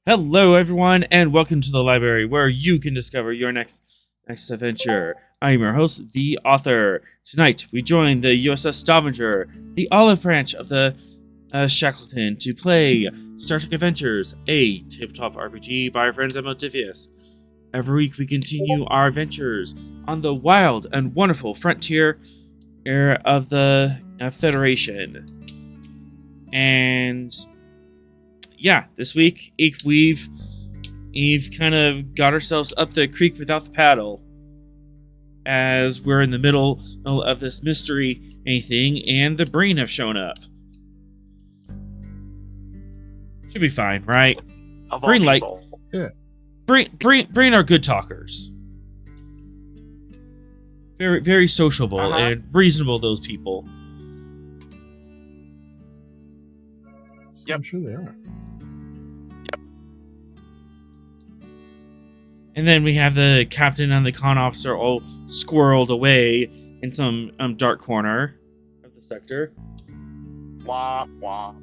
Hello, everyone, and welcome to the library where you can discover your next adventure. I am your host, the author. Tonight, we join the USS Stavanger, the olive branch of the Shackleton, to play Star Trek Adventures, a tabletop RPG by our friends at Motivius. Every week, we continue our adventures on the wild and wonderful frontier era of the Federation. And yeah, this week we've kind of got ourselves up the creek without the paddle, as we're in the middle of this mystery thing, and the Breen have shown up. Should be fine, right? Breen Breen are good talkers, very very sociable and reasonable. Those people. Yep. I'm sure they are. And then we have the captain and the con officer all squirreled away in some dark corner of the sector. Wah, wah.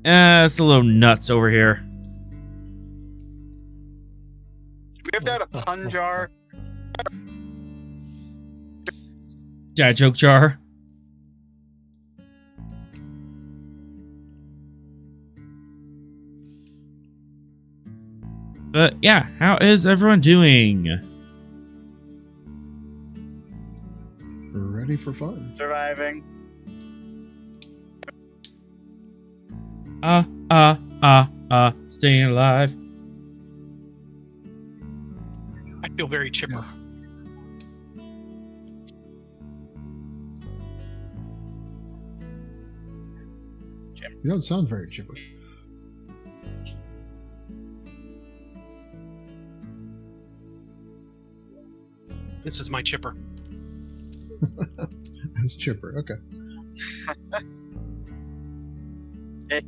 It's a little nuts over here. We have to add a pun jar. Dad joke jar. But yeah, how is everyone doing? We're ready for fun. Surviving. Staying alive. I feel very chipper. You don't sound very chipper. This is my chipper. That's chipper. Okay. Yeah,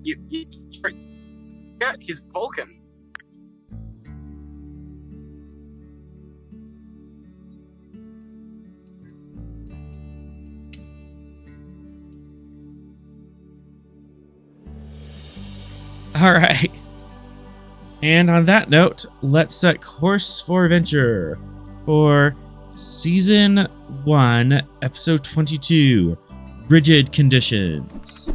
he's Vulcan. All right. And on that note, let's set course for adventure for Season 1, Episode 22, Rigid Conditions.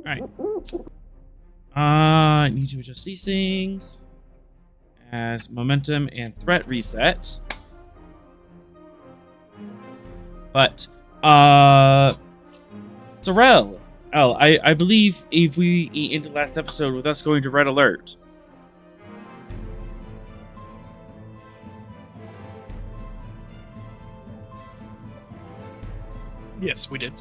Alright. I need to adjust these things as momentum and threat reset. But, Sorrel, I believe if we ended the last episode with us going to Red Alert. Yes, we did.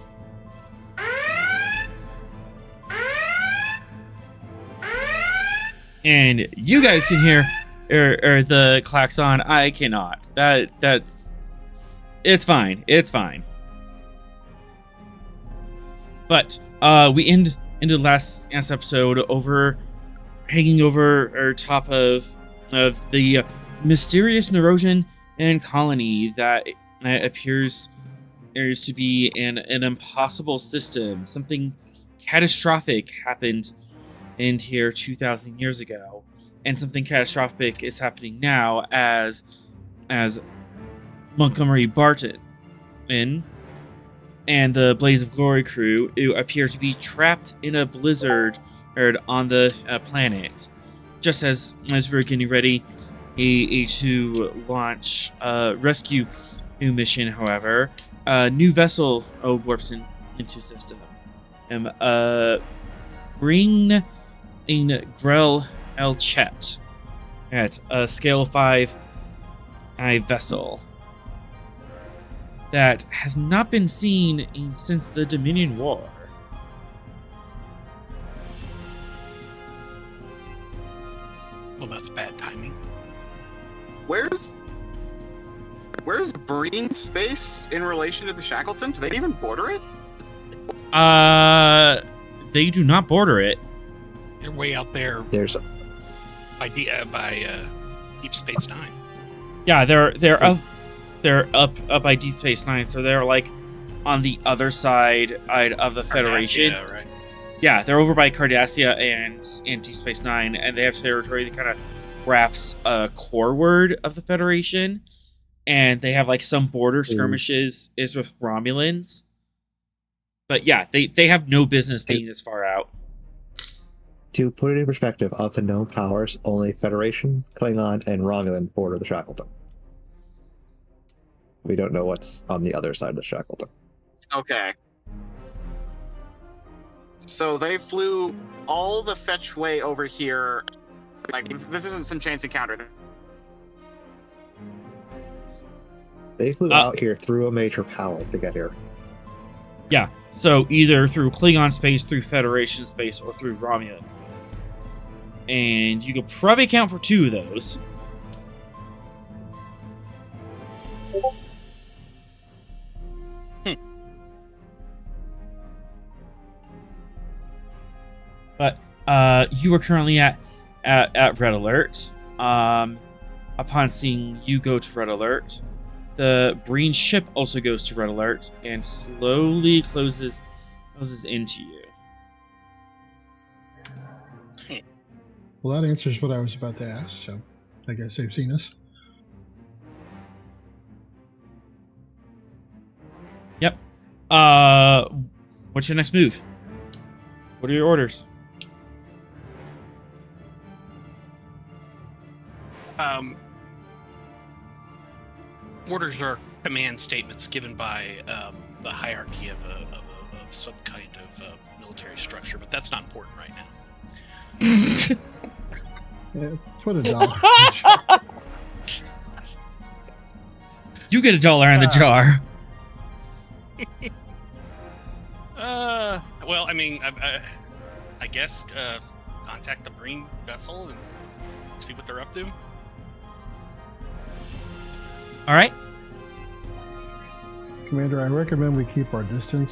And you guys can hear the klaxon. I cannot. It's fine. It's fine. But we ended last episode hanging over top of the mysterious Nerosian and colony that appears to be an impossible system. Something catastrophic happened in here 2,000 years ago, and something catastrophic is happening now as Montgomery Barton and the Blaze of Glory crew appear to be trapped in a blizzard on the planet. Just as we're getting ready to launch a rescue mission, however, a new vessel warps into system. Breen in Grell El Chet at a scale 5 vessel that has not been seen since the Dominion War. Well, that's bad timing. Where's Breen's space in relation to the Shackleton? Do they even border it? They do not border it. They're way out there. There's by Deep Space Nine. Yeah, they're up by Deep Space Nine, so they're like on the other side of the Federation. Cardassia, right? Yeah, they're over by Cardassia and Deep Space Nine, and they have territory that kind of wraps a core word of the Federation, and they have like some border skirmishes is with Romulans. But yeah, they have no business being this far out. To put it in perspective, of the known powers, only Federation, Klingon, and Romulan border the Shackleton. We don't know what's on the other side of the Shackleton. Okay. So they flew all the fetch way over here. Like, this isn't some chance encounter. They flew out here through a major power to get here. Yeah, so either through Klingon space, through Federation space, or through Romulan space. And you could probably count for 2 of those. But you are currently at Red Alert. Upon seeing you go to Red Alert, the Breen ship also goes to Red Alert and slowly closes into you. Well, that answers what I was about to ask, so I guess they've seen us. Yep. What's your next move? What are your orders? Orders are command statements given by the hierarchy of some kind of military structure, but that's not important right now. Yeah, put $1. You get $1 in the jar. Well, I mean, I guess contact the Breen vessel and see what they're up to. All right. Commander, I recommend we keep our distance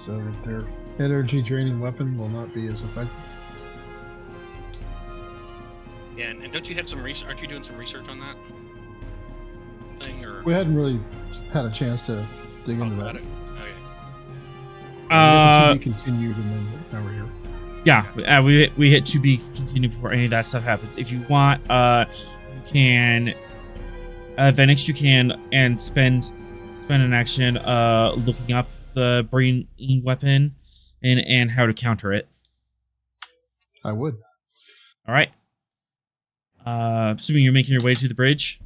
so that their energy-draining weapon will not be as effective. Yeah, and don't you have some research? Aren't you doing some research on that thing? Or We hadn't really had a chance to dig into that. Okay. To be continued, and then now we're here. Yeah, we hit to be continued before any of that stuff happens. If you want, you can Venix, you can and spend an action looking up the Breen weapon and how to counter it. I would. All right. Assuming you're making your way to the bridge.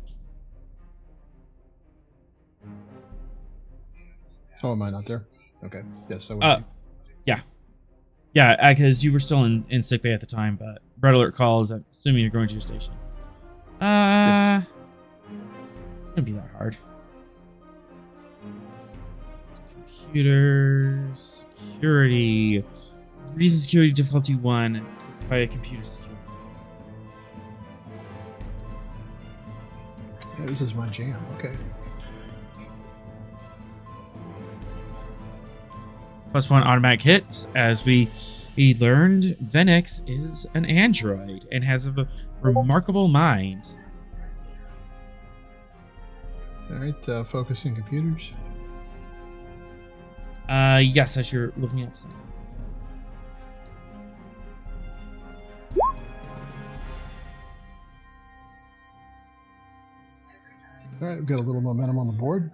Oh, am I not there? Okay. Yes, I would. Yeah, because you were still in sick bay at the time, but Red Alert calls. I'm assuming you're going to your station. Yes. It's gonna be that hard. Computer security. Reason security difficulty 1. Assisted by a computer security. Yeah, this is my jam. Okay. +1 automatic hits. As we learned, Venix is an android and has a remarkable mind. All right. Focusing computers. Yes, as you're looking up something. All right. We've got a little momentum on the board.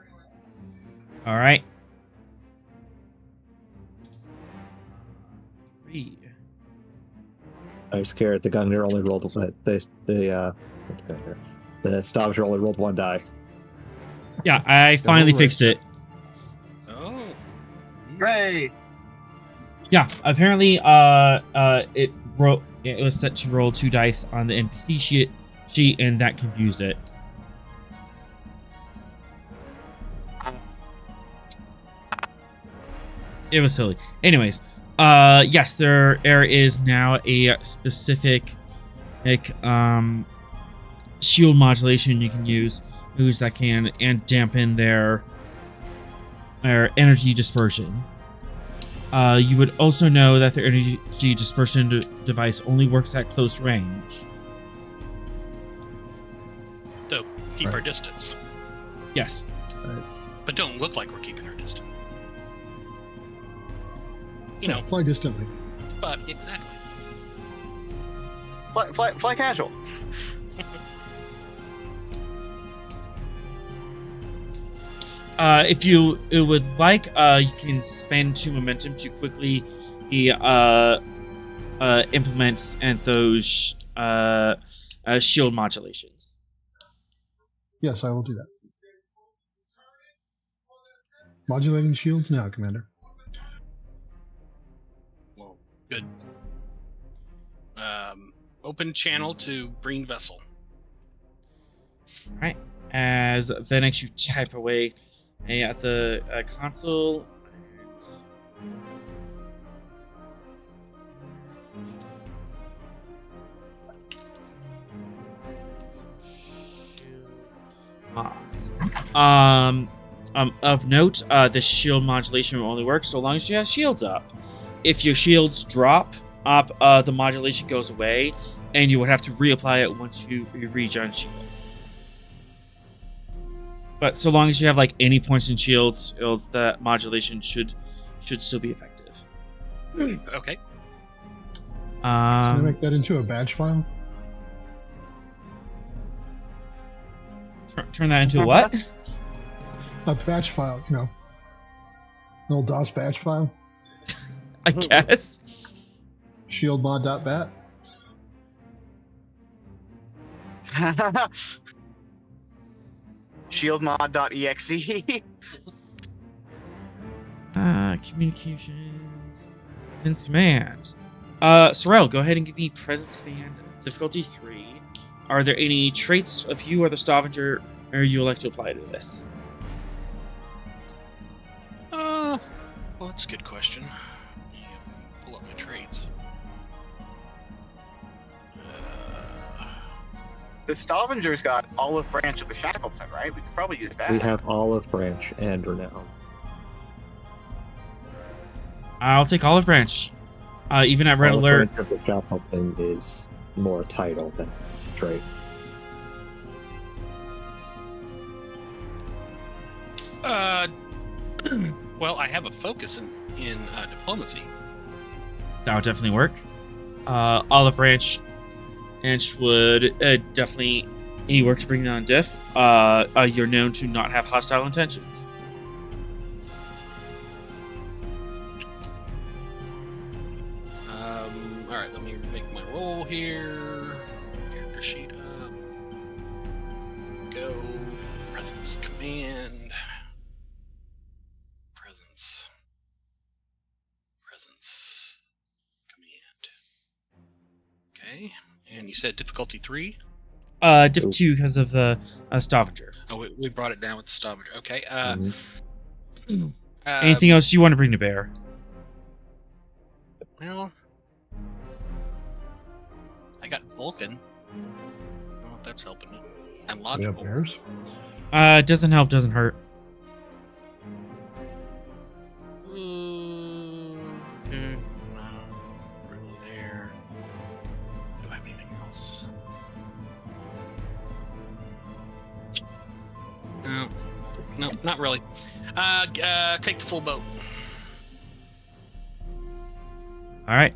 All right. 3. I was scared. The Gungnir only rolled the Stavanger only rolled 1 die. Yeah, I finally fixed it. Oh. Hooray! Yeah, apparently, it was set to roll 2 dice on the NPC sheet, and that confused it. It was silly. Anyways, yes, there is now a specific, shield modulation you can use that can dampen their energy dispersion. You would also know that their energy dispersion device only works at close range. So keep our distance, Yes. but don't look like we're keeping our distance. You know, Fly distantly. but exactly. Fly casual. If you would like, you can spend 2 momentum to quickly implement and those shield modulations. Yes, I will do that. Modulating shields now, Commander. Well, good. Open channel to Breen vessel. All right. As Venix, you type away at the console. Of note, the shield modulation will only work so long as you have shields up. If your shields drop up, the modulation goes away, and you would have to reapply it once you regen shields. But so long as you have like any points in shields, that modulation should still be effective. Okay. Can I make that into a badge file? Turn that into a what? A batch file, you know. An old DOS batch file. I guess. Shieldmod.bat. Shieldmod.exe. Communications. Presence command. Sorrel, go ahead and give me presence command difficulty 3. Are there any traits of you or the Stavanger you would like to apply to this? Well, that's a good question. Pull up my traits. The Stavanger's got Olive Branch of the Shackleton, right? We could probably use that. We have Olive Branch and Renown. I'll take Olive Branch. Even at Red Olive Alert. Branch of the Shackleton is more title than trait. Well, I have a focus in diplomacy. That would definitely work. Olive Branch would definitely any work to bring down diff. You're known to not have hostile intentions. All right, let me make my roll here. Character sheet up. Go. Presence command. Presence command. Okay, and you said difficulty 3? Diff 2 because of the Stavanger. Oh, we brought it down with the Stavanger. Okay. Anything else you want to bring to bear? Well, I got Vulcan. I don't know if that's helping me. And We logical. have bears. Doesn't help, doesn't hurt. Not really there. Do I have anything else? No, not really. Take the full boat. All right.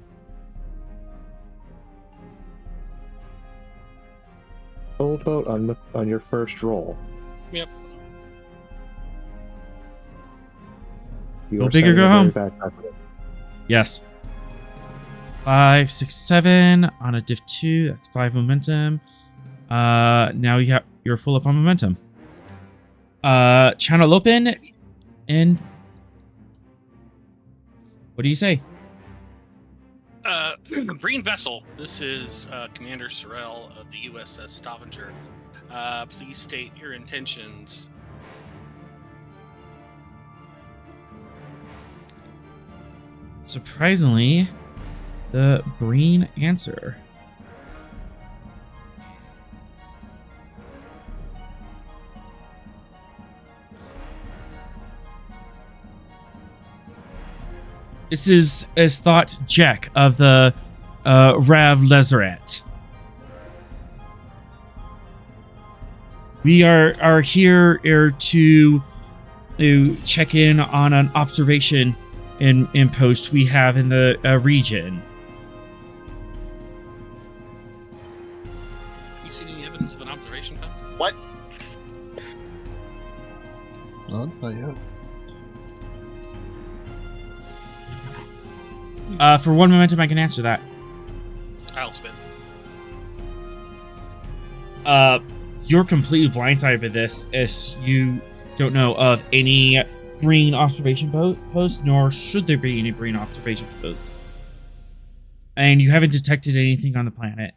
Full boat on your first roll. Yep. You Go are big or setting go a very home. bad precedent. Yes. 5, 6, 7 on a diff 2. That's 5 momentum. Now you're full up on momentum. Channel open, and what do you say? Breen vessel. This is Commander Sorrell of the USS Stavanger. Please state your intentions. Surprisingly, the Breen answer. This is thought Jack of the Rav Lezeret. We are here to check in on an observation in post we have in the region. You seen any evidence of an observation post? What? No, not yet. For 1 momentum, I can answer that. I'll spin. You're completely blindsided by this, as you don't know of any Breen observation post, nor should there be any Breen observation post. And you haven't detected anything on the planet.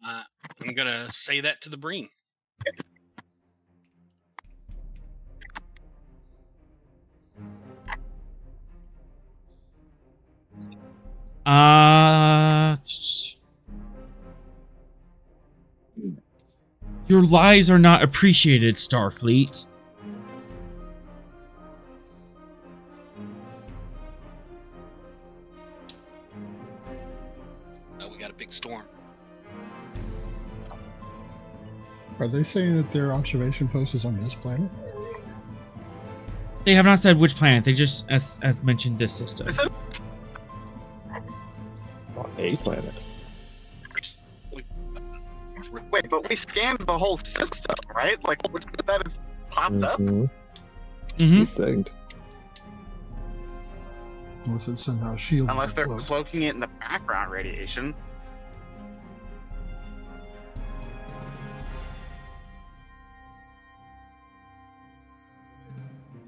Yeah, I'm gonna say that to the Breen. Your lies are not appreciated, Starfleet. We got a big storm. Are they saying that their observation post is on this planet? They have not said which planet. They just as mentioned this system. Is it- On a planet. Wait, but we scanned the whole system, right? Like, what's that have popped up? Mhm. Mm-hmm. You'd think. Unless it's somehow shielded. Unless they're cloak. cloaking it in the background radiation.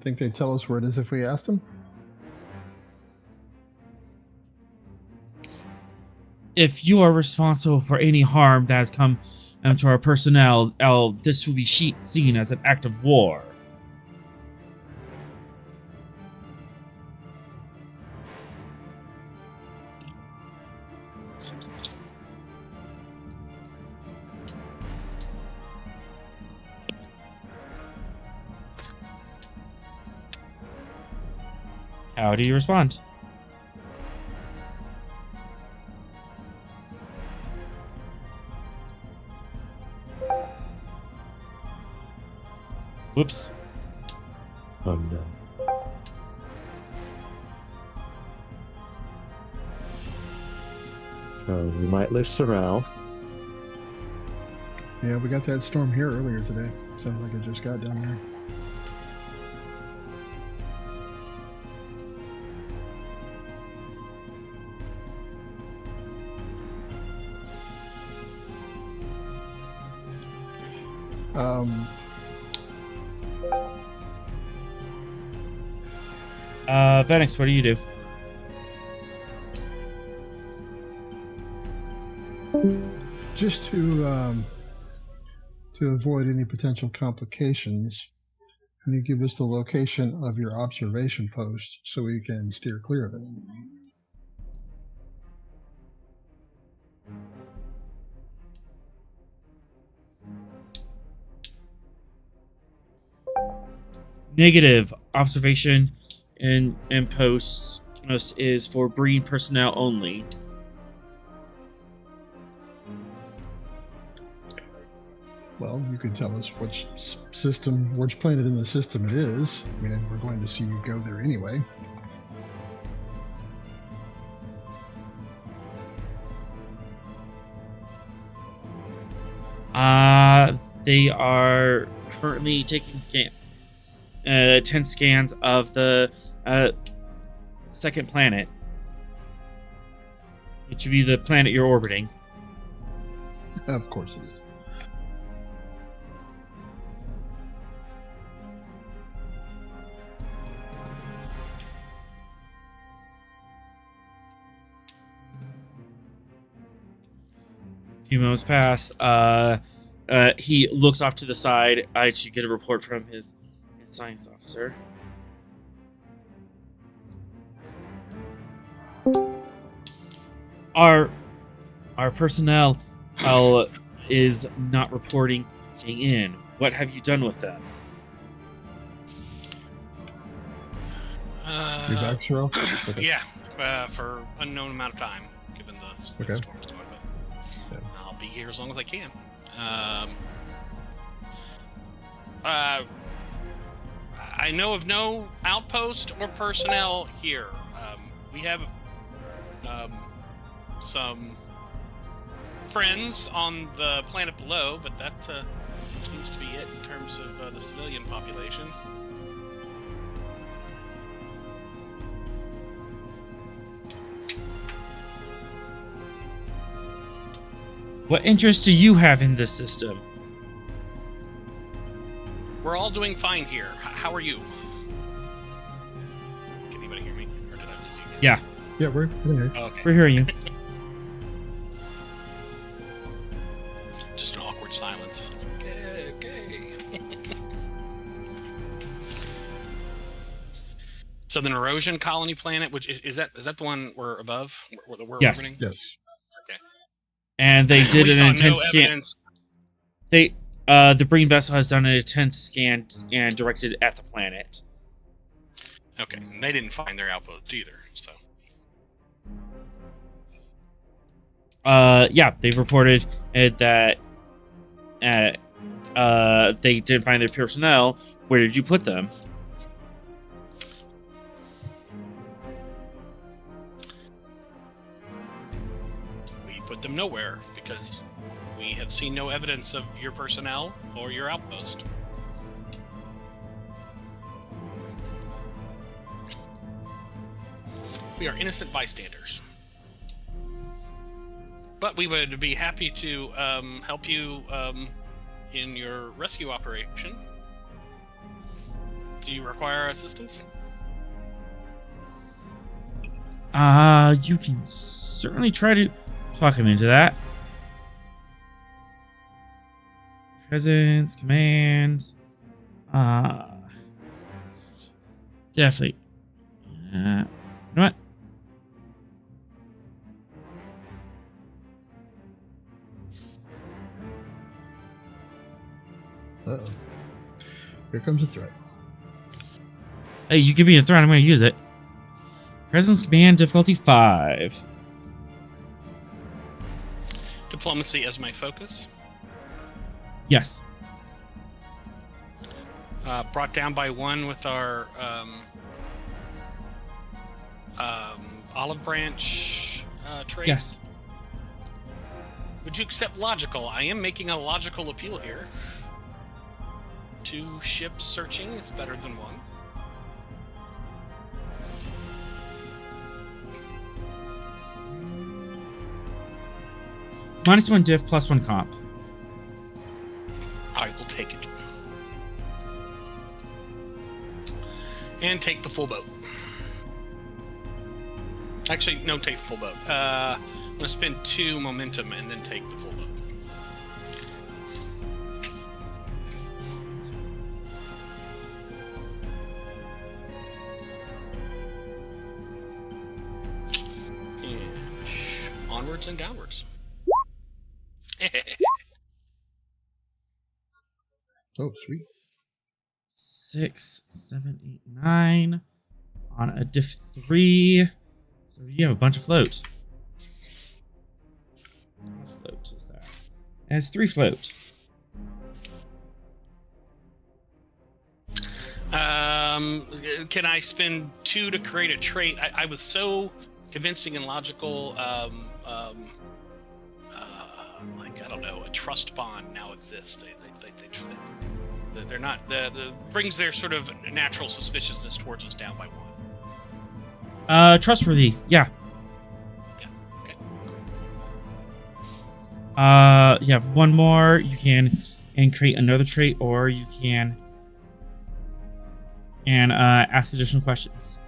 Think they'd tell us where it is if we asked them? If you are responsible for any harm that has come to our personnel, this will be seen as an act of war. How do you respond? Whoops. Oh no. We might lose Sorrel. Yeah, we got that storm here earlier today. Sounds like it just got down there. Venix, what do you do? Just to avoid any potential complications, Can you give us the location of your observation post so we can steer clear of it? Negative. Observation and post is for Breen personnel only. Well, you can tell us which planet in the system it is. I mean, we're going to see you go there anyway. They are currently taking 10 scans of the second planet, which would be the planet you're orbiting. Of course it is. A few moments pass. He looks off to the side. I should get a report from his science officer. Our personnel is not reporting in. What have you done with them? Your backs are off? Okay. Yeah, for unknown amount of time, given the Okay. storm's going. But Yeah. I'll be here as long as I can. I know of no outpost or personnel here. We have some friends on the planet below, but that seems to be it in terms of the civilian population. What interest do you have in this system? We're all doing fine here. How are you? Can anybody hear me? Or did I lose you? Yeah, Yeah, we're here. Oh, okay. we're hearing you. Just an awkward silence. Okay. So the Nerosian colony planet, which is that the one we're above? Where we're Yes. orbiting? Yes. And they did We an saw intense no scan. evidence. The Breen vessel has done an intense scan and directed at the planet. Okay, and they didn't find their outpost either. So Yeah, they've reported that they didn't find their personnel. Where did you put them? we put them nowhere because we have seen no evidence of your personnel or your outpost. We are innocent bystanders. But we would be happy to help you in your rescue operation. Do you require assistance? You can certainly try to talk him into that. Presence, command. Definitely. You know what? Uh-oh. Here comes a threat. Hey, you give me a threat, I'm going to use it. Presence, command, difficulty 5. Diplomacy as my focus. Yes. Brought down by 1 with our olive branch trait. Yes. Would you accept logical? I am making a logical appeal here. 2 ships searching is better than 1. -1 diff, +1 comp. I will take it. And take the full boat. Actually, no, take the full boat. I'm going to spend 2 momentum and then take the full boat. upwards and downwards. Oh, sweet. 6, 7, 8, 9 on a diff 3. So you have a bunch of float. How much float is that? And it's 3 float. Can I spend 2 to create a trait? I was so convincing and logical. Like, I don't know, a trust bond now exists. They're not the brings their sort of natural suspiciousness towards us down by 1. Trustworthy. Yeah. Yeah. Okay. You have 1 more. You can create another trait, or you can ask additional questions.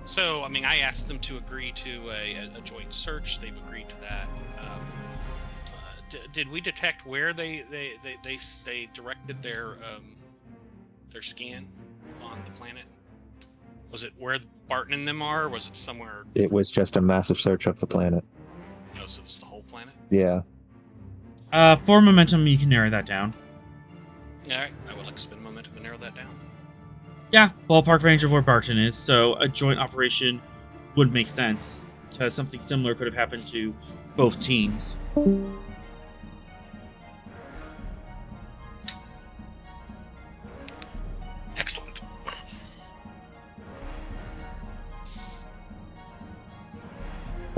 So, I mean, I asked them to agree to a joint search. They've agreed to that. Did we detect where they directed their scan on the planet? Was it where Barton and them are, or was it somewhere? It was just a massive search of the planet. Oh, so it's the whole planet? Yeah. For momentum, you can narrow that down. Yeah, all right. I would like to spend momentum to narrow that down. Yeah, ballpark range of where Barton is, so a joint operation would make sense, because something similar could have happened to both teams. Excellent.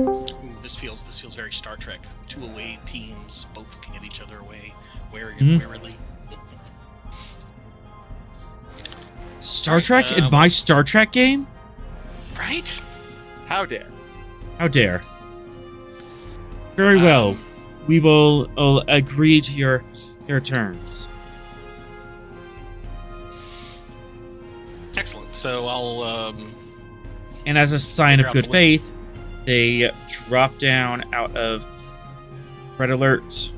Ooh, this feels very Star Trek. 2 away teams, both looking at each other away, warily. Star Trek in my Star Trek game? Right? How dare? How dare. Very well. We will agree to your terms. Excellent. So I'll And as a sign of figure out good the way. faith, they drop down out of red alert.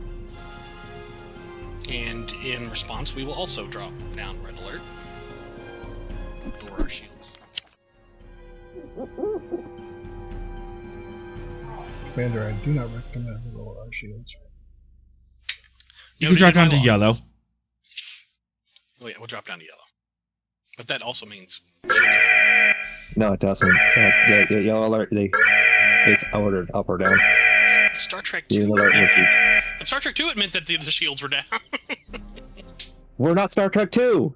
And in response, we will also drop down red alert. Lower our shields. Commander, I do not recommend we lower our shields. You can drop down to yellow. Oh yeah, we'll drop down to yellow. But that also means No, it doesn't. The yellow alert, it's ordered up or down. Star Trek The 2. alert was In Star Trek 2, it meant that the shields were down. We're not Star Trek 2!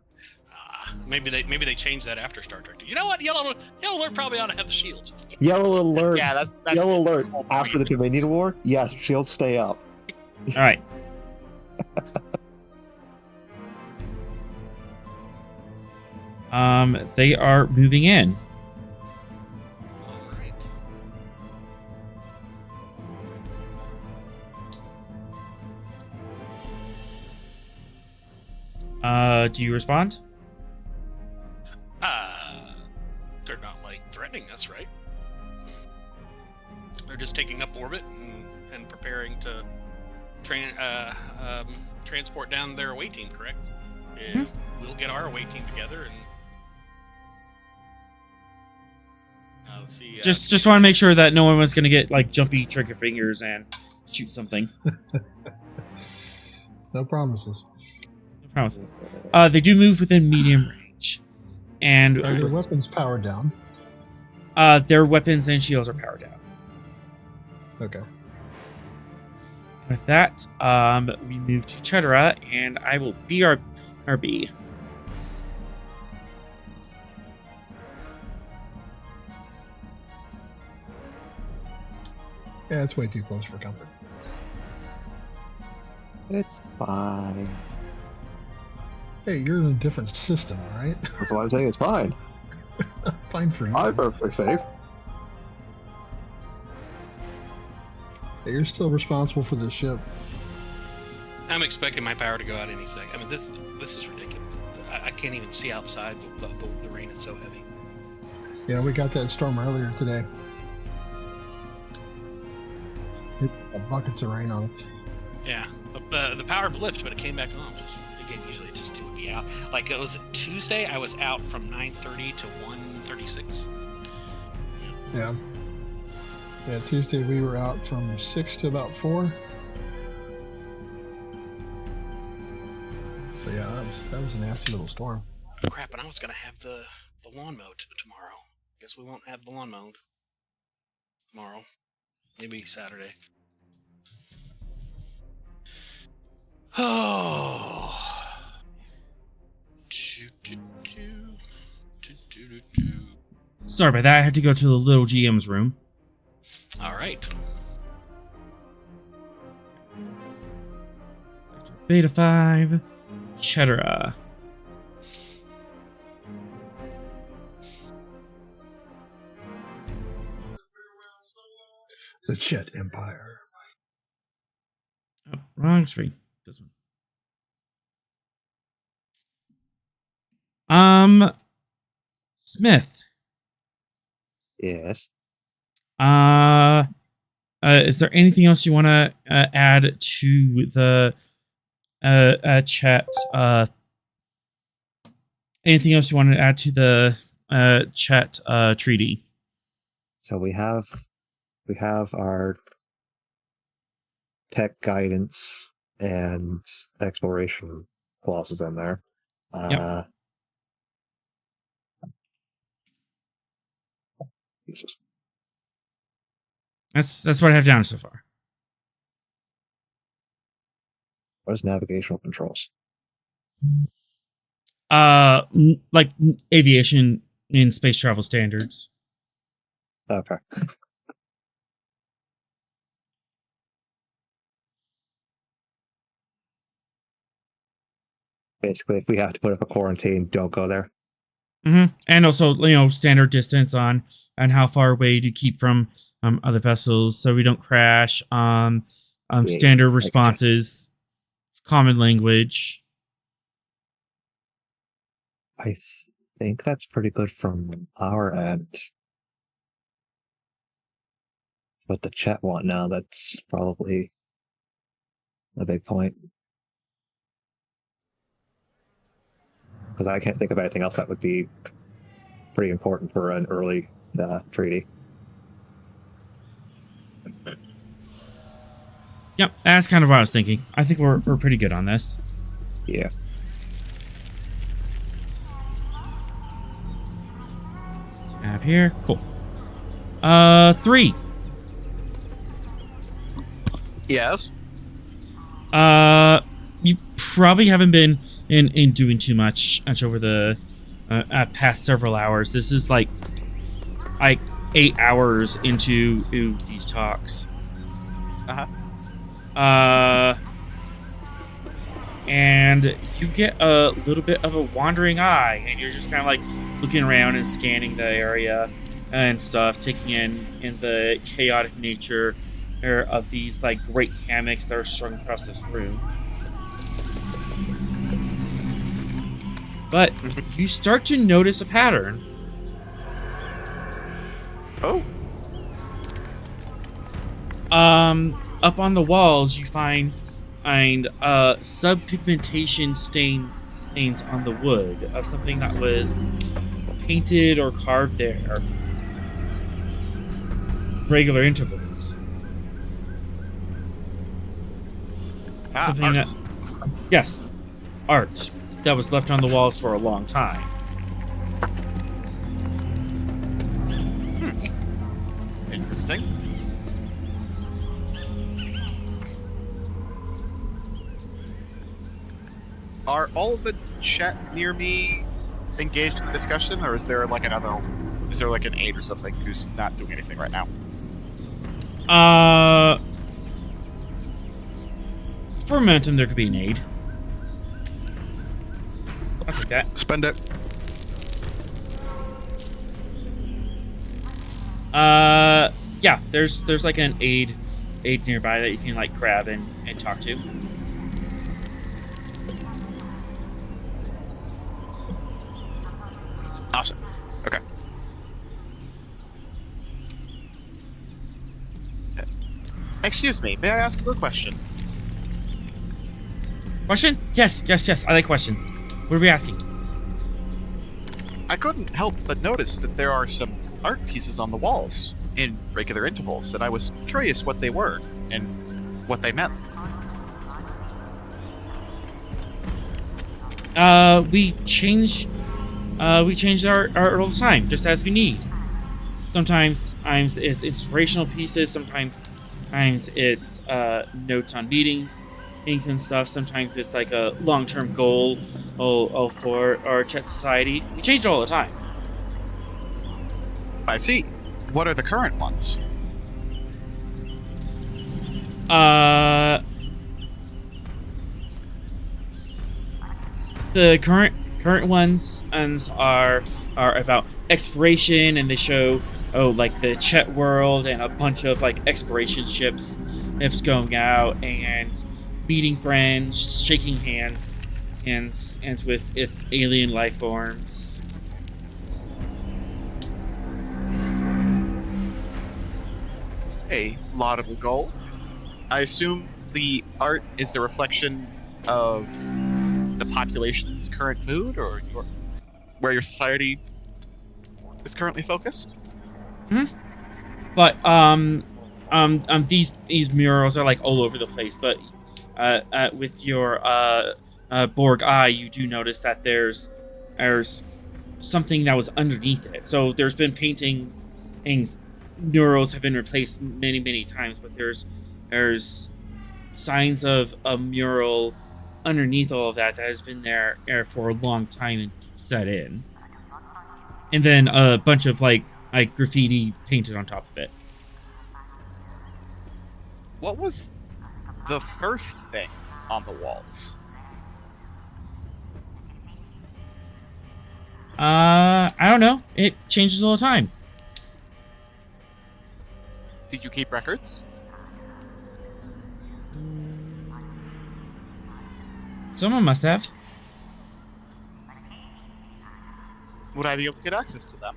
Maybe they changed that after Star Trek 2. You know what? Yellow alert probably ought to have the shields. Yellow alert. Yeah, that's Yellow alert. After the Dominion War, yes, shields stay up. All right. They are moving in. All right. Do you respond? They're not like threatening us, right? They're just taking up orbit and preparing to transport down their away team, correct? Yeah, we'll get our away team together and let's see. Just want to make sure that no one was going to get like jumpy trigger fingers and shoot something. No promises. No promises. They do move within medium range, and Are your weapons powered down? their weapons and shields are powered down. Okay. With that, we move to Chetera, and I will BRB. Yeah, it's way too close for comfort. It's fine. Hey, you're in a different system, right? That's why I'm saying it's fine. Fine for you. I'm perfectly safe. Hey, you're still responsible for this ship. I'm expecting my power to go out any second. I mean, this is ridiculous. I can't even see outside. The rain is so heavy. Yeah, we got that storm earlier today. Buckets of rain on it. Yeah, the power blipped, but it came back on. It usually just it would be out. Like it was Tuesday, I was out from 9:30 to 1:36. Yeah. Yeah, Tuesday we were out from 6 to about 4. So yeah, that was a nasty little storm. Crap, and I was gonna have the lawn mowed tomorrow. Guess we won't have the lawn mowed tomorrow. Maybe Saturday. Oh. Sorry about that. I had to go to the little GM's room. All right. Sector Beta 5. Cheddar. The Chet Empire. Oh, wrong screen. This one. Smith. Yes. Is there anything else you want to add to the chat? Anything else you want to add to the chat treaty? So we have our tech guidance and exploration clauses in there. Yep. Jesus. That's what I have down so far. What is navigational controls? Like aviation and space travel standards. Okay. Basically, if we have to put up a quarantine, don't go there. Mm-hmm. And also, standard distance on how far away to keep from other vessels, so we don't crash. Standard responses, common language. I think that's pretty good from our end. But the chat want now, that's probably a big point. Because I can't think of anything else that would be pretty important for an early treaty. Yep, that's kind of what I was thinking. I think we're pretty good on this. Yeah. Tab here, cool. 3. Yes. You probably haven't been in doing too much over the past several hours. This is like 8 hours into these talks. And you get a little bit of a wandering eye, and you're just kind of like looking around and scanning the area and stuff, taking in the chaotic nature of these like great hammocks that are strung across this room. But you start to notice a pattern. Oh. Up on the walls, you find subpigmentation stains on the wood of something that was painted or carved there. Regular intervals. Something art. Yes, art that was left on the walls for a long time. Interesting. Are all of the chat near me engaged in the discussion, or is there like an aide or something who's not doing anything right now? For a momentum, there could be an aid. I'll take that. Spend it. Yeah, there's like an aid nearby that you can like grab and talk to. Awesome. Okay. Excuse me, may I ask you a question? Question? Yes. I like questions. What are we asking? I couldn't help but notice that there are some art pieces on the walls in regular intervals, and I was curious what they were and what they meant. We change our art all the time, just as we need. Sometimes it's inspirational pieces. Sometimes it's notes on meetings and stuff. Sometimes it's like a long-term goal for our Chet society. We change it all the time. I see. What are the current ones? The current ones are about exploration, and they show like the Chet world and a bunch of like exploration ships going out and meeting friends, shaking hands with alien life forms. A laudable goal. I assume the art is a reflection of the population's current mood, or where your society is currently focused. But these murals are like all over the place. But with your Borg eye, you do notice that there's something that was underneath it. So there's been paintings, murals have been replaced many times, but there's signs of a mural underneath all of that has been there for a long time and set in, and then a bunch of like graffiti painted on top of it. What was the first thing on the walls? I don't know. It changes all the time. Did you keep records? Someone must have. Would I be able to get access to them?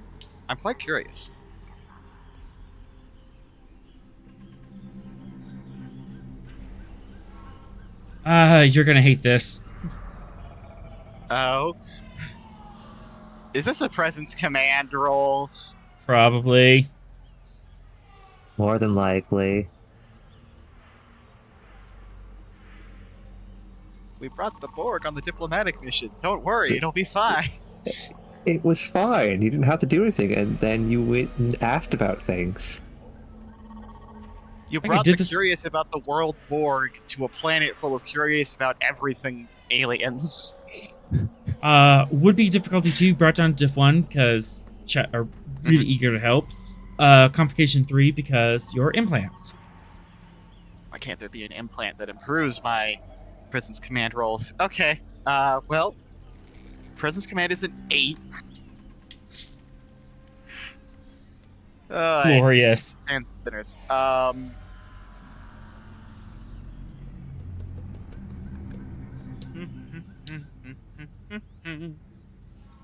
I'm quite curious. You're gonna hate this. Oh. Is this a presence command role? Probably. More than likely. We brought the Borg on the diplomatic mission. Don't worry, it'll be fine. It was fine. You didn't have to do anything, and then you went and asked about things. You think I brought did the this- curious about the world Borg to a planet full of curious about everything aliens. Would be difficulty 2 brought down to diff 1 because Chet are really eager to help. Complication 3 because your implants. Why can't there be an implant that improves my presence command rolls? Okay, well, presence command is an 8. Glorious. And spinners.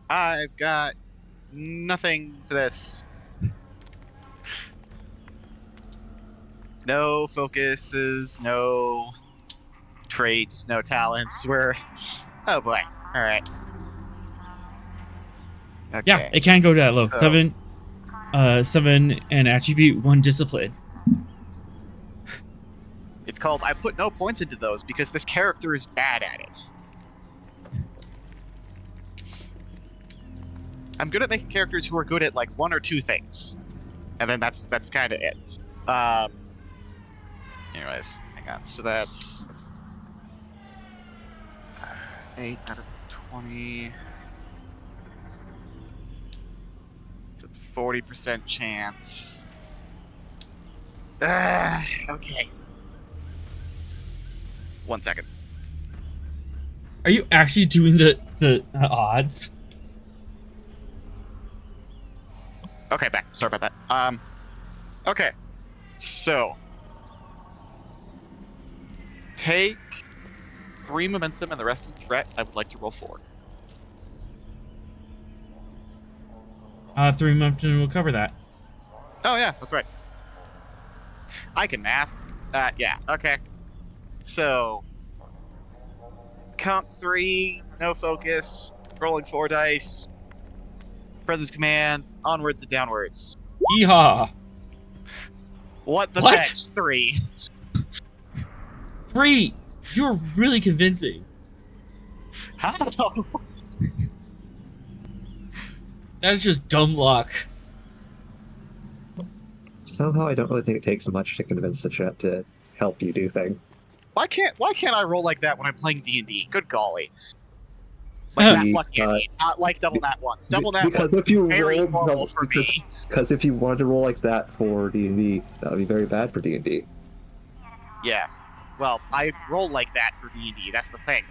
I've got nothing to this. No focuses, no traits, no talents. Oh boy. Alright. Okay. Yeah, it can go that low. So- 7 and attribute, 1 discipline. It's called I put no points into those because this character is bad at it. I'm good at making characters who are good at like 1 or 2 things. And then that's kind of it. Anyways, hang on. So that's 8 out of 20. So it's 40% chance. Okay. 1 second. Are you actually doing the odds? Okay, back. Sorry about that. Okay. So, take 3 momentum and the rest of the threat. I would like to roll 4. 3 momentum will cover that. Oh yeah, that's right. I can math. Yeah. Okay. So, Count 3, no focus, rolling 4 dice, President's command, onwards and downwards. Yeehaw! What the What? fetch? 3. 3! You're really convincing. How? That is just dumb luck. Somehow I don't really think it takes much to convince the Chet to help you do things. Why can't I roll like that when I'm playing D&D? Good golly. Like that lucky I mean, not like double nat ones. Double nat because ones if you very rolled normal for me. Because if you wanted to roll like that for D&D, that would be very bad for D&D. Yes. Well, I roll like that for D&D. That's the thing.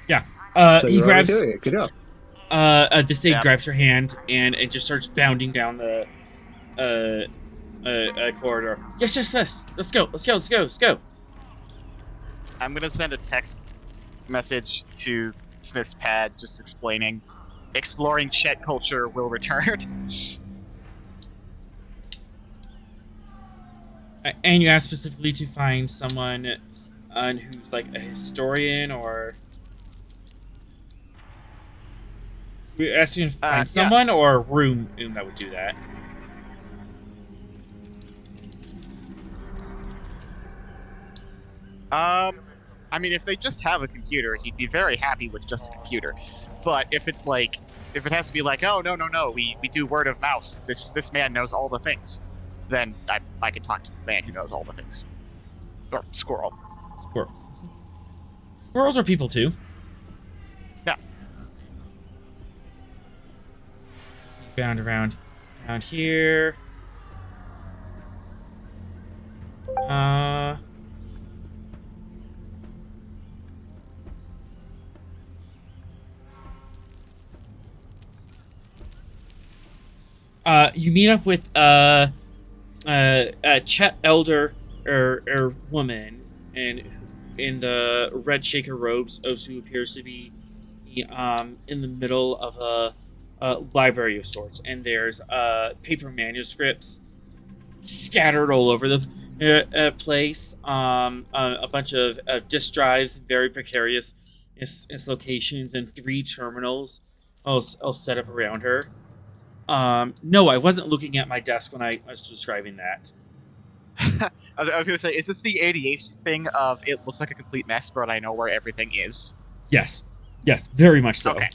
Yeah. So He you're already grabs. doing it. Good job. The Sage Yep. grabs her hand and just starts bounding down the corridor. Yes. Let's go. I'm gonna send a text message to Smith's pad just explaining exploring Chet culture will return. And you ask specifically to find someone who's like a historian, or we're asking to find someone or a room that would do that. I mean, if they just have a computer, he'd be very happy with just a computer. But if it's like, if it has to be like, oh no, we do word of mouth. This man knows all the things. Then I can talk to the man who knows all the things. Or squirrel. Squirrels are people too. Yeah. Let's see, bound around here. You meet up with Chet elder or woman, and in the red shaker robes, Osu appears to be in the middle of a library of sorts, and there's paper manuscripts scattered all over the place. A bunch of disk drives, very precarious locations, and 3 terminals all set up around her. No, I wasn't looking at my desk when I was describing that. I was going to say, is this the ADHD thing of it looks like a complete mess, but I know where everything is? Yes, very much so. Okay.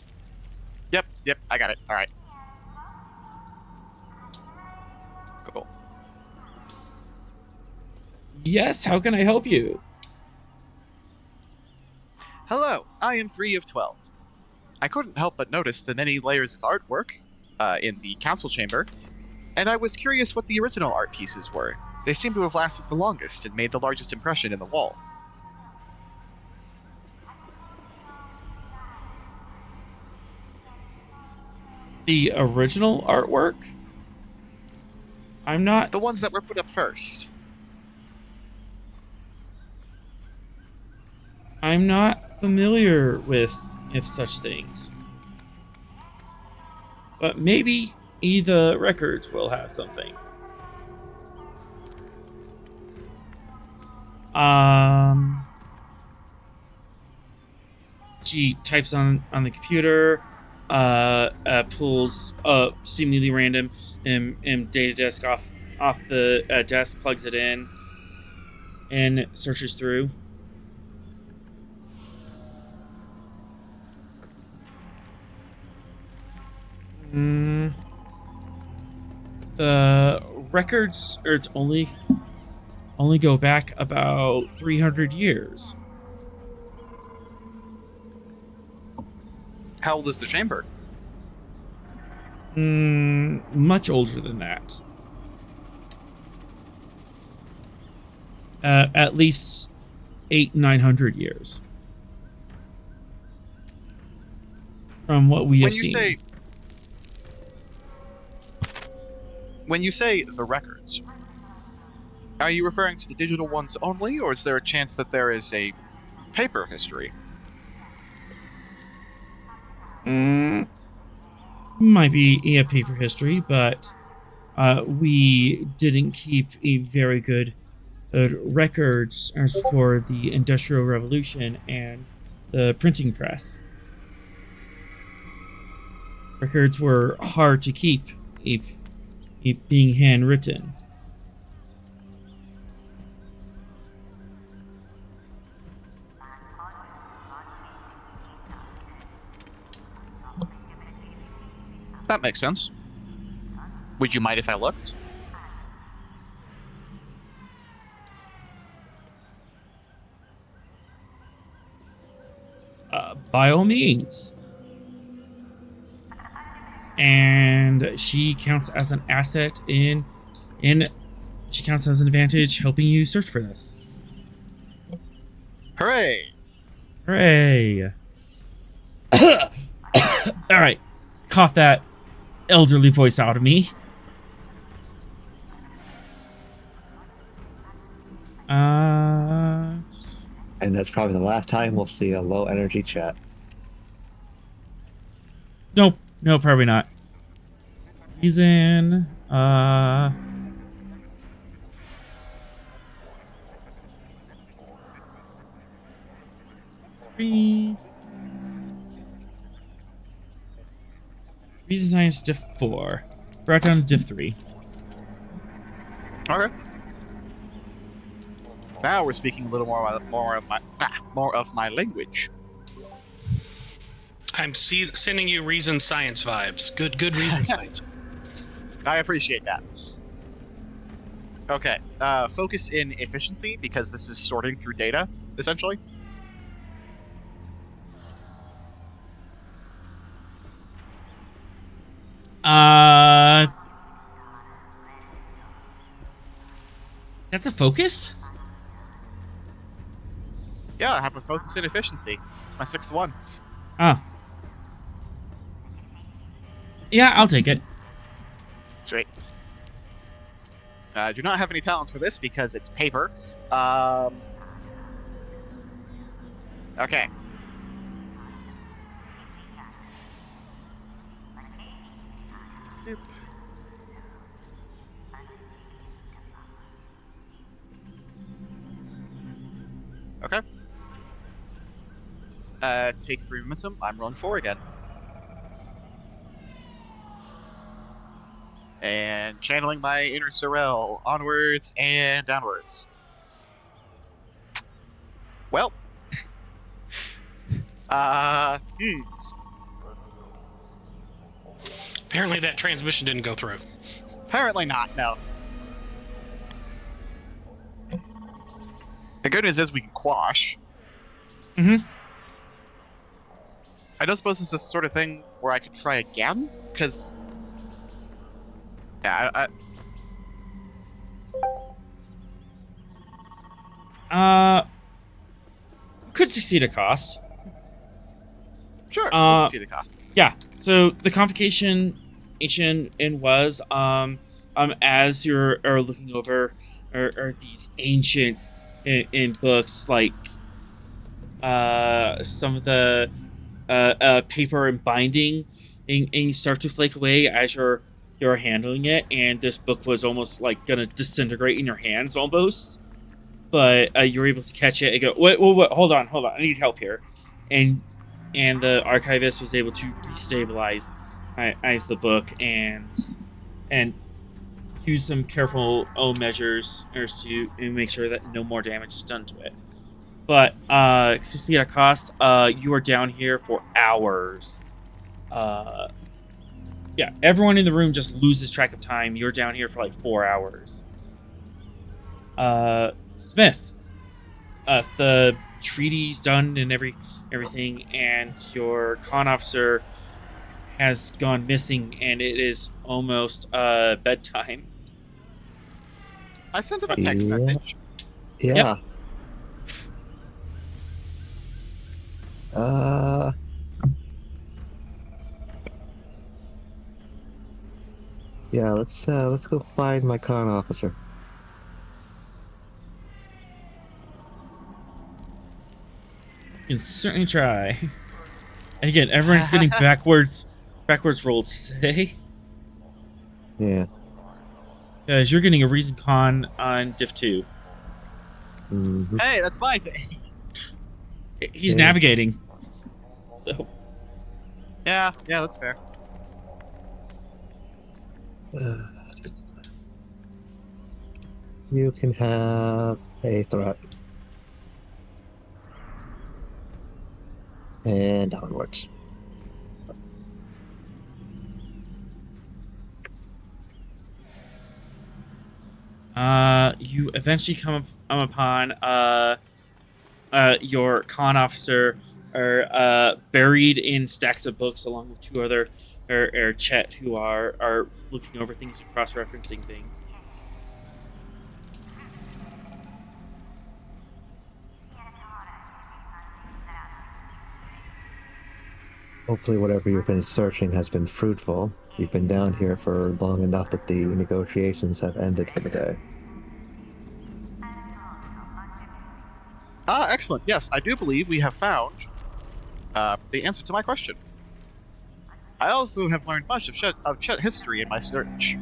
Yep, I got it. All right. Cool. Yes, how can I help you? Hello, I am 3 of 12. I couldn't help but notice the many layers of artwork in the council chamber, and I was curious what the original art pieces were. They seem to have lasted the longest and made the largest impression in the wall. The original artwork? I'm not... The ones that were put up first. I'm not familiar with such things. But maybe the records will have something. She types on the computer, pulls a seemingly random data disk off the desk, plugs it in, and searches through. The records, or it's only go back about 300 years. How old is the chamber? Much older than that. At least 900 years. From what we have seen. When you say the records, are you referring to the digital ones only, or is there a chance that there is a paper history? Might be a paper history, but we didn't keep a very good records as for the Industrial Revolution and the printing press. Records were hard to keep, being handwritten. That makes sense. Would you mind if I looked? By all means. And she counts as an asset in she counts as an advantage helping you search for this. Hooray! Hooray! All right, cough that elderly voice out of me. And that's probably the last time we'll see a low energy Chet. Nope, no, probably not. He's in. Three. Reason Science Diff 4. Brought down to Diff 3. Okay. Now we're speaking a little more of my language. I'm sending you reason science vibes. Good reason science. I appreciate that. Okay. Focus in efficiency because this is sorting through data, essentially. That's a focus? Yeah, I have a focus in efficiency. It's my 6th one. Ah. Yeah, I'll take it. Sweet. I do not have any talents for this because it's paper. Okay. Okay. Take 3 momentum. I'm rolling 4 again. And channeling my inner Sorel onwards and downwards. Well. Apparently that transmission didn't go through. Apparently not, no. The good news is we can quash. Mm-hmm. I don't suppose it's the sort of thing where I could try again? Because... Yeah, Could succeed at cost. Sure, we'll see the cost. Yeah, so the complication was as you're looking over are these ancient in books like some of the paper and binding and you start to flake away as you're handling it, and this book was almost like gonna disintegrate in your hands almost, but you're able to catch it and go, wait, hold on, I need help here, and the archivist was able to restabilize the book and use some careful measures to make sure that no more damage is done to it. But succeed at cost, you are down here for hours. Yeah, everyone in the room just loses track of time. You're down here for like 4 hours. Smith, the treaty's done and everything, and your con officer has gone missing, and it is almost bedtime. I sent him a text message. Yeah. Yep. Yeah, let's go find my con officer. You can certainly try. And again, everyone's getting backwards rolls today. Yeah. Because you're getting a reason con on Diff 2. Mm-hmm. Hey, that's my thing. He's Yeah. navigating. So Yeah, that's fair. You can have a threat. And downwards. you eventually come upon your con officer are buried in stacks of books along with two other Chet who are looking over things and cross-referencing things. Hopefully whatever you've been searching has been fruitful. You've been down here for long enough that the negotiations have ended for the day. Excellent. Yes, I do believe we have found the answer to my question. I also have learned much of Chet history in my search.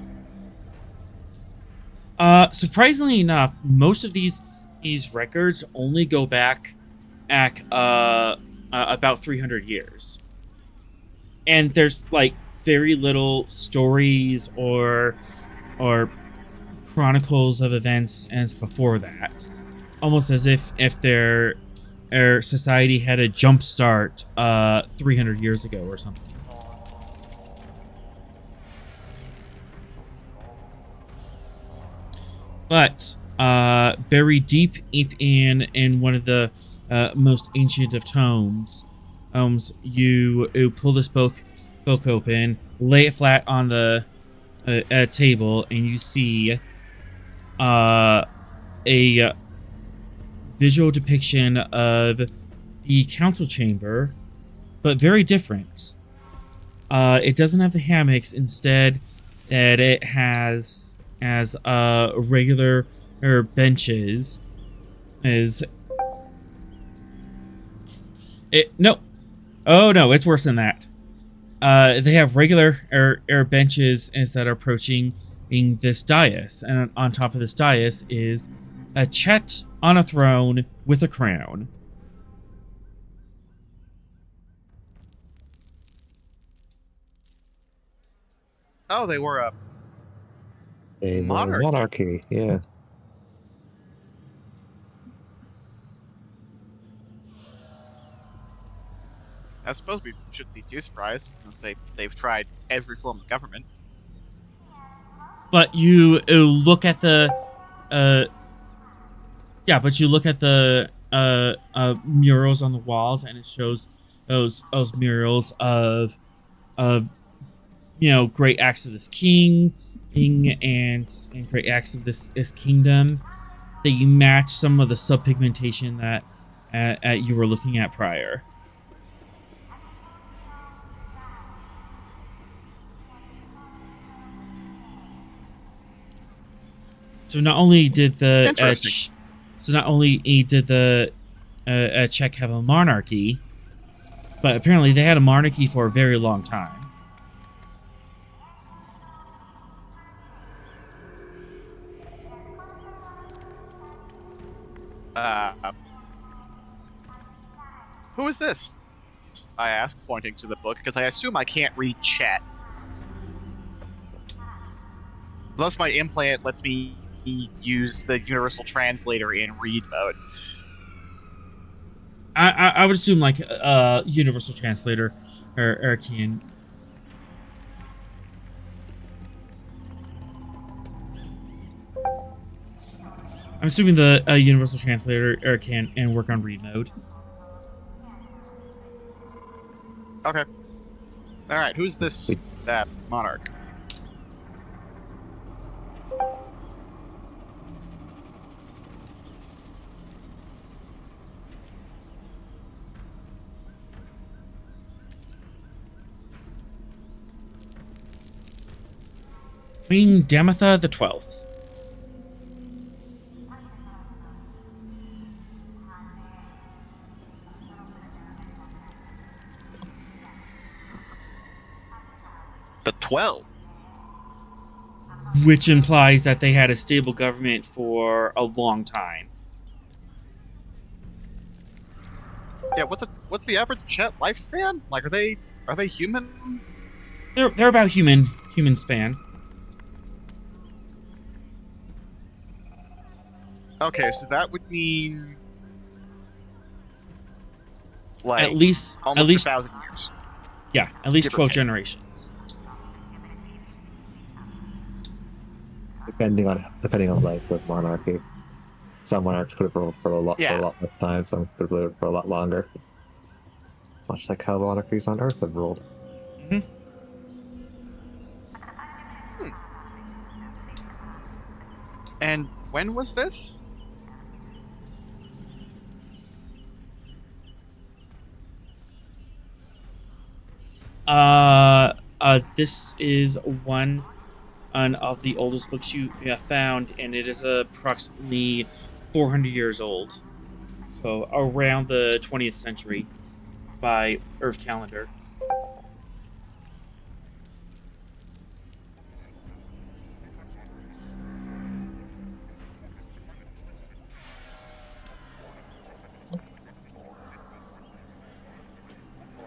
Surprisingly enough, most of these records only go back about 300 years. And there's like very little stories or chronicles of events as before that. Almost as if their society had a jump start 300 years ago or something. But buried deep in one of the most ancient of tomes, you pull this book open, lay it flat on the table, and you see a visual depiction of the council chamber, but very different. It doesn't have the hammocks. Instead, that it has as regular benches. Is it? No. Oh no, it's worse than that. They have regular benches that are approaching this dais, and on top of this dais is a Chet on a throne with a crown. Oh, they were a monarchy, yeah. I suppose we shouldn't be too surprised since they've tried every form of government. But you look at the murals on the walls, and it shows those murals of great acts of this king and great acts of this kingdom, that you match some of the subpigmentation that you were looking at prior. So not only did the Czech have a monarchy, but apparently they had a monarchy for a very long time. Who is this? I asked, pointing to the book, because I assume I can't read Chet. Unless my implant lets me use the universal translator in read mode. I would assume like universal translator or can. I'm assuming the universal translator can and work on read mode. Okay. All right. Who's this monarch? Queen Damitha the 12th. The 12th? Which implies that they had a stable government for a long time. Yeah, what's the average Chet lifespan? Like, are they human? They're about human span. Okay, so that would mean like At least almost 1,000 years. yeah, at least Give or 12 take. generations. Depending on length of monarchy. Some monarchs could have ruled for a lot Yeah. less time. Some could have ruled for a lot longer. Much like how monarchies on Earth have ruled. Hmm. And when was this? This is one of the oldest books you found, and it is approximately 400 years old. So around the 20th century by Earth calendar.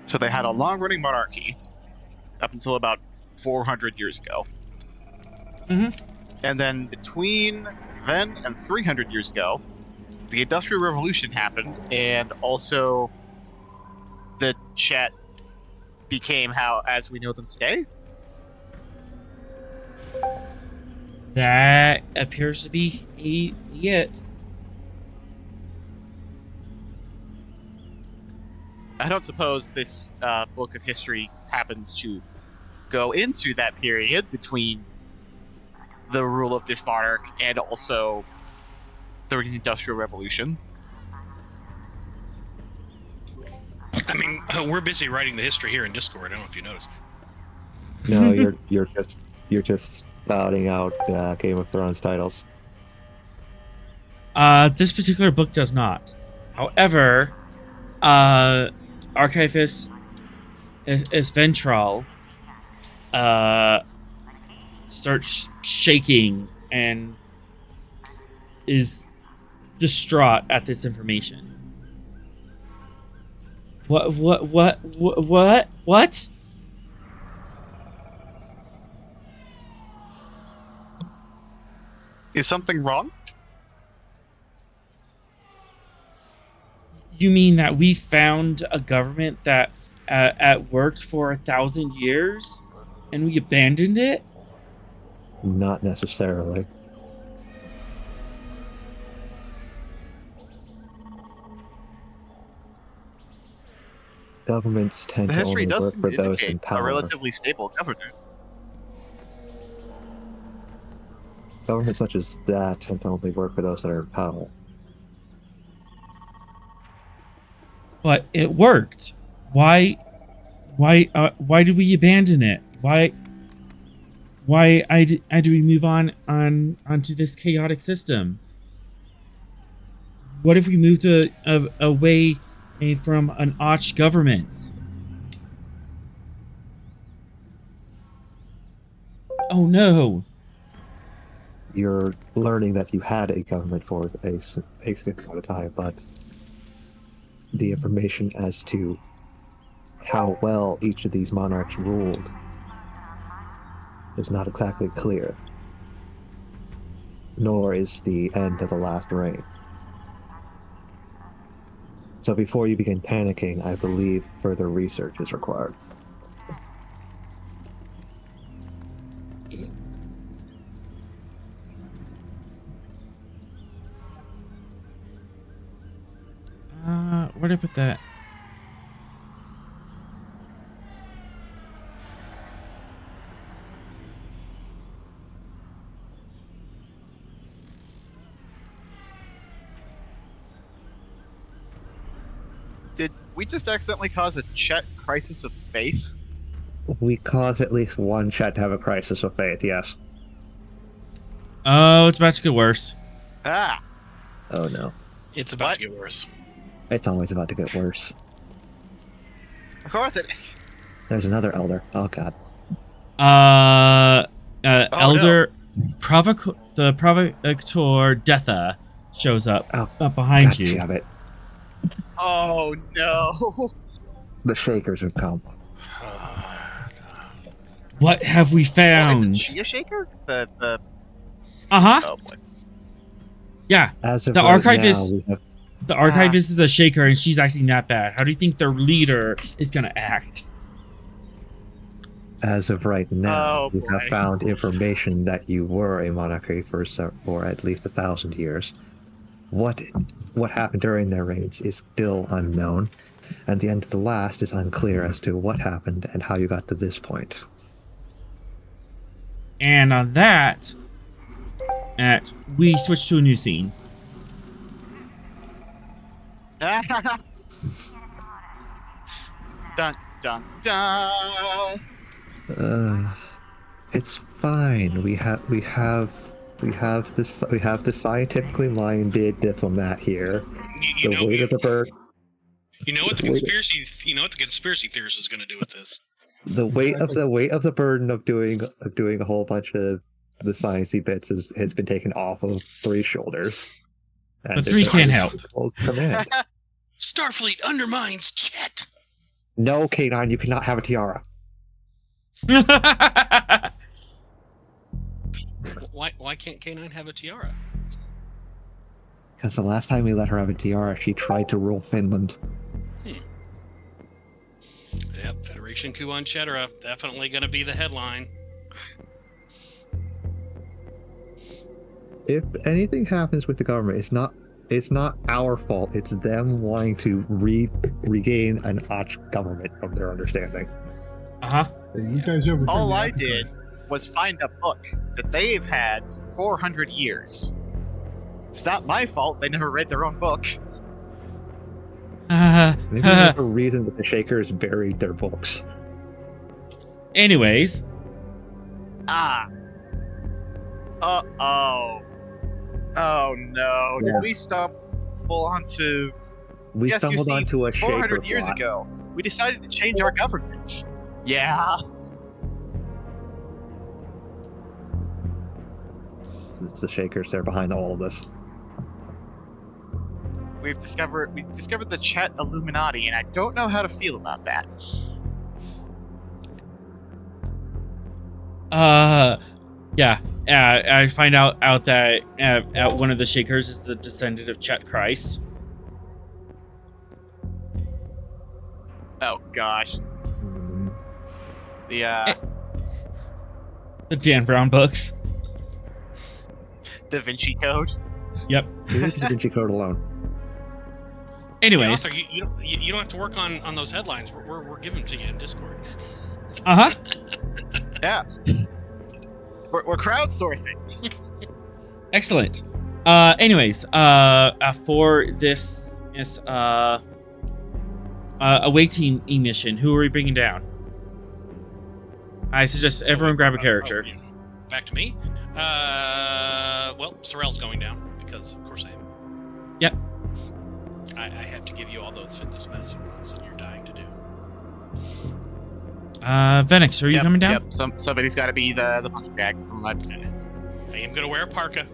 So they had a long-running monarchy up until about 400 years ago. Mm-hmm. And then between then and 300 years ago, the Industrial Revolution happened, and also the Chet became how as we know them today. That appears to be it. I don't suppose this book of history happens to go into that period between the rule of this monarch and also the Industrial Revolution. I mean, we're busy writing the history here in Discord. I don't know if you noticed. No, you're just spouting out Game of Thrones titles. This particular book does not. However, Archivist Ventral starts shaking and is distraught at this information. What? Is something wrong? You mean that we found a government that worked for 1,000 years and we abandoned it? Not necessarily. Governments tend The to history only does work seem for to those in indicate a power. relatively stable government. Governments such as that tend to only work for those that are in power. But it worked. Why did we abandon it? Why do we move onto this chaotic system? What if we moved away from an arch government? Oh no! You're learning that you had a government for a significant amount of time, but the information as to how well each of these monarchs ruled is not exactly clear, nor is the end of the last reign. So before you begin panicking, I believe further research is required. Where'd I put that? Did we just accidentally cause a Chet crisis of faith? We cause at least one Chet to have a crisis of faith, yes. Oh, it's about to get worse. Ah, Oh no. It's about What? to get worse. It's always about to get worse. of course it is. There's another elder. Oh god. Elder the Provocator Detha shows up Oh, behind god you. damn it. Oh no! The Shakers have come. What have we Oh, found? is it she a shaker? The Uh-huh. oh boy. Yeah. As of The right archivist now, we have the archivist is a shaker and she's acting that bad. How do you think their leader is gonna act? As of right now, Oh, we have boy. found information that you were a monarchy for at least 1,000 years. What happened during their reigns is still unknown, and the end of the last is unclear as to what happened and how you got to this point. And on that, we switch to a new scene. Dun dun dun. It's fine. We have the scientifically minded diplomat here. You The know, weight of the bird. you know what the the weight- conspiracy theorist is going to do with this. The weight of the burden of doing a whole bunch of the sciencey bits has been taken off of 3's shoulders. And But 3 can't help. Command. Starfleet undermines Chet. No, K9, you cannot have a tiara. Why can't K9 have a tiara? Because the last time we let her have a tiara, she tried to rule Finland. Yep, Federation coup on Chetera. Definitely going to be the headline. If anything happens with the government, it's not our fault. It's them wanting to regain an Arch government from their understanding. Uh-huh. You guys over All I did was find a book that they've had 400 years. It's not my fault they never read their own book. Maybe there's a reason that the Shakers buried their books. Anyways, Ah. Uh-oh. Oh no. Yeah. Did we stumble onto... We Yes, you stumbled see, onto a Shaker 400 years plot. ago, we decided to change our government. Yeah. It's the Shakers. They're behind all of this. We discovered the Chet Illuminati, and I don't know how to feel about that. yeah. I find out that one of the Shakers is the descendant of Chet Christ. Oh gosh. The The Dan Brown books. Da Vinci Code. Yep. Leave Da Vinci Code alone. Anyways. Arthur, you don't have to work on those headlines. We're giving them to you in Discord. Uh-huh. Yeah. We're crowdsourcing. Excellent. Anyways, for this awaiting emission, who are we bringing down? I suggest everyone grab a character. Back to me. Well, Sorrel's going down because, of course, I am. Yep. I have to give you all those fitness medicine rules that you're dying to do. Venix, are you coming down? Yep. Somebody's got to be the punching bag. I am going to wear a parka.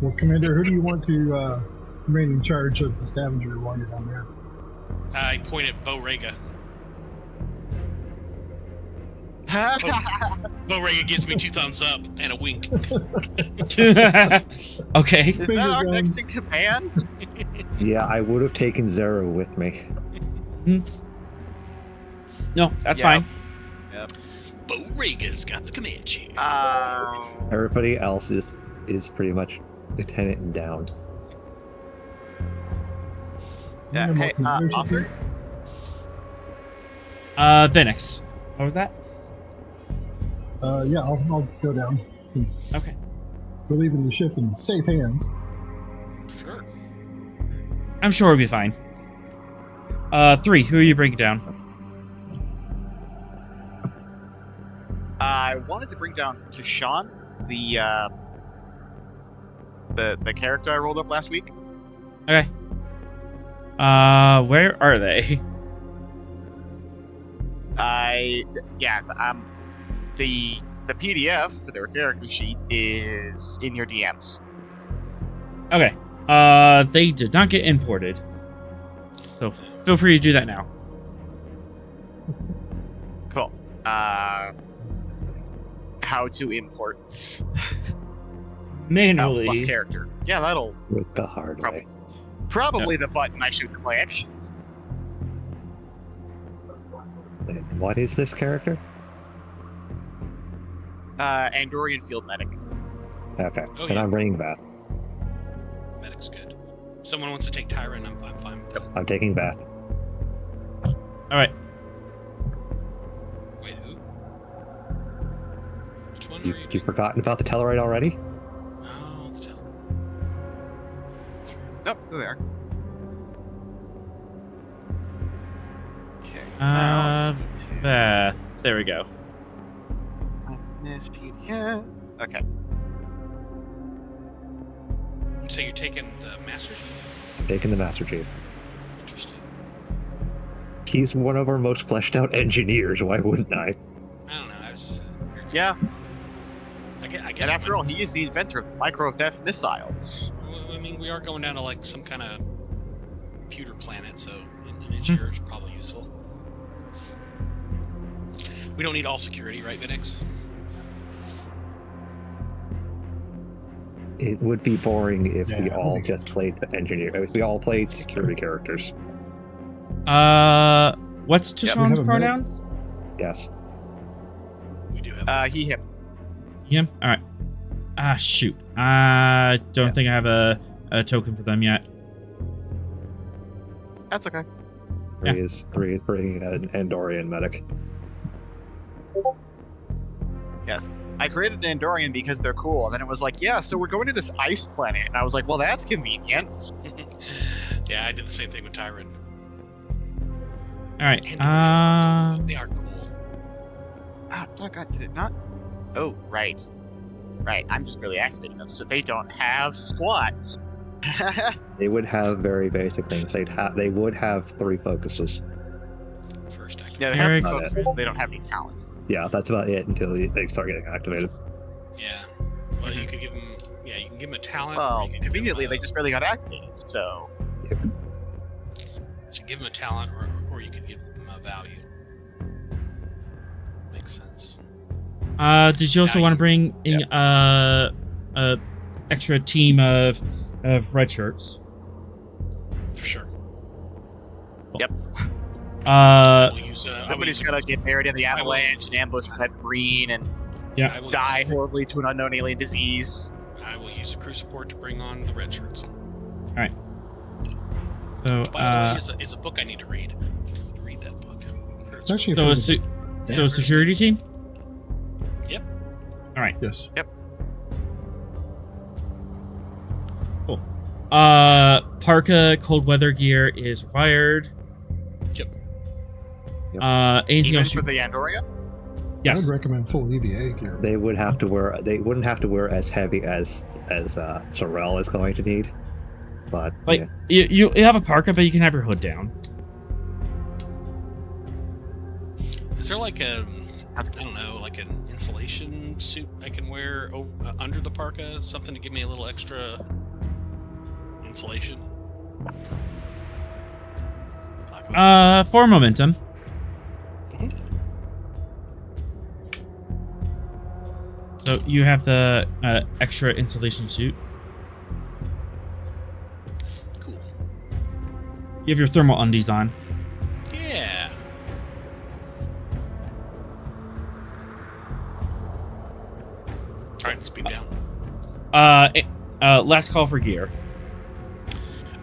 Well, Commander, who do you want to remain in charge of the Stavanger while you're down there? I point at Bo Rega. Bo Rega gives me 2 thumbs up and a wink. Okay. Is that our next in command? Yeah, I would have taken Zero with me. No, that's Yeah. fine. Bo Rega's got the command chair. Everybody else is pretty much lieutenant and down. Yeah, hey, Offer? Venix. What was that? Yeah, I'll go down. Okay. We're leaving the ship in safe hands. Sure. I'm sure we'll be fine. 3, who are you bringing down? I wanted to bring down Tashawn, the character I rolled up last week. Okay. Where are they? The PDF for their character sheet is in your DMs. Okay. They did not get imported. So feel free to do that now. Cool. How to import? Manually. Plus character. Yeah, that'll With the hard way. probably the button I should click. And what is this character? Andorian field medic. Okay. Oh, And yeah. I'm bringing Beth. Medic's good. Someone wants to take Tyron, I'm fine with that. I'm taking Beth. All right. Wait, who? Which one You, are you? you've forgotten about the Tellarite already? Oh, the tell. Nope, there they are. Okay. now I just need to Beth. There we go. open this PDF. Okay. So you're taking the Master Chief? I'm taking the Master Chief. Interesting. He's one of our most fleshed out engineers. Why wouldn't I? I don't know. I was just. Yeah, I guess. and after all, he is the inventor of the micro-death missile. I mean, we are going down to like some kind of computer planet, so an engineer is probably useful. We don't need all security, right, Minix? It would be boring if we Yeah, all okay. just played engineer. If we all played security characters. What's Yep. Tishon's We have a pronouns? Yes. We do have. He, him. Him? All right. Ah, shoot. I don't think I have a token for them yet. That's okay. Yeah. Bree is bringing an Andorian medic. Yes. I created an Andorian because they're cool, and then it was like, yeah, so we're going to this ice planet. And I was like, well, that's convenient. Yeah, I did the same thing with Tyron. All right. Andorians they are cool. Ah, doggone, did it not? Oh, right. Right, I'm just really activating them, so they don't have squat. They would have very basic things. They would have 3 focuses. First actor. Yeah, they Eric- have focus, they don't have any talents. Yeah, that's about it until they start getting activated. Yeah. Well, you could give him. Yeah, you can give him a talent. or Well, you can give him conveniently, a- they just barely got activated, so... You should give him a talent, or you could give him a value. Makes sense. Did you also Now want to you- bring in a extra team of red shirts? For sure. Uh, We'll use, Somebody's gonna get buried in the avalanche and ambush with that Breen and yeah. I will die use, horribly to an unknown alien disease. I will use a crew support to bring on the red shirts. So Which, by the way, is a book I need to read. I need to read that book. It's actually a so pretty- so a security team. Yep. All right. yes. Cool. Parka cold weather gear is required. Yep. Anything Even else? for the Andoria? I Yes. would recommend full EVA gear. They would have to wear. They wouldn't have to wear as heavy as Sorrel is going to need. But Like yeah. you have a parka, but you can have your hood down. Is there like a, I don't know, like an insulation suit I can wear under the parka? Something to give me a little extra insulation? For momentum. Mhm. So you have the extra insulation suit. Cool. You have your thermal undies on. Yeah. All right, speed down. Last call for gear.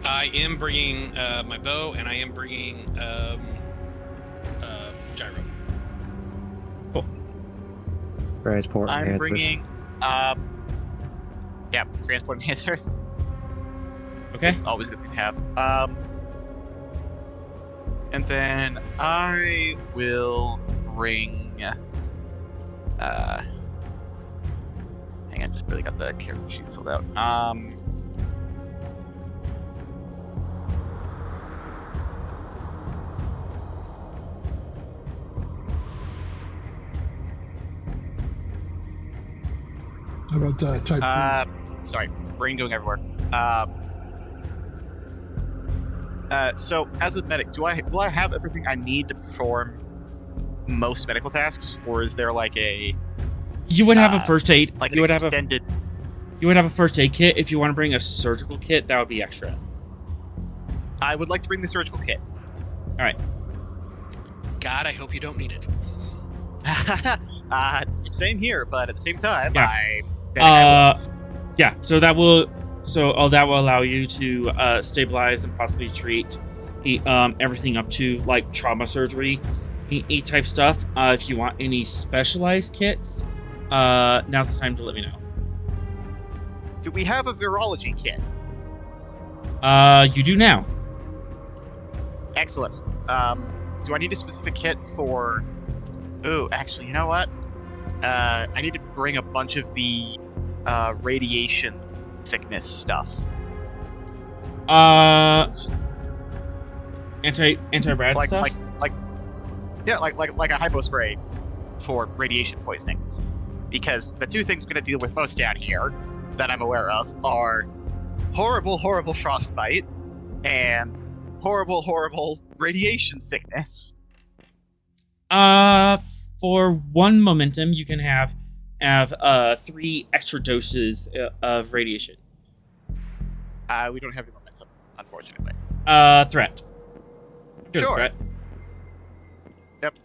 I am bringing my bow, and I am bringing gyro. transport. I'm enhancers. bringing, transport enhancers. Okay. Always good to have. And then I will bring, hang on, just barely got the character sheet filled out. How about type Sorry, brain going everywhere. So as a medic, will I have everything I need to perform most medical tasks, or is there like a You would have a first aid. like You an would have extended? you would have a first aid kit. If you want to bring a surgical kit, that would be extra. I would like to bring the surgical kit. All right. God, I hope you don't need it. Same here, but at the same time, Yeah. I Yeah. So that will allow you to stabilize and possibly treat everything up to like trauma surgery, type stuff. If you want any specialized kits, now's the time to let me know. Do we have a virology kit? You do now. Excellent. Do I need a specific kit for? Ooh, actually, you know what? I need to bring a bunch of the radiation sickness stuff. Anti-rad Like, stuff. like a hypo spray for radiation poisoning. Because the two things I'm going to deal with most down here that I'm aware of are horrible, horrible frostbite and horrible, horrible radiation sickness. For one momentum, you can have 3 extra doses of radiation. We don't have the momentum, unfortunately. Threat. Good Sure. Threat. Yep.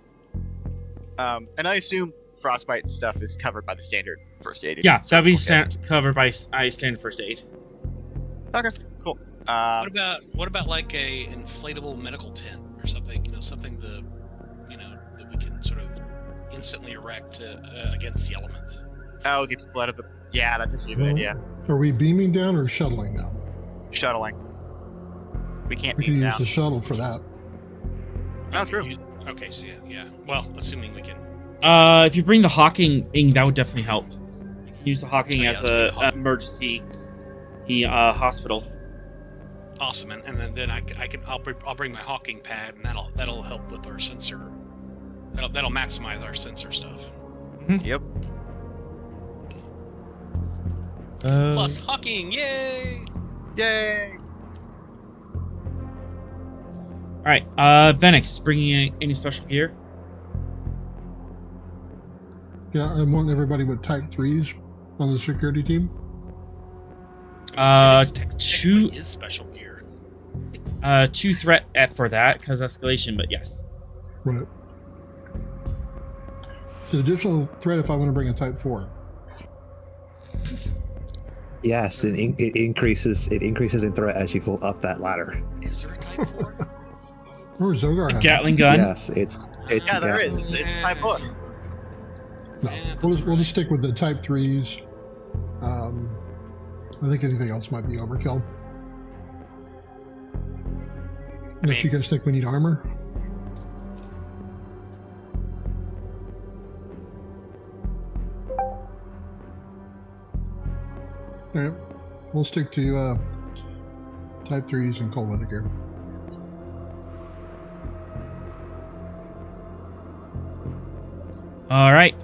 And I assume frostbite stuff is covered by the standard first aid. Yeah, that'd be surgical kit. covered by standard first aid. Okay, cool. What about like a inflatable medical tent or something? Something that we can sort of instantly erect against the elements. Oh, get people out of the. Yeah, that's actually a good idea. Are we beaming down or shuttling down? Shuttling. We can't We could beam use down. the shuttle for that. Oh, true. Okay, so yeah. Well, assuming we can. If you bring the Hawking thing, that would definitely help. You can use the Hawking Yeah, as let's bring the a Hawking. emergency hospital. Awesome, and then I'll bring my Hawking pad, and that'll help with our sensor. That'll maximize our sensor stuff. Yep. Plus Hawking, yay! Yay! All right, Venix, bringing any special gear? Yeah, I want everybody with type 3s on the security team. Two is special gear. 2 threat for that because escalation, but yes. Right. It's an additional threat if I want to bring a type 4. Yes, it increases in threat as you go up that ladder. Is there a Type 4? Or Zogar has Gatling gun. Yes, it's Yeah, there is. Gatling. It's type 4. No, Yeah, we'll just stick with the type 3s. I think anything else might be overkill. Unless you guys think we need armor. Alright, we'll stick to type 3s and cold weather gear. All right.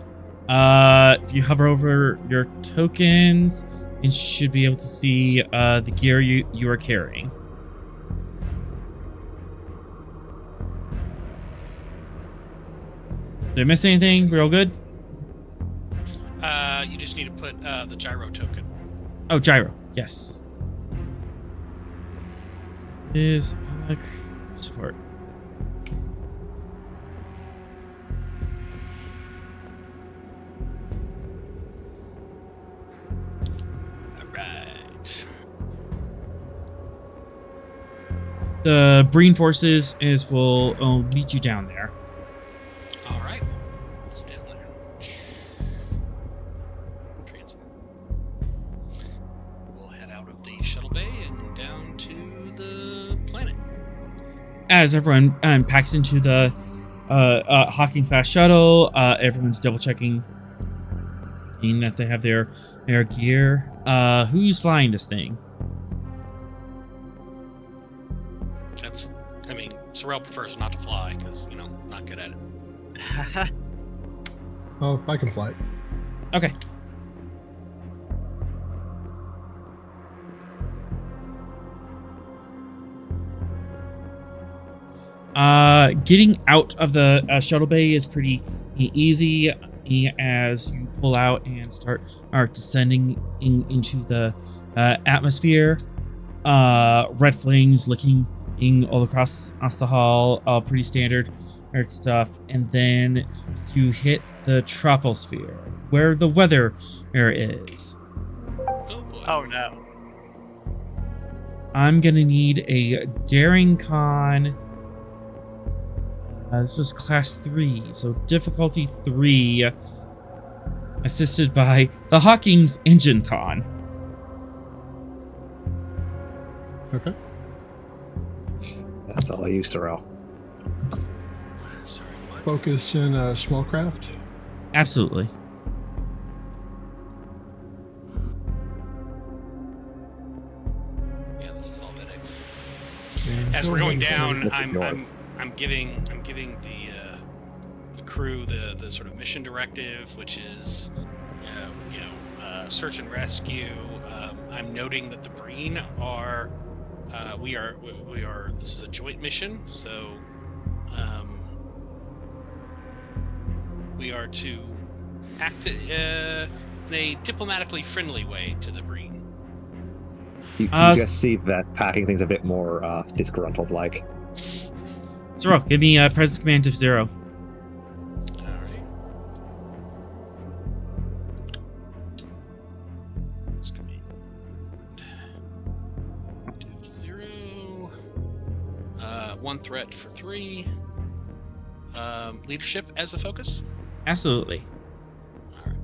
If you hover over your tokens, you should be able to see the gear you are carrying. Did I miss anything? Real good? You just need to put the gyro token. Oh, gyro. Yes. Is support. All right. The Breen forces will meet you down there. All right. It's down there. Transfer. We'll head out of the shuttle bay and down to the planet. As everyone packs into the Hawking class shuttle, everyone's double checking that they have their gear. Who's flying this thing? Sorrel prefers not to fly because, not good at it. Oh, I can fly. Okay. Getting out of the shuttle bay is pretty easy as you pull out and start descending into the atmosphere. Red flames licking all across the hall, all pretty standard stuff. And then you hit the troposphere, where the weather is. Oh boy. Oh no. I'm gonna need a daring con. This was class 3, so difficulty 3, assisted by the Hawking's engine con. Okay. That's all I used to roll. Sorry, what? Focus in small craft. Absolutely. Yeah, this is all medics. And As go we're going ahead and down, take I'm giving the crew the sort of mission directive, which is search and rescue. I'm noting that the Breen are we are this is a joint mission, so we are to act in a diplomatically friendly way to the Breen. You just see that packing things a bit more disgruntled like. Zero, give me presence command of 0. Alright. It's gonna be div 0. 1 threat for 3. Leadership as a focus. Absolutely. Alright.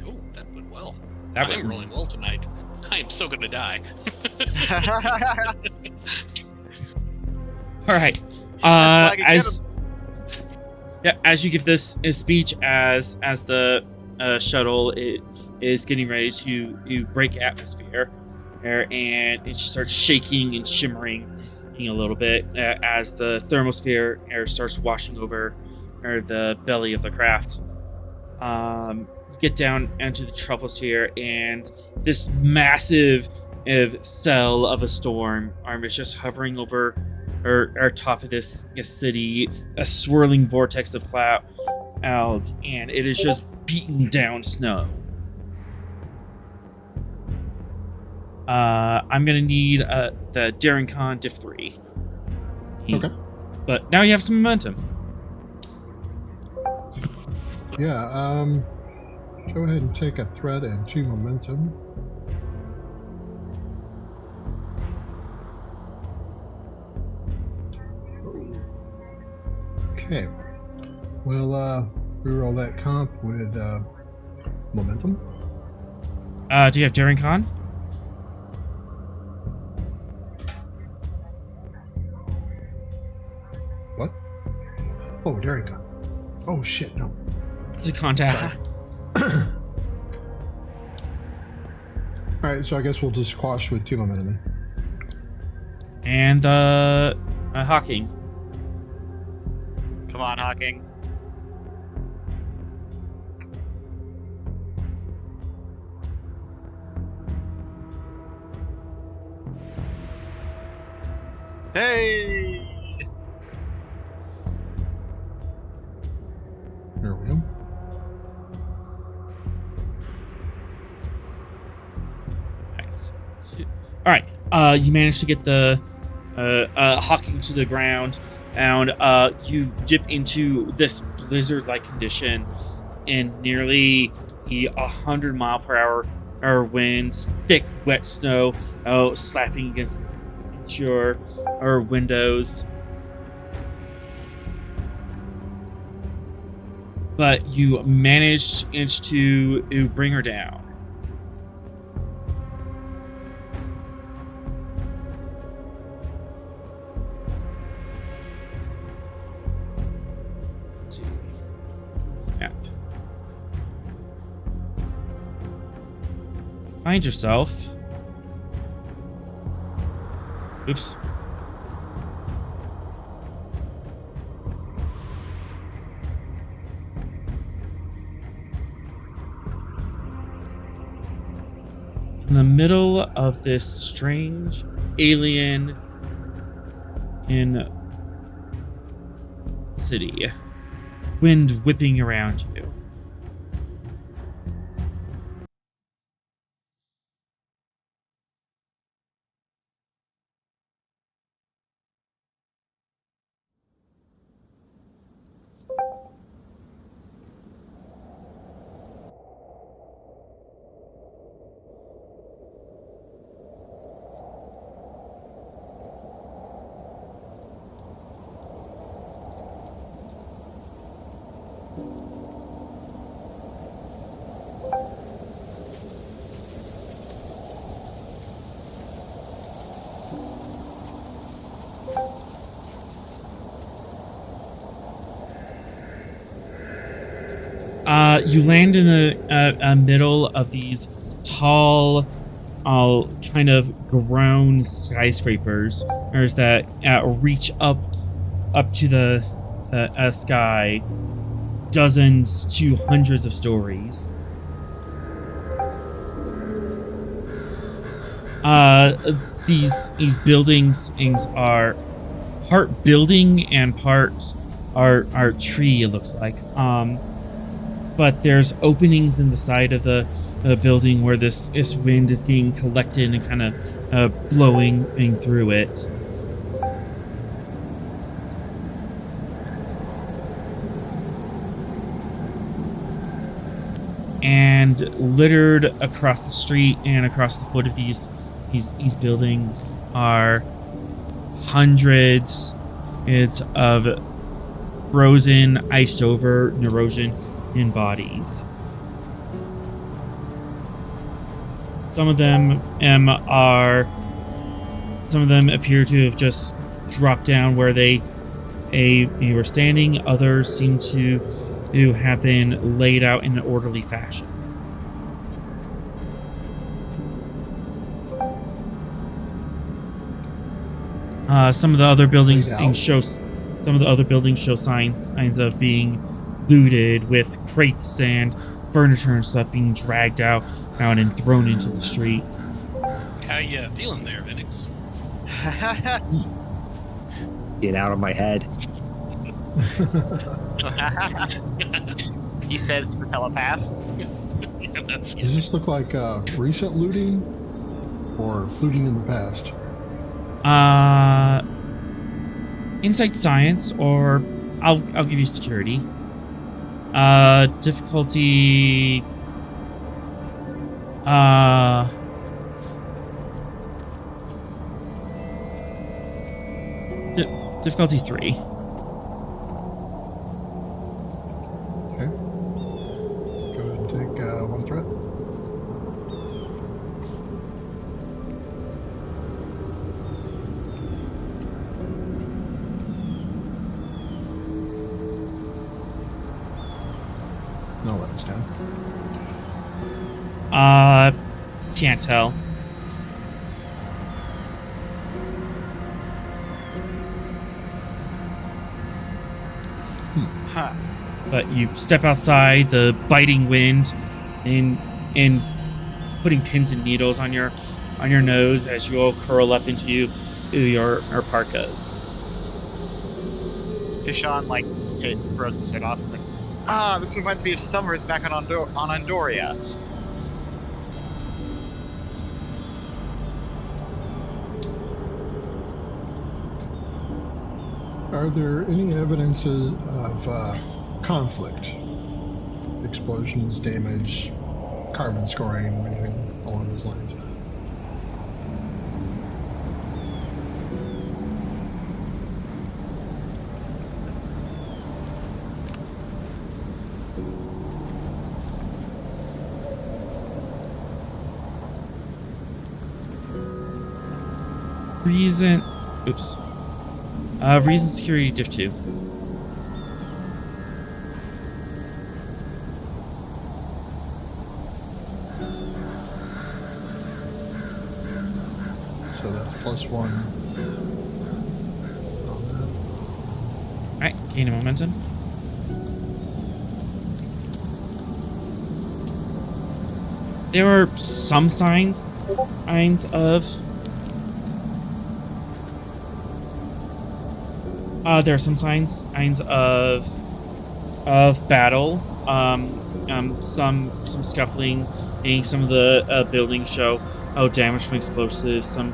Oh, that went well. That I'm went- rolling well tonight. I am so gonna die. All right. flag again. As you give this speech, as the shuttle is getting ready to break atmosphere, and it just starts shaking and shimmering a little bit as the thermosphere air starts washing over the belly of the craft. You get down into the troposphere, and this massive cell of a storm is just hovering over or top of this city, a swirling vortex of clouds, and it is just beating down snow. I'm gonna need the Daring Con Diff 3. Okay. But now you have some momentum. Yeah. Go ahead and take a threat and 2 momentum. Okay. We'll reroll that comp with momentum. Do you have Daring Con? What? Oh, daring con. Oh shit, no. It's a con task. Alright, so I guess we'll just squash with 2 momentum then. And the Hawking. Come on, Hawking. Hey! There we go. All right. You managed to get the Hawking to the ground, and you dip into this blizzard-like condition in nearly 100-mile-per-hour winds, thick, wet snow slapping against your windows. But you managed to bring her down. Let's see. Snap. Find yourself. Oops. In the middle of this strange alien in the city. Wind whipping around you. You land in the middle of these tall, kind of grown skyscrapers. There's that reach up to the sky, dozens to hundreds of stories. These buildings are part building and part are tree. It looks like. But there's openings in the side of the building where this wind is being collected and kind of blowing through it. And littered across the street and across the foot of these buildings are hundreds of frozen, iced over Nerosian bodies. Some of them appear to have just dropped down where they were standing. Others seem to have been laid out in an orderly fashion. Some of the other buildings show signs of being looted, with crates and furniture and stuff being dragged out and thrown into the street. How you feeling there, Vinix? Get out of my head. He says to the telepath. Yeah, that's Does this look like recent looting or looting in the past? Insight science, or I'll give you security. Difficulty. Difficulty 3. Okay. Go ahead and take one threat. No weapons down. Can't tell. Huh. But you step outside, the biting wind, and putting pins and needles on your nose as you all curl up into your parkas. Deshaun throws his head off. It's like, this reminds me of summers back on Andoria. Are there any evidences of conflict? Explosions, damage, carbon scoring, anything along those lines? Reason security diff 2. So that's +1. Alright, gain a momentum. There are some signs There are some signs of battle. Some scuffling. And some of the buildings show damage from explosives. Some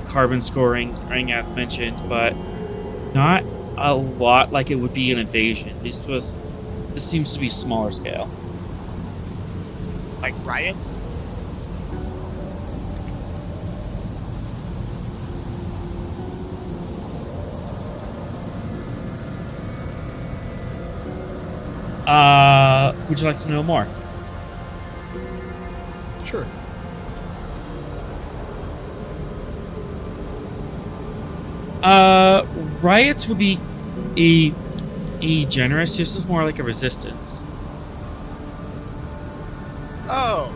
carbon scoring, as mentioned, but not a lot like it would be an invasion. This seems to be smaller scale. Like riots? Would you like to know more? Sure. Riots would be a generous. This is more like a resistance. Oh.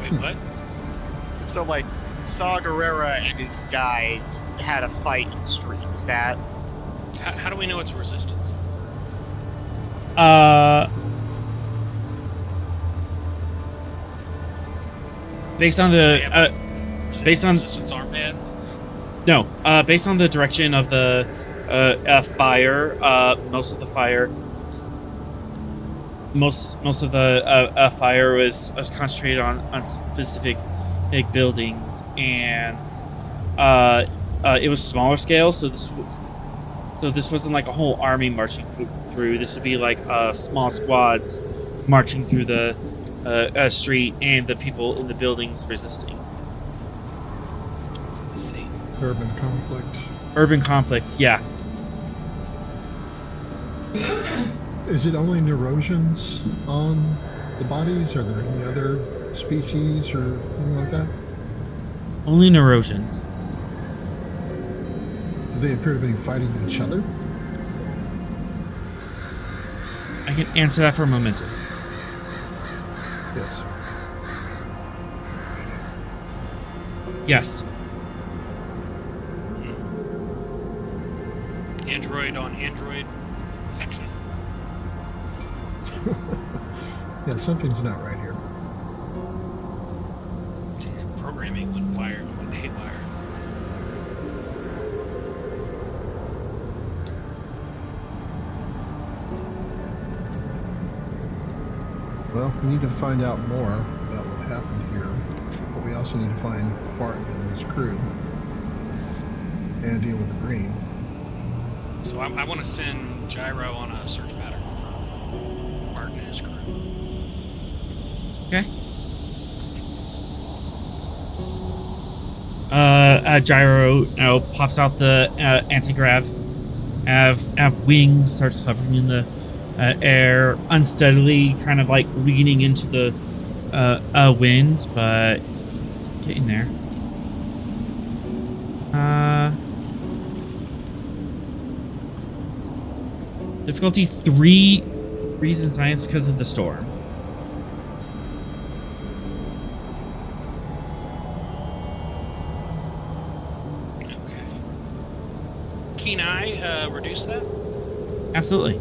Wait, what? So, like, Saw Gerrera and his guys had a fight in the street. Is that? How do we know it's resistance? Based on the based on resistance armband. no, based on the direction of the fire, most of the fire was concentrated on specific big buildings, and it was smaller scale. So this wasn't like a whole army marching through. This would be like small squads marching through the street, and the people in the buildings resisting. Let's see. Urban conflict. Urban conflict, yeah. Is it only Nerosians on the bodies? Are there any other species or anything like that? Only Nerosians. Do they appear to be fighting each other? I can answer that for a moment. Yes. Yes. Android on Android action. Yeah, something's not right here. Programming went haywire. Well, we need to find out more about what happened here, but we also need to find Barton and his crew and deal with the Breen. So I want to send Gyro on a search matter for Martin and his crew. Okay. Gyro pops out the anti-grav. Have wings, starts hovering in the air unsteadily, kind of like leaning into the wind, but it's getting there. Difficulty 3 reason science because of the storm. Okay. Keen eye, reduce that? Absolutely.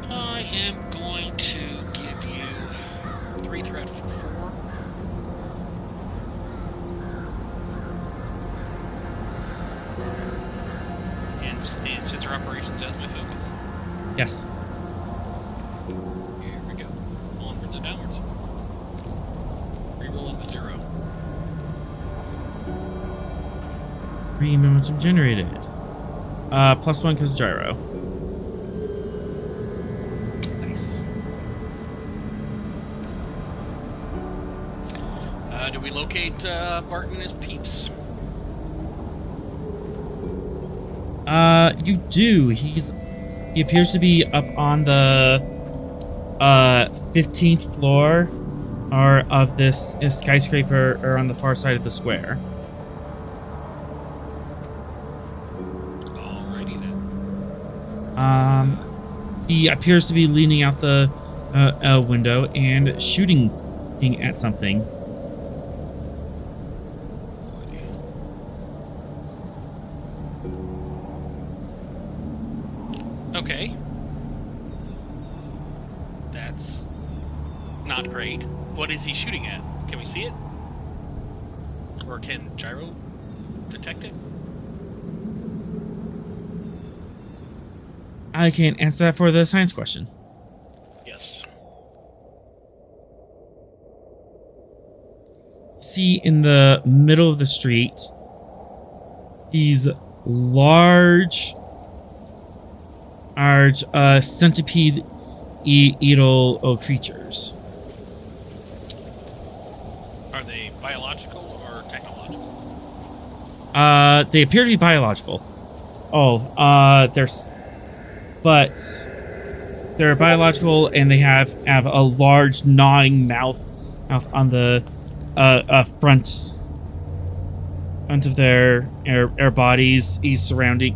I am going to give you 3 threat for 4. And sensor operations as my focus. Yes. Here we go. Onwards and downwards. Reroll into 0. Momentum generated. +1 because gyro. Nice. Do we locate Barton and his peeps? You do. He appears to be up on the 15th floor or of this skyscraper, or on the far side of the square. Alrighty then. He appears to be leaning out the window and shooting at something. Okay. That's not great. What is he shooting at? Can we see it? Or can Gyro detect it? I can't answer that for the science question. Yes. See in the middle of the street these large centipede eatal creatures. Are they biological or technological? They appear to be biological. But they're biological, and they have a large gnawing mouth on the front of their bodies, surrounding,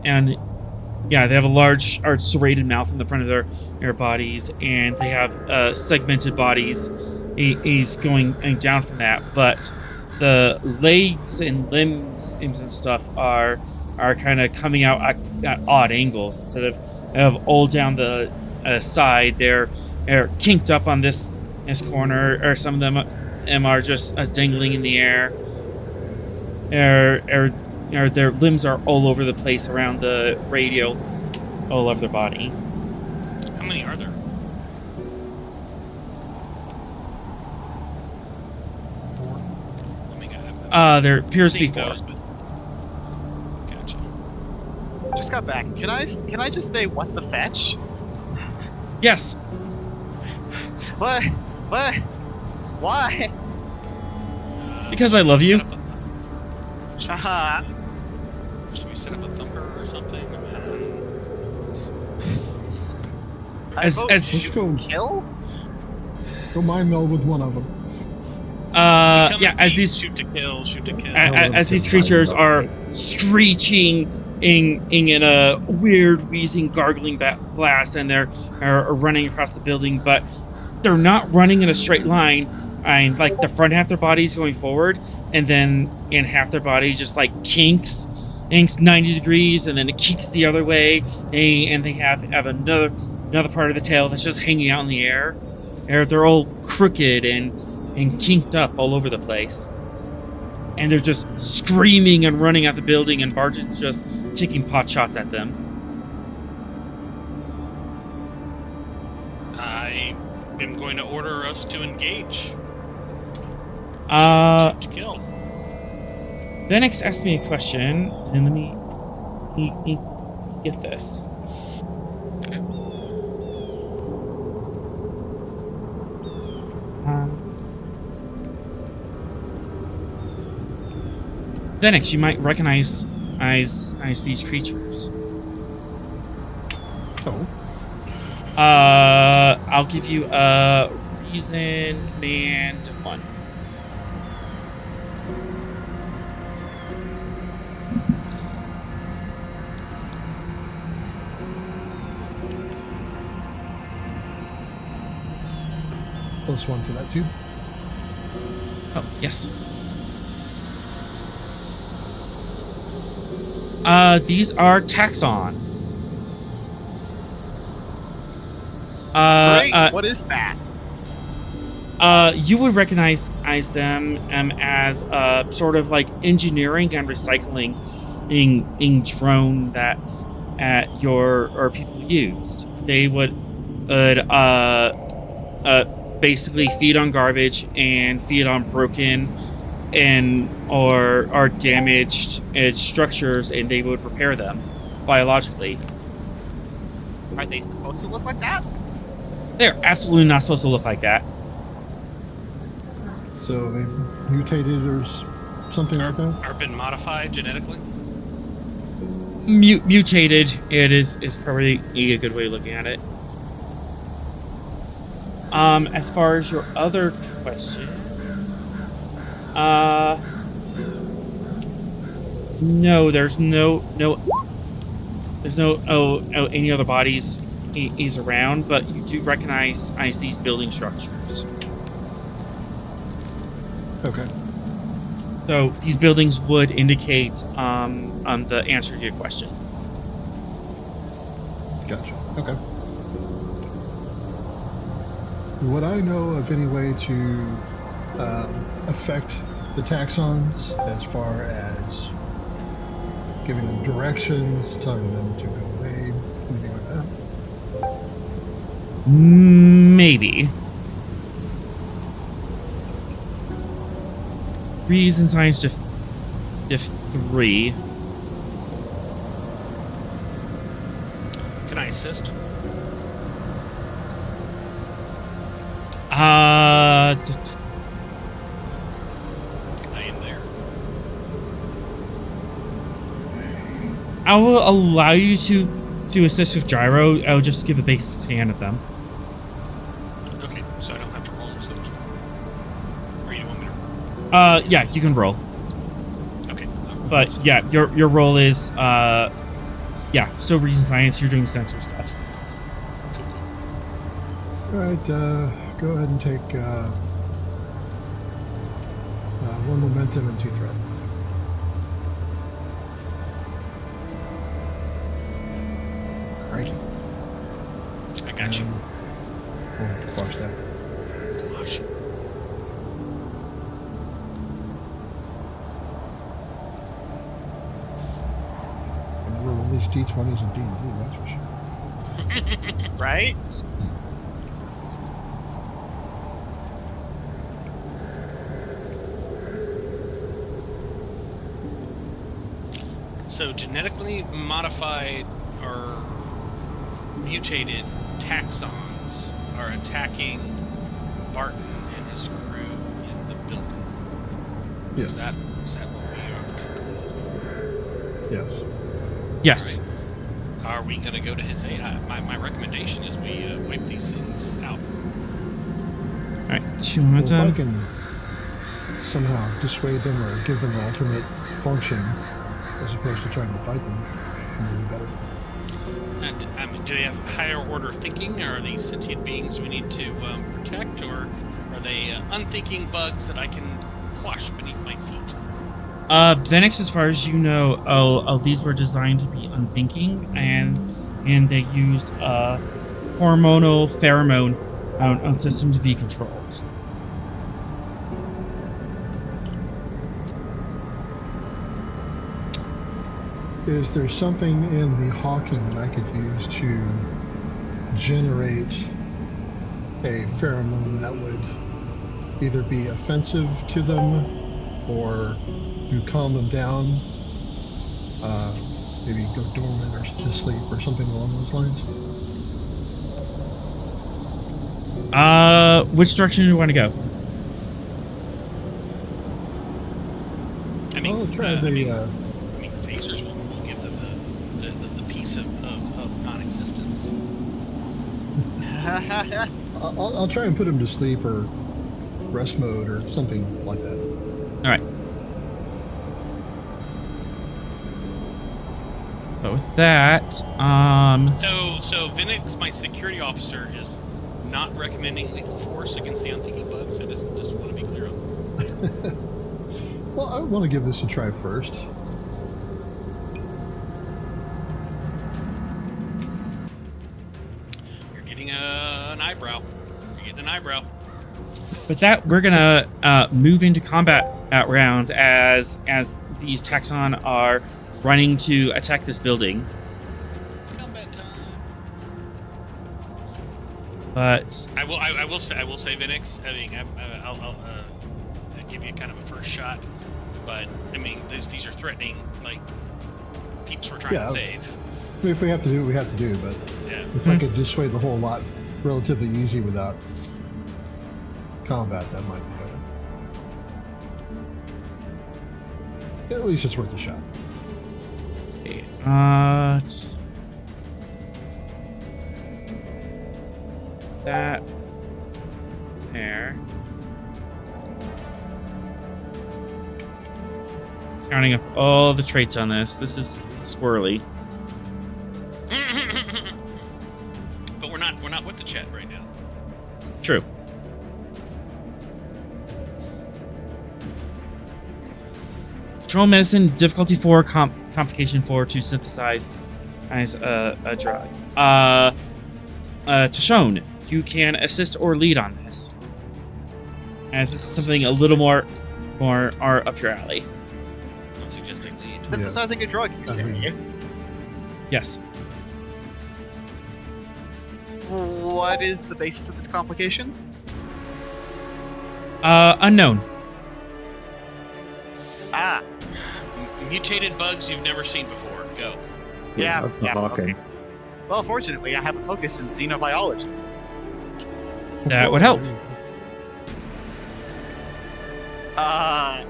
and yeah, they have a large serrated mouth in the front of their bodies, and they have segmented bodies. He's going down from that, but the legs and limbs and stuff are kind of coming out at odd angles. Instead of all down the side, they're kinked up on this corner, or some of them are just dangling in the air. Their limbs are all over the place around the radio, all over their body. How many are there? 4. Let me go. There appears to be 4. Those, but... Gotcha. Just got back. Can I just say what the fetch? Yes. What? Why? Because I love you. Haha. Should we set up a thumper or something? As shoot and kill? Go mind meld with one of them. as these shoot to kill. as these creatures are screeching in a weird wheezing gargling blast, and they're running across the building, but they're not running in a straight line. And like the front half of their body is going forward, and then in half their body just like kinks 90 degrees, and then it kinks the other way, and they have another part of the tail that's just hanging out in the air. They're all crooked and kinked up all over the place, and they're just screaming and running at the building, and Barton's just taking pot shots at them. I am going to order us to engage. Shoot to kill. Venix asked me a question, and let me get this. Okay. Venix, you might recognize these creatures. Oh. I'll give you a reason and 1. +1 for that too. Oh, yes. These are taxons. Great. What is that? You would recognize them as sort of like engineering and recycling in drone that your people used. They would basically feed on garbage and feed on broken or damaged structures, and they would repair them biologically. Are they supposed to look like that? They're absolutely not supposed to look like that. So they mutated or something like that? Or been modified genetically? Mutated, it is probably a good way of looking at it. As far as your other question, no, there's no any other bodies is around, but you do recognize these building structures. Okay. So these buildings would indicate the answer to your question. Gotcha. Okay. Would I know of any way to affect the taxons as far as giving them directions, telling them to go away, anything like that? Maybe. Reason science diff 3. Can I assist? Uh, I am there. I will allow you to assist with gyro. I'll just give a basic scan at them. Okay, so I don't have to roll, so to speak. Or you want me to? Yeah, you can roll. Okay. But yeah, your role is yeah, still reason science. You're doing sensor stuff. All right, go ahead and take one momentum and 2 threat. Right. I got you. We'll parse that. Gosh. And roll at least D20s and D&D, that's for sure. Right? So genetically modified or mutated taxons are attacking Barton and his crew in the building. Yeah. Is that what we are? Yes. Yes. Right. Are we going to go to his aid? My recommendation is we wipe these things out. All right, 2 Well, if I momentum. can somehow dissuade them or give them an alternate function as opposed to trying to fight them, it would be better. And do they have higher order thinking, or are these sentient beings we need to protect, or are they unthinking bugs that I can quash beneath my feet? Venix, as far as you know, these were designed to be unthinking, and they used a hormonal pheromone system to be controlled. Is there something in the hawking that I could use to generate a pheromone that would either be offensive to them or to calm them down? Maybe go dormant or to sleep or something along those lines? Which direction do you want to go? I mean, I'll try phasers will give them the piece of non-existence. I'll try and put him to sleep or rest mode or something like that. All right. But with that, So Vinix, my security officer, is not recommending lethal force against the unthinking bugs. I just want to be clear on that. Well, I want to give this a try first. You're getting an eyebrow. You're getting an eyebrow. with that, we're gonna move into combat rounds as these Taxon are running to attack this building. Combat time. But I will say, Vinix. I mean, I'll give you kind of a first shot, but I mean, these are threatening, like, peeps we're trying to save. I mean, if we have to do what we have to do, but Yeah. if I could dissuade the whole lot relatively easy without combat, that might be better. At least it's worth a shot. let's see. That there. Counting up all the traits on this. This is squirrely. But we're not with the Chet right now. True. Control medicine, difficulty 4, complication 4 to synthesize as a drug. Tashone, you can assist or lead on this, as this is something a little more up your alley. I'm suggesting lead. Synthesizing a drug, you say? Yes. What is the basis of this complication? Unknown. Ah, Mutated bugs you've never seen before. Go. yeah, Hawking. okay. Well, fortunately, I have a focus in xenobiology. That would help.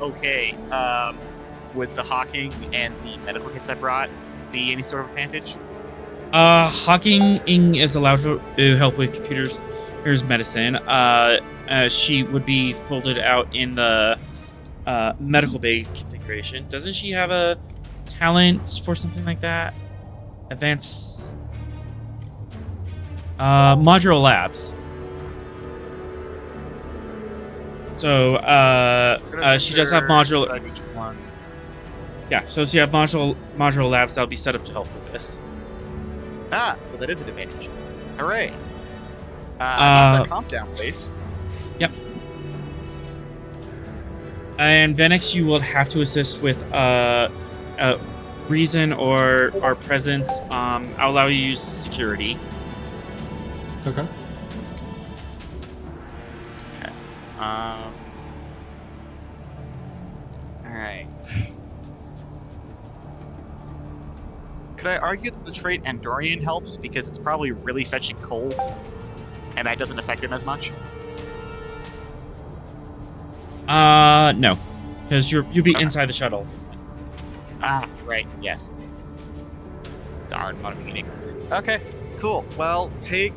Okay. Would the hawking and the medical kits I brought be any sort of advantage? Hawking is allowed to help with computers. Here's medicine. She would be folded out in the medical bay configuration. Doesn't she have a talent for something like that? Advanced modular labs. So she does have modular. Yeah, so she have modular labs that'll be set up to help with this. Ah, so that is an advantage. Hooray! I got that comp down, please. Yep. And Venix, you will have to assist with reason or our presence. I'll allow you to use security. Okay. All right. Could I argue that the trait Andorian helps because it's probably really fetching cold, and that doesn't affect him as much? No, because you'll be inside the shuttle. Ah, right. Yes. Darn, not a beginning. Okay, cool. Well, take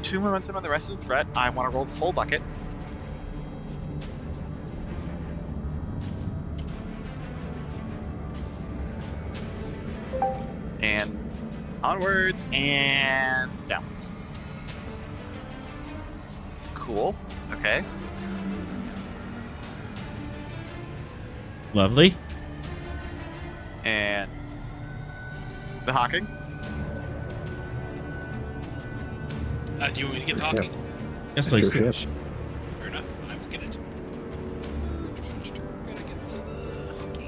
2 momentum on the rest of the threat. I want to roll the full bucket. And onwards and downwards. Cool. Okay. Lovely. And the hawking. Do you want me to get talking? Yes, please. Sure, Fair enough. I will get it. Gotta get to the hockey.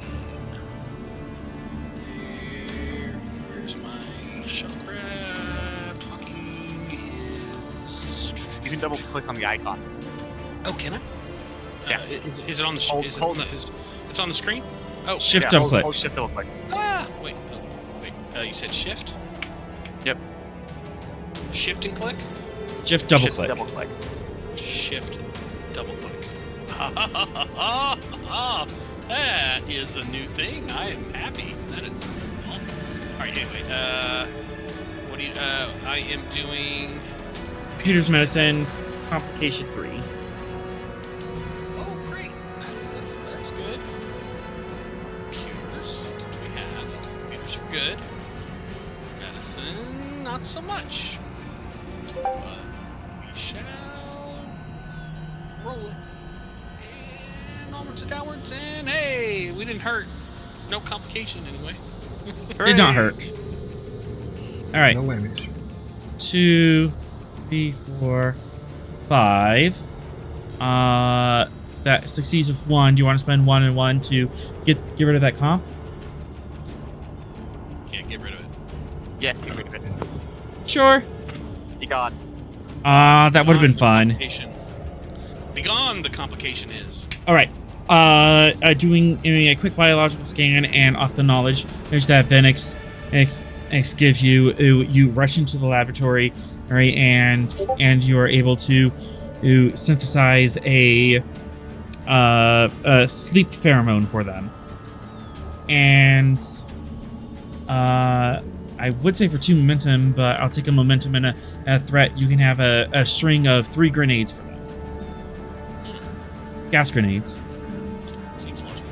There. Where's my shuttlecraft? Hawking is. You can double click on the icon. Oh, can I? Yeah. Is it on the? Hold- Is it hold- on the? It's on the screen. Oh. Shift Yeah, double hold- click. hold shift double click. Ah. Wait. Oh, wait. You said shift. Yep. Shift and click. Shift double Shift click. double click. Shift, double click. That is a new thing. I am happy. That is awesome. All right. Anyway, what do you? I am doing. Computers medicine, complication 3. Oh, great. That's good. Computers, which we have. Computers are good. Medicine, not so much. But we shall roll it. And onwards and downwards, and hey, we didn't hurt. No complication anyway. Did not hurt. All right. No whammies. 2, 3, 4, 5. That succeeds with 1. Do you want to spend 1 and 1 to get rid of that comp? Yeah, get rid of it. Yes, get rid of it. Sure. Be gone. That would have been Begone the fun. complication. Begone, the complication is. All right. Doing a quick biological scan and off the knowledge, there's that Venix X gives you. You rush into the laboratory, all right, and you are able to synthesize a sleep pheromone for them. And I would say for 2 momentum, but I'll take a momentum and a threat. You can have a string of 3 grenades for them. Gas grenades. Seems logical.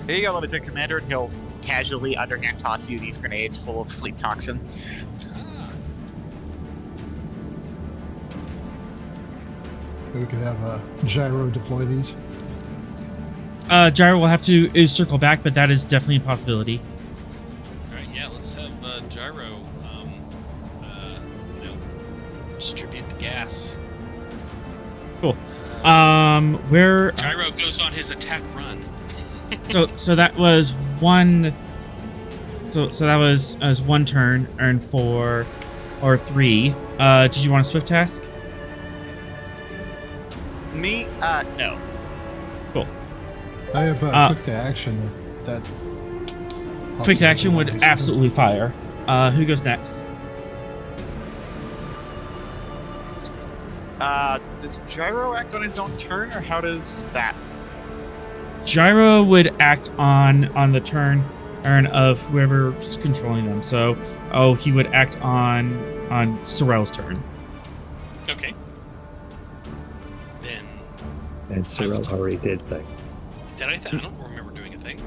Here you go, Lieutenant Commander, and he'll casually underhand toss you these grenades full of sleep toxin. Ah, So we could have Gyro deploy these. Gyro will have to circle back, but that is definitely a possibility. All right, yeah, let's have Gyro, you know, distribute the gas. Cool. Where? Gyro goes on his attack run. So that was one. So that was as one turn, earn 4 or 3. Did you want a swift task? Me? No. Cool. I have a quick to action that. Quick to action would absolutely fire. Who goes next? Does Gyro act on his own turn, or how does that? Gyro would act on the turn of whoever's controlling them. So, he would act on Sorrel's turn. Okay. Then. And Sorrel already did thing. Did I? I don't remember doing a thing.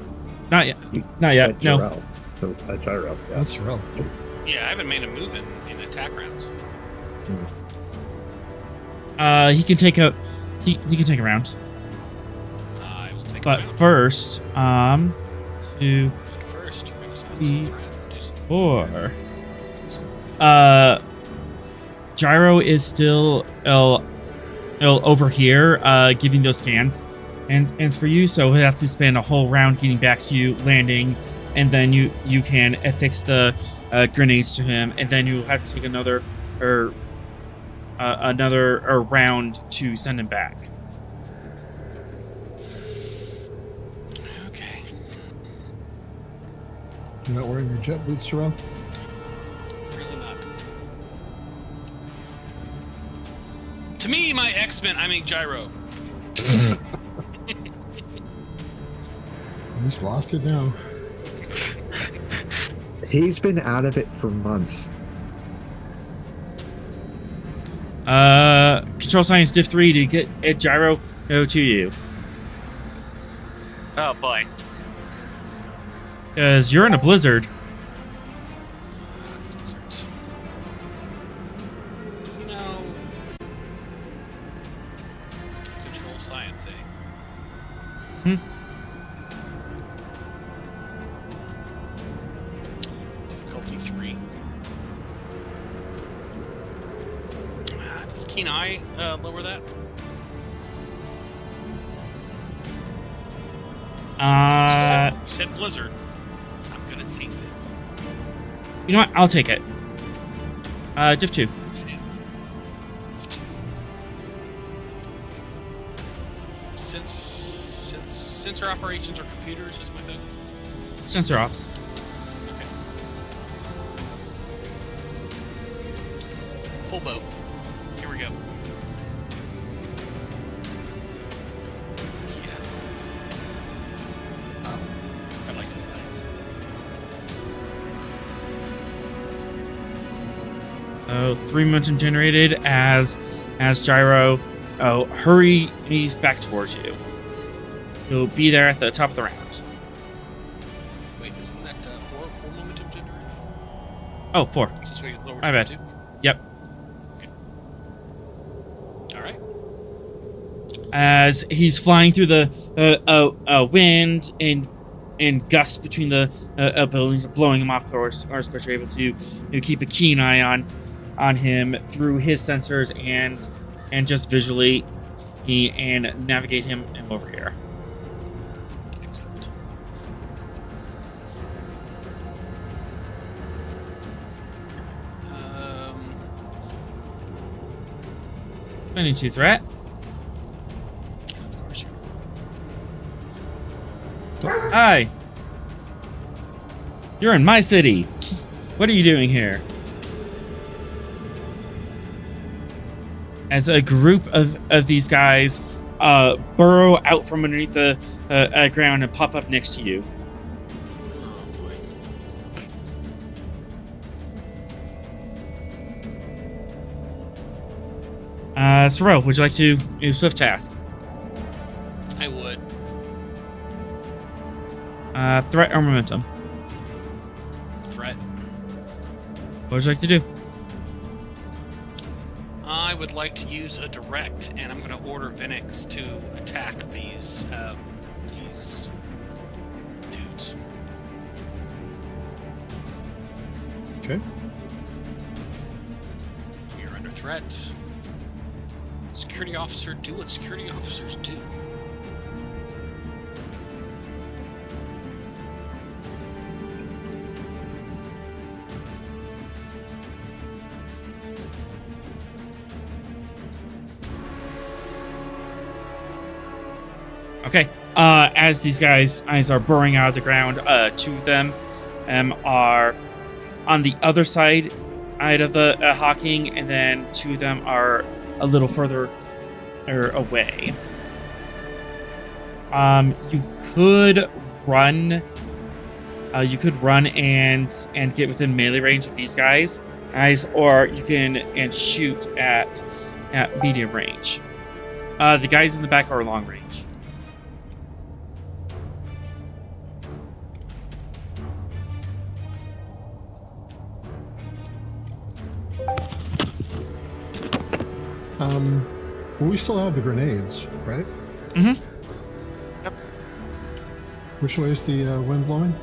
Not yet. Not yet. No. Gyro. So, Gyro. Yeah. That's real. Yeah, I haven't made a move in attack rounds. He can take a he can take a round. I will take. But a round. first, 2, But first, you're going to spend 3, some threat and do some 4. Gyro is still over here, giving those scans, and for you, so he'll have to spend a whole round getting back to you, landing, and then you can affix the grenades to him, and then you'll have to take another round to send him back. Okay. You're not wearing your jet boots, Sorrel? Really not. To me, my X-Men, I mean Gyro. He's lost it now. He's been out of it for months. Control Science Div 3 to get Gyro go to you. Oh boy. Because you're in a blizzard. You know, control science, eh? Difficulty 3. Does Keen Eye lower that? You said blizzard. I'm good at seeing things. You know what? I'll take it. Div 2. Since sensor operations or computers is my thing. Sensor ops. Okay. Full boat. Here we go. Yeah. I like the science. So 3 momentum generated as Gyro hurries back towards you. He'll be there at the top of the round. Wait, isn't that 4 momentum generated? Oh, 4. Is this what you lowered My it bad. to? Yep. All right. As he's flying through the wind and gusts between the buildings, blowing him off course, but you're able to keep a keen eye on him through his sensors and just visually and navigate him over here. Excellent. 22 threat. Of course. Hi. You're in my city. What are you doing here? As a group of these guys burrow out from underneath the ground and pop up next to you. Sorrel, would you like to do swift task? I would. Threat or momentum? Threat. What would you like to do? I would like to use a direct, and I'm going to order Vinix to attack these Okay. You're under threat. Security officer, do what security officers do. Okay. As these guys' eyes are burrowing out of the ground, two of them are on the other side of the Hawking, and then two of them are a little further away. You could run. You could run and get within melee range of these guys, or you can shoot at medium range. The guys in the back are long range. Well, we still have the grenades, right? Mm-hmm. Yep. Which way is the wind blowing?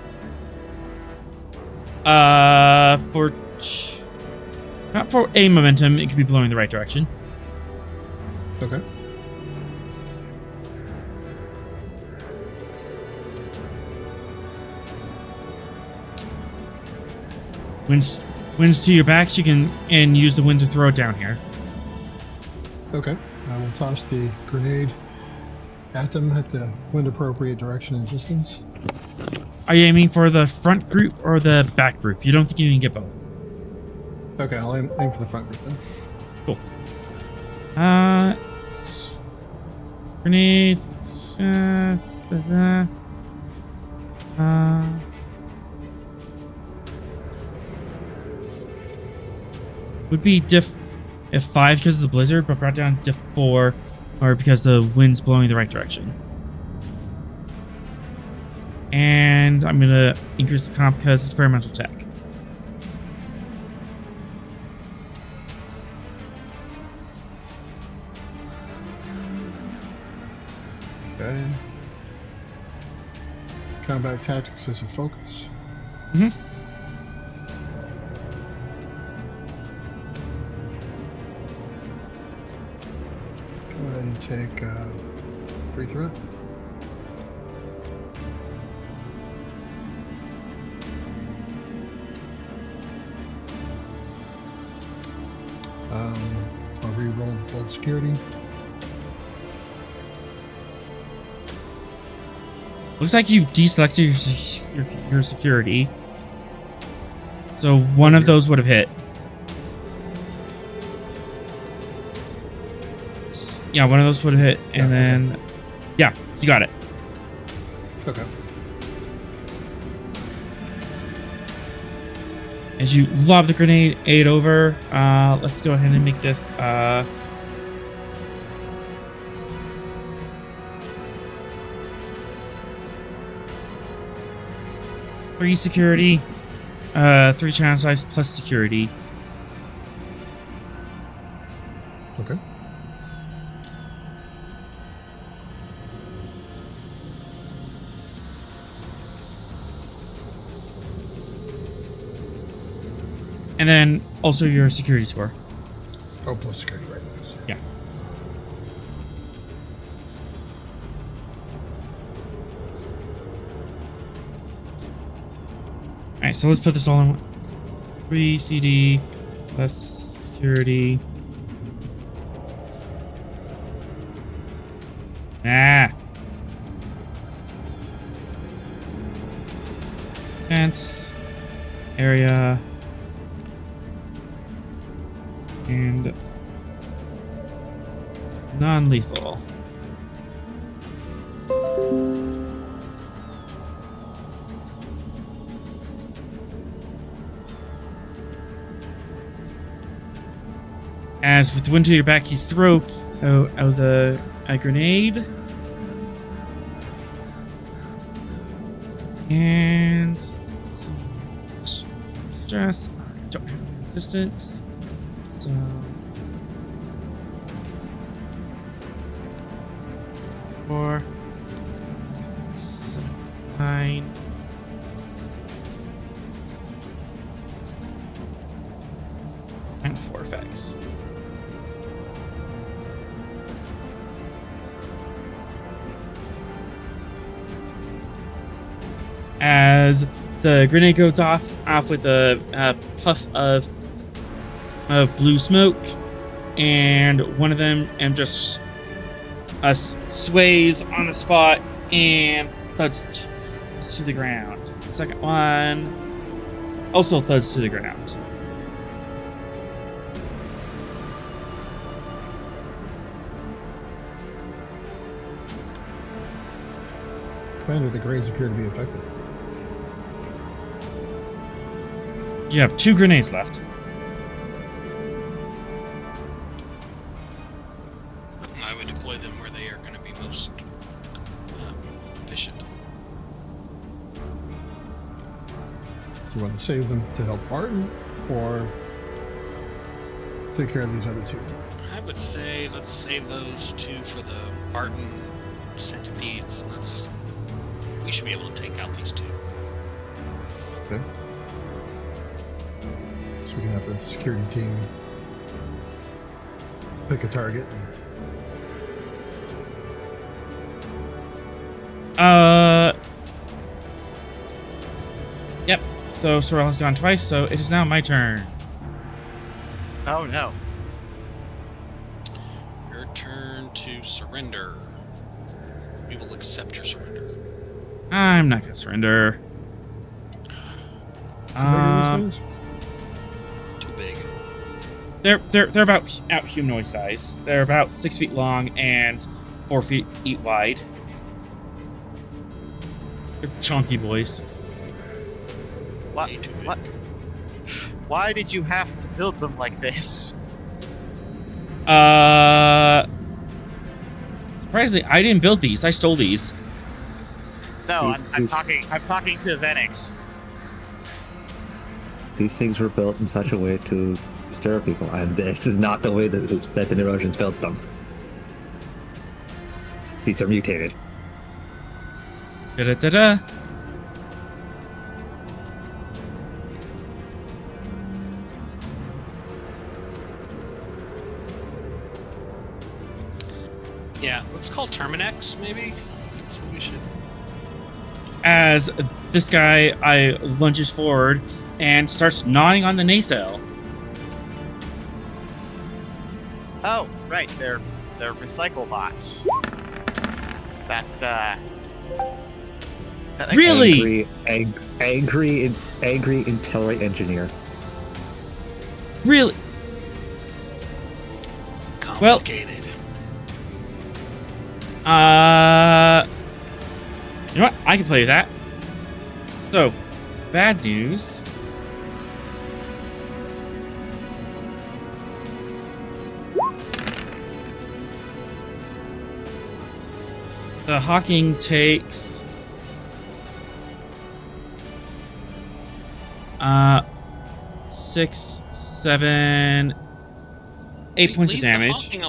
Not for a momentum, it could be blowing the right direction. Okay. Winds to your backs, you can use the wind to throw it down here. Okay. I will toss the grenade at them at the wind appropriate direction and distance. Are you aiming for the front group or the back group? You don't think you can get both? Okay, I'll aim for the front group then. Cool. Grenade. Just would be diff F5 because of the blizzard, but brought down diff 4, or because the wind's blowing the right direction. And I'm gonna increase the comp because it's experimental tech. Okay. Combat tactics is a focus. Mm-hmm. Go ahead and take free threat. I'll re-roll full security. Looks like you deselected your security. So one of those would have hit. Yeah, one of those would have hit, and then... Yeah, you got it. Okay. As you lob the grenade 8 over, let's go ahead and make this... 3 security, 3 channel size plus security. Okay. And then also your security score. Oh, plus security, right? Yeah. Alright, so let's put this all in 3 CD plus security. Fence. Area. And non-lethal. As with the wind to your back, you throw out a grenade. And let's see. Stress. I don't have any resistance. So 4, 6, 7, 9. for effects. As the grenade goes off with a puff of blue smoke, and one of them just sways on the spot and thuds to the ground. The second one also thuds to the ground. Commander, the grenades appear to be effective. You have 2 grenades left. I would deploy them where they are going to be most efficient. Do you want to save them to help Barton, or take care of these other 2? I would say let's save those 2 for the Barton centipedes, and we should be able to take out these 2. Okay. So we can have the security team pick a target. Yep. So Sorrel has gone twice, so it is now my turn. Oh no. Your turn to surrender. We will accept your surrender. I'm not gonna surrender. How big are these things? Too big. They're about humanoid size. They're about 6 feet long and 4 feet wide. They're chunky boys. What? Way too big. What? Why did you have to build them like this? Surprisingly, I didn't build these. I stole these. No, These- I'm these- talking to Venix. These things were built in such a way to scare people, and this is not the way that the Nerosians built them. These are mutated. Da-da-da-da. Yeah, let's call Terminex, maybe? That's what we should. As this guy lunges forward and starts gnawing on the nacelle. Oh, right, they're recycle bots. That Really? Angry intelligent engineer. Really? Well- Complicated. You know what? I can play that. So, bad news. The Hawking takes 6, 7, 8 points of Leave the damage. Hawking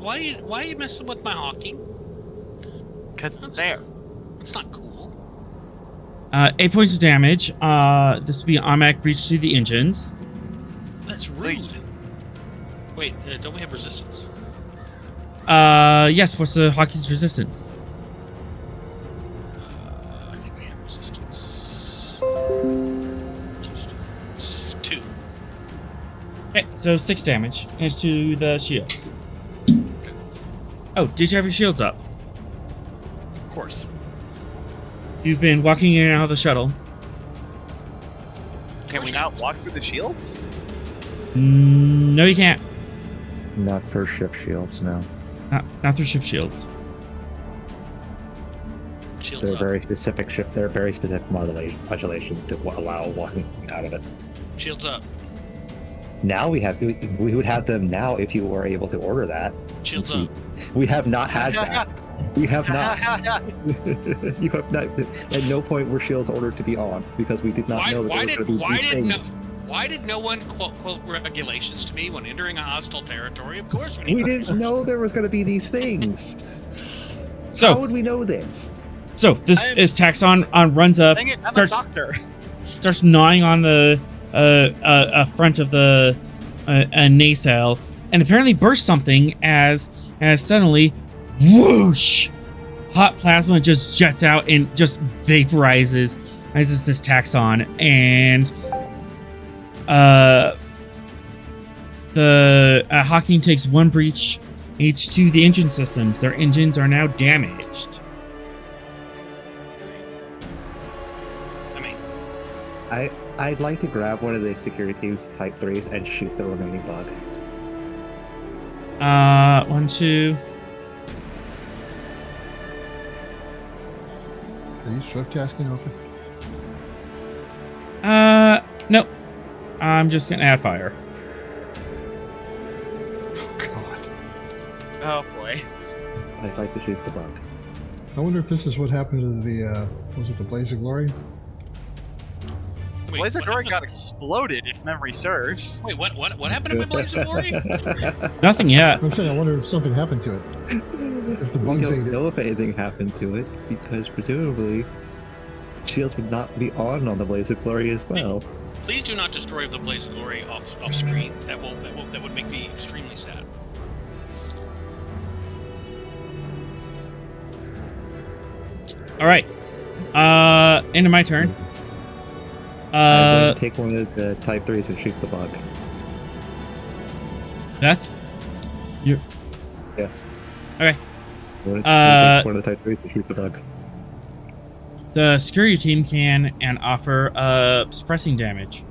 why are you messing with my Hawking? because it's there. That's not cool. 8 points of damage. This will be an automatic breach to the engines. That's rude. Wait, don't we have resistance? Yes, what's the Hawking's resistance? I think we have resistance. Resistance 2. Okay, so 6 damage. And it's to the shields. Oh, did you have your shields up? Of course. You've been walking in and out of the shuttle. Can we not walk through the shields? No, you can't. Not for ship shields, no. Not through ship shields. Shields They're up. very specific ship. They're very specific modulation to allow walking out of it. Shields up. Now we would have them now if you were able to order that. Shields up. We have not had that. We have not. You have not. At no point were shields ordered to be on because we did not know that there was going to be these things. Why did no one quote regulations to me when entering a hostile territory? Of course We didn't know there was going to be these things. How So, would we know this? this is Taxon runs up, Dang it, I'm a starts doctor. gnawing on the front of the a nacelle and apparently burst something as suddenly, whoosh! Hot plasma just jets out and just vaporizes as this taxon, and the Hawking takes 1 breach each to the engine systems. Their engines are now damaged. I mean, I'd like to grab one of the security team's Type 3s and shoot the remaining bug. 1, 2. Are you swift tasking over? Nope. I'm just gonna add fire. Oh God. Oh boy. I'd like to shoot the bug. I wonder if this is what happened to the was it the Blaze of Glory? wait, Blaze of what Glory happened- got exploded, if memory serves. Wait, what happened to my Blaze of Glory? Nothing yet. I'm saying I wonder if something happened to it. If the We bug don't thing. know if anything happened to it, because presumably shields would not be on the Blaze of Glory as well. Please do not destroy the Blaze of Glory off screen. That would make me extremely sad. All right. End of my turn. I'm going to take one of the Type 3s and shoot the bug. Beth. You. Yes. Okay. I'm going to take one of the Type 3s and shoot the bug. The security team can and offer suppressing damage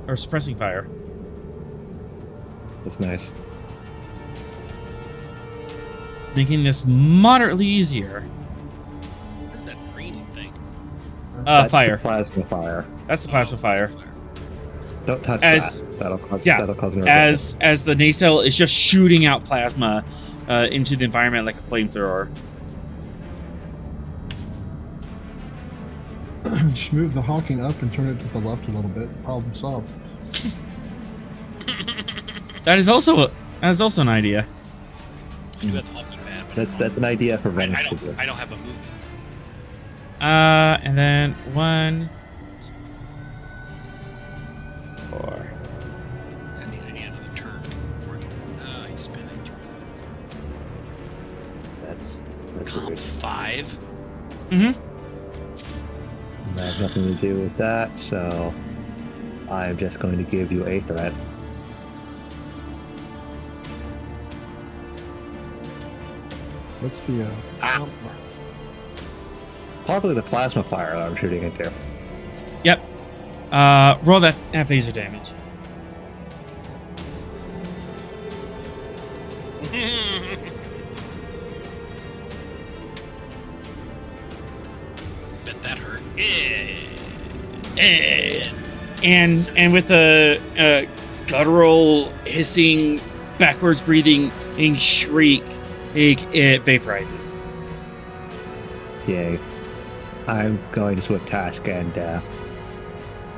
or suppressing fire. That's nice. Making this moderately easier. What is that green thing? That's Fire. the plasma fire. That's the plasma fire. Don't touch As- that. That'll cause nerve As the nacelle is just shooting out plasma into the environment like a flamethrower. Just move the Hawking up and turn it to the left a little bit. Problem solved. That is also an idea. I do have the hockey pad. but That's an idea for I Venice to do. I don't have a movement. And then 1, 4. I need another turn before I can. He's spinning. That's Comp weird. 5. Mm-hmm. That has nothing to do with that, so I'm just going to give you a threat. What's the Probably the plasma fire that I'm shooting into. Yep. Roll that phaser damage. Bet that hurt. And with a guttural, hissing, backwards breathing shriek, it vaporizes. Yay. I'm going to swift task and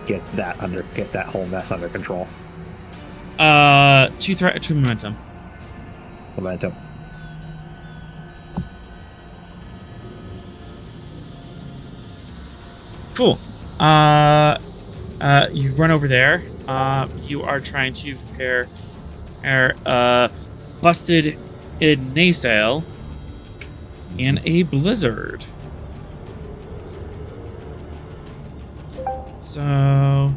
get that whole mess under control. 2 momentum. Momentum. Cool. You run over there. You are trying to repair busted nacelle in a blizzard. So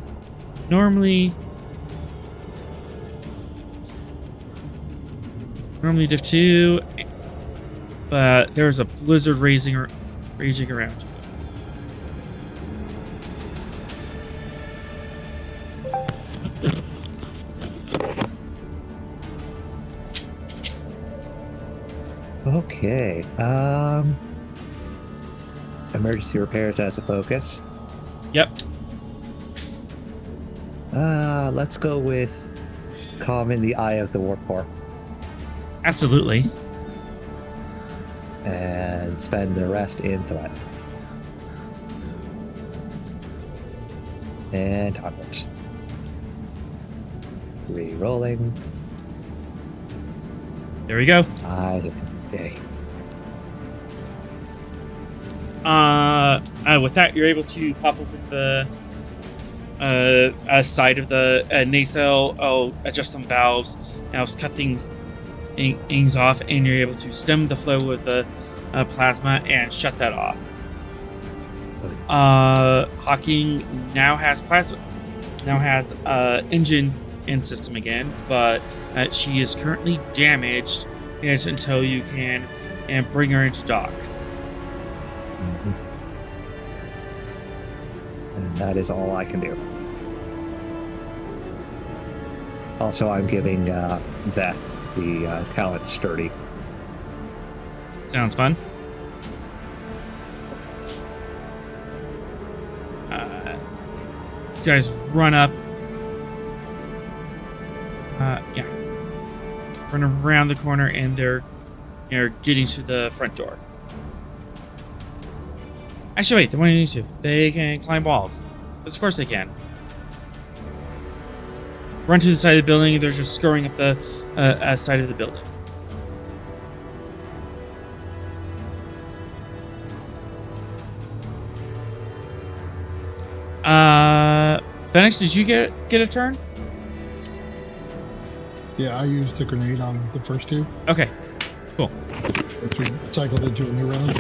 normally diff 2, but there's a blizzard raging around you. Okay. Emergency repairs as a focus. Yep. Let's go with calm in the eye of the warp core Absolutely. and spend the rest in threat. And onwards. Re-rolling. There we go. Okay. With that, you're able to pop open the side of the nacelle. I'll adjust some valves, and I'll cut things off, and you're able to stem the flow with the plasma and shut that off. Hawking now has engine and system again, but she is currently damaged until you can and bring her into dock. Mm-hmm. And that is all I can do. Also, I'm giving Beth the talent sturdy. Sounds fun. These guys run up. Yeah. Run around the corner, and they're getting to the front door. Actually, wait, they want to need to. They can climb walls. Yes, of course they can. Run to the side of the building. They're just scurrying up the side of the building. Phoenix, did you get a turn? Yeah, I used a grenade on the first two. Okay, cool. If we cycled into a new round.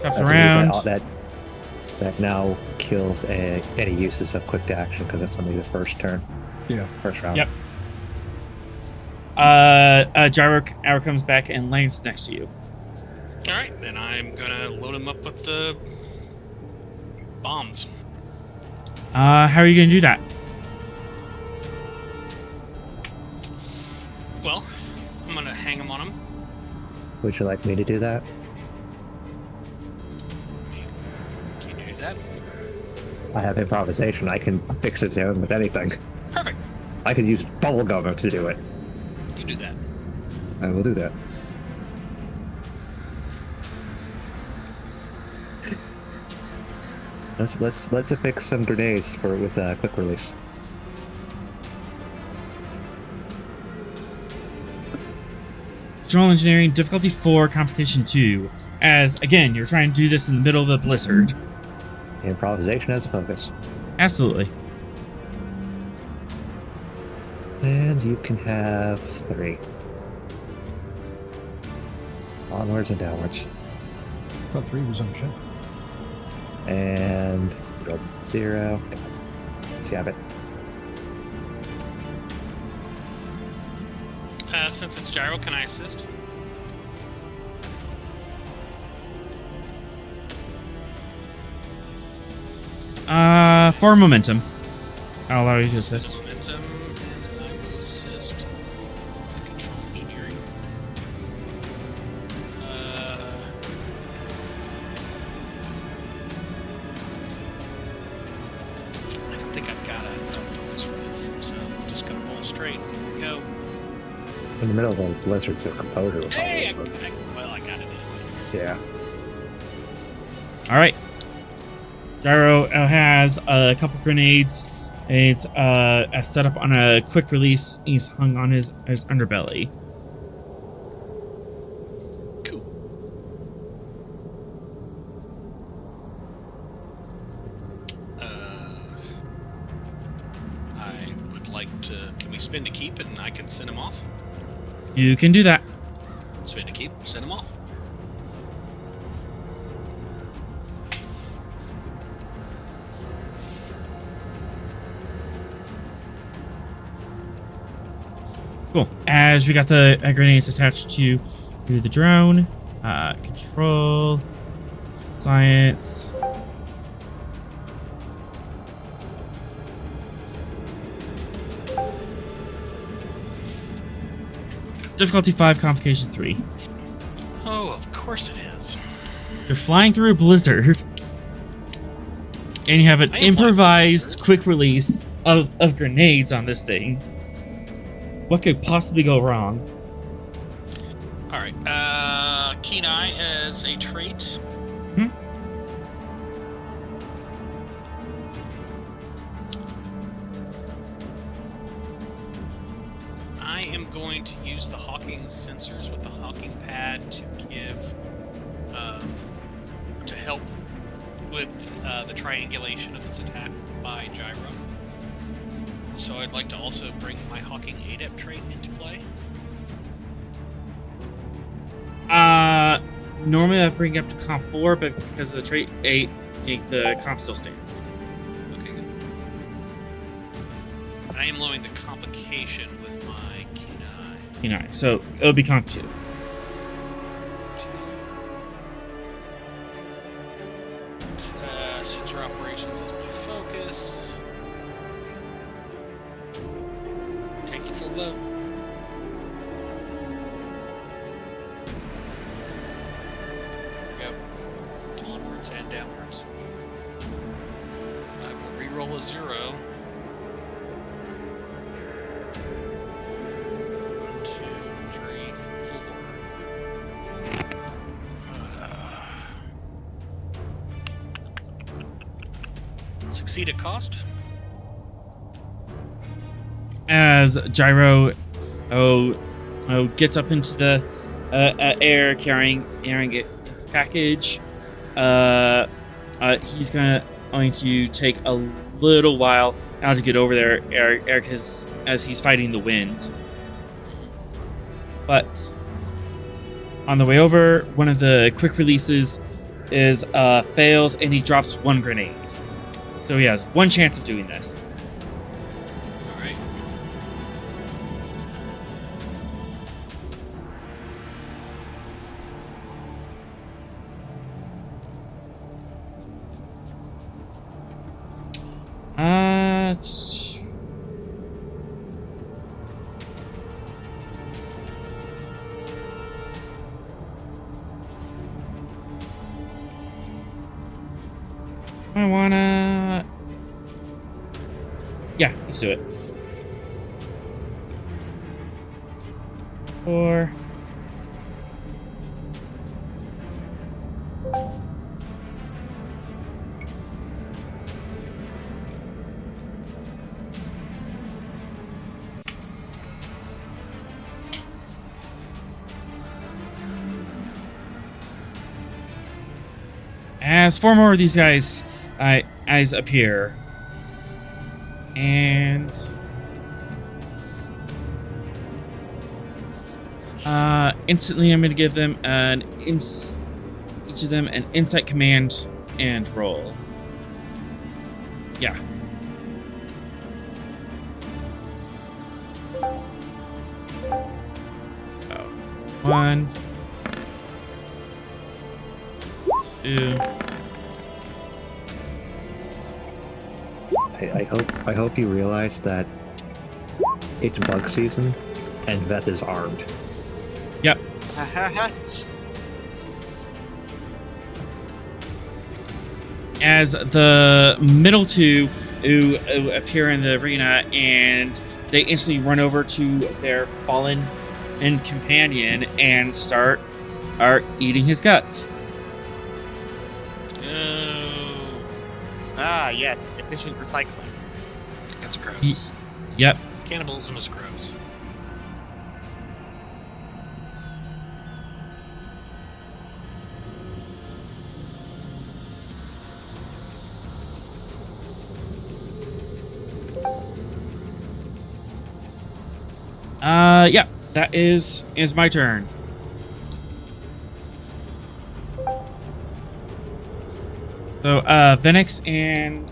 Up around. That now kills any uses of quick action because it's only the first turn. Yeah. First round. Yep. Gyro arrow comes back and lands next to you. All right, then I'm gonna load him up with the bombs. How are you gonna do that? Well, I'm gonna hang him on him. Would you like me to do that? Can you do that? I have improvisation. I can fix it to him with anything. Perfect. I could use bubblegum to do it. You do that. I will do that. Let's affix some grenades with quick release. Control engineering difficulty 4, complication 2. As again, you're trying to do this in the middle of a blizzard. Improvisation as a focus. Absolutely. And you can have 3. Onwards and downwards. I thought 3 was on Chet. And 0. Jab it. Since it's gyro, can I assist? For momentum. I'll allow you to assist. Momentum, and I will assist with control engineering. I don't think I've got a focus for this, so I'm just gonna roll straight. Here we go. In the middle of a blizzard, so composure will Hey, probably work. I got it anyway. Yeah. All right. Gyro has a couple grenades. It's set up on a quick release. He's hung on his underbelly. Cool. I would like to. Can we spin to keep and I can send him off? You can do that. Spin to keep, send him off. Cool. As we got the grenades attached to the drone, control, science. Difficulty 5, complication 3. Oh, of course it is. You're flying through a blizzard, and you have an I am improvised quick release of grenades on this thing. What could possibly go wrong? All right. Keen Eye as a trait. I am going to use the Hawking sensors with the Hawking pad to give, to help with the triangulation of this attack by Gyro. So I'd like to also bring my Hawking Adept trait into play. Normally I bring up to comp 4, but because of the trait 8, the comp still stands. Okay, good. I am lowering the complication with my K9. So it'll be comp 2. Sensor operations is my focus. Take the full load. Yep. Onwards and downwards. I will re-roll a 0. 1, 2, 3, 4. Succeed at cost. As Gyro gets up into the air carrying his package, he's going to take a little while now to get over there, Eric, as he's fighting the wind. But on the way over, one of the quick releases fails, and he drops 1 grenade. So he has 1 chance of doing this. All right. I wanna... Yeah, let's do it. 4. As 4 more of these guys appear, and instantly I'm going to give them each of them an insight command and roll. Yeah. So 1, 2. I hope you realize that it's bug season and Veth is armed. Yep. As the middle 2 who appear in the arena, and they instantly run over to their fallen companion and start eating his guts. Ah, yes, efficient recycling. That's gross. Yep. Cannibalism is gross. Yeah, that is my turn. So, Venix and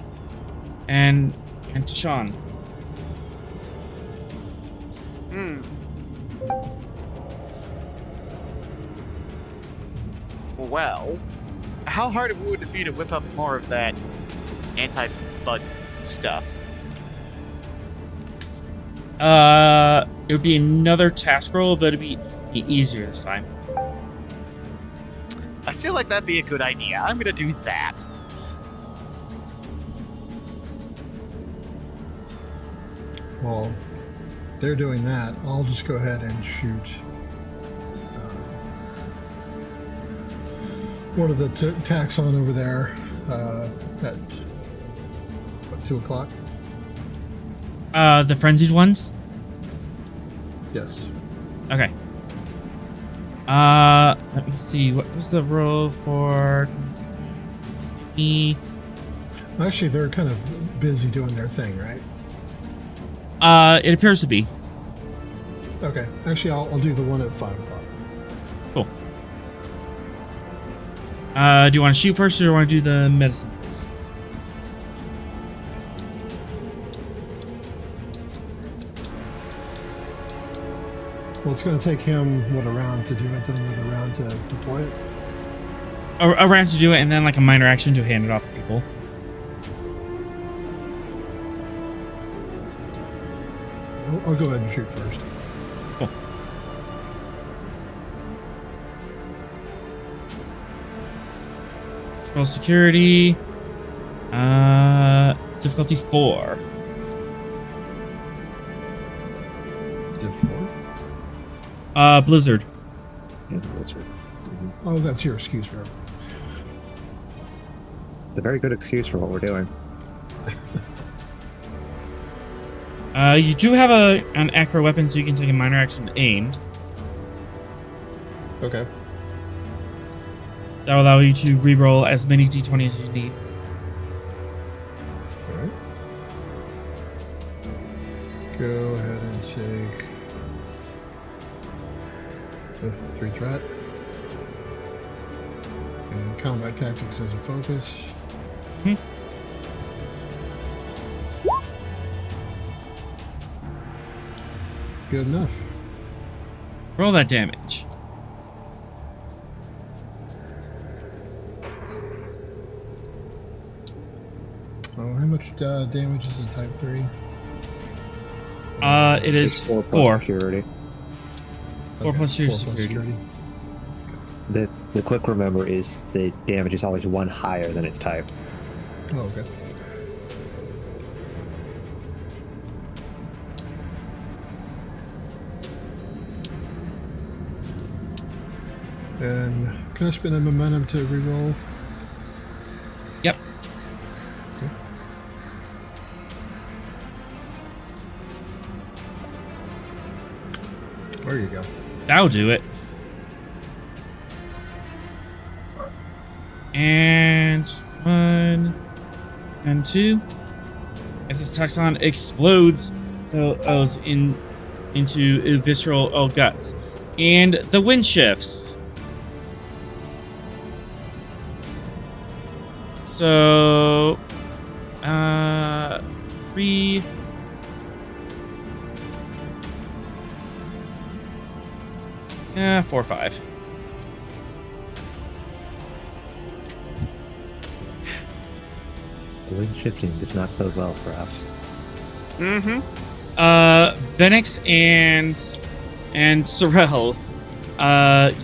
Tashawn. Well, how hard would it be to whip up more of that anti-bug stuff? It would be another task roll, but it'd be easier this time. I feel like that'd be a good idea. I'm gonna do that. While they're doing that, I'll just go ahead and shoot one of the taxon over there at what, 2 o'clock? The frenzied ones? Yes. Okay. Let me see. What was the roll for me? Actually, they're kind of busy doing their thing, right? It appears to be. Okay. Actually, I'll do the one at 5 o'clock. Cool. Do you want to shoot first, or do you want to do the medicine first? Well, it's going to take him, what, a round to do it, then with a round to deploy it? A round to do it, and then like a minor action to hand it off to people. I'll go ahead and shoot first. Cool. Control security. Difficulty 4. Did 4? Blizzard. Yeah, that's right. Oh, that's your excuse for it. It's a very good excuse for what we're doing. You do have an acro weapon, so you can take a minor action to aim. Okay. That will allow you to reroll as many d20s as you need. Alright. Go ahead and take the 3 threat. And combat tactics as a focus. Good enough. Roll that damage. Oh, how much damage is a type 3? It is It's 4 plus 4. security. 4 plus your security. The quick remember is the damage is always 1 higher than its type. Oh, okay. And can I spend a momentum to reroll? Yep. Okay. There you go. That'll do it. And 1 and 2. As this taxon explodes, goes into visceral guts, and the wind shifts. So, 3. Yeah, 4, 5. The wind shifting does not bode well for us. Mm-hmm. Venix and Sorrel,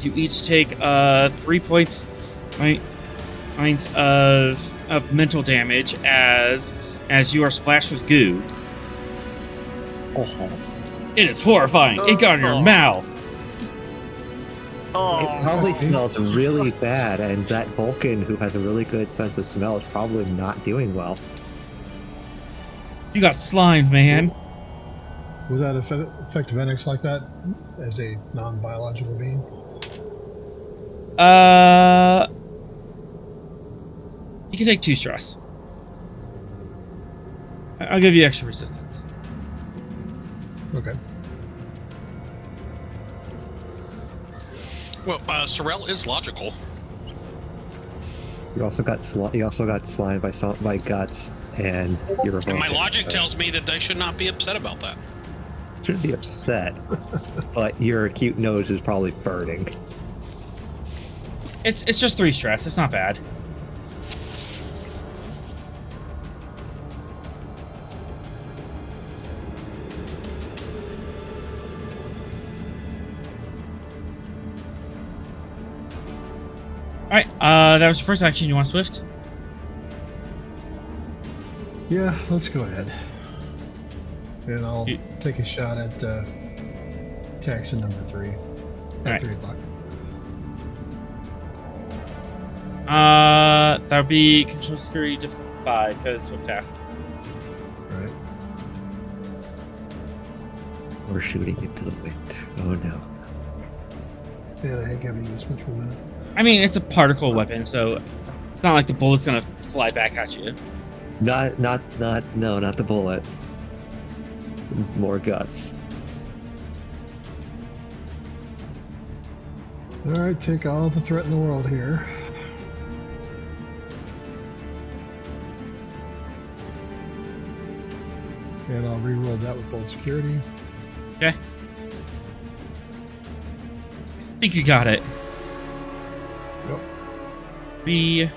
you each take 3 points of mental damage as you are splashed with goo. Oh. It is horrifying. It got in your mouth. Oh, It probably smells really bad, and that Vulcan, who has a really good sense of smell, is probably not doing well. You got slimed, man. Would that affect Venix like that as a non-biological being? You can take 2 stress. I'll give you extra resistance. Okay. Well, Sorrel is logical. You also got slimed by guts, and you're And my logic tells me that I should not be upset about that. shouldn't be upset, but your acute nose is probably burning. It's just 3 stress. It's not bad. Alright, that was your first action. You want Swift? Yeah, let's go ahead. And I'll You- take a shot at Taxon number 3 at Alright. 3 o'clock. That would be control security difficulty 5 because Swift task. Right. We're shooting into the wind. Oh no. Man, I hate giving you this much momentum. I mean, it's a particle weapon, so it's not like the bullet's gonna fly back at you. No, not the bullet. More guts. All right, take all the threat in the world here. And I'll re-roll that with bold security. Okay. I think you got it. Yep. We. And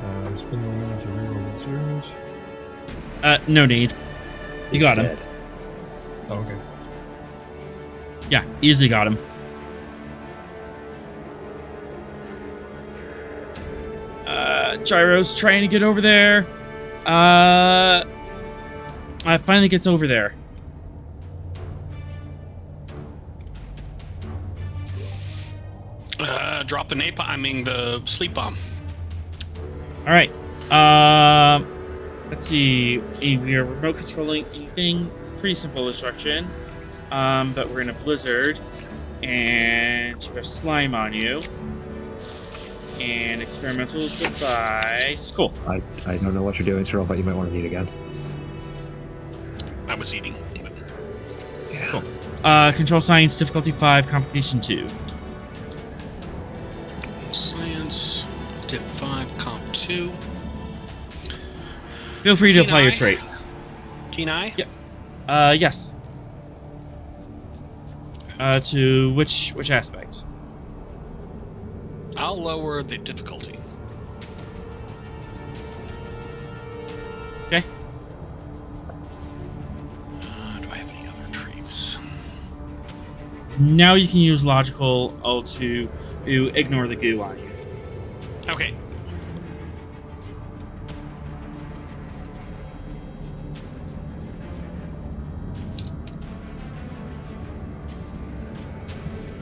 I'll spend the moment to re-roll the zeros. No need. You got him. Dead. Oh, okay. Yeah, easily got him. Gyro's trying to get over there. Finally gets over there. Drop the napalm. I mean the sleep bomb. All right. Let's see. We are remote controlling anything. Pretty simple instruction. But we're in a blizzard, and you have slime on you. And experimental device. Cool. I don't know what you're doing, Cyril, but you might want to eat again. I was eating. Yeah. Control science difficulty 5, complication 2. Science, diff 5, comp 2. Feel free to Keen apply your eye? traits. Keen eye? Yep. Yes. To which aspect? I'll lower the difficulty. Okay. Do I have any other traits? Now you can use logical to ignore the goo on you. Okay.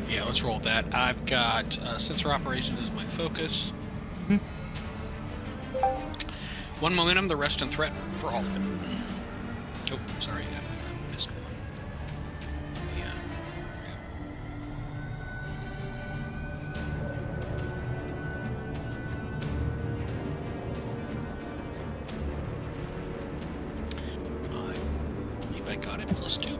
Yeah, let's roll that. I've got sensor operations as my focus. Mhm. One momentum, the rest in threat for all of it. Oh, sorry, I missed one. Yeah. I believe I got it +2.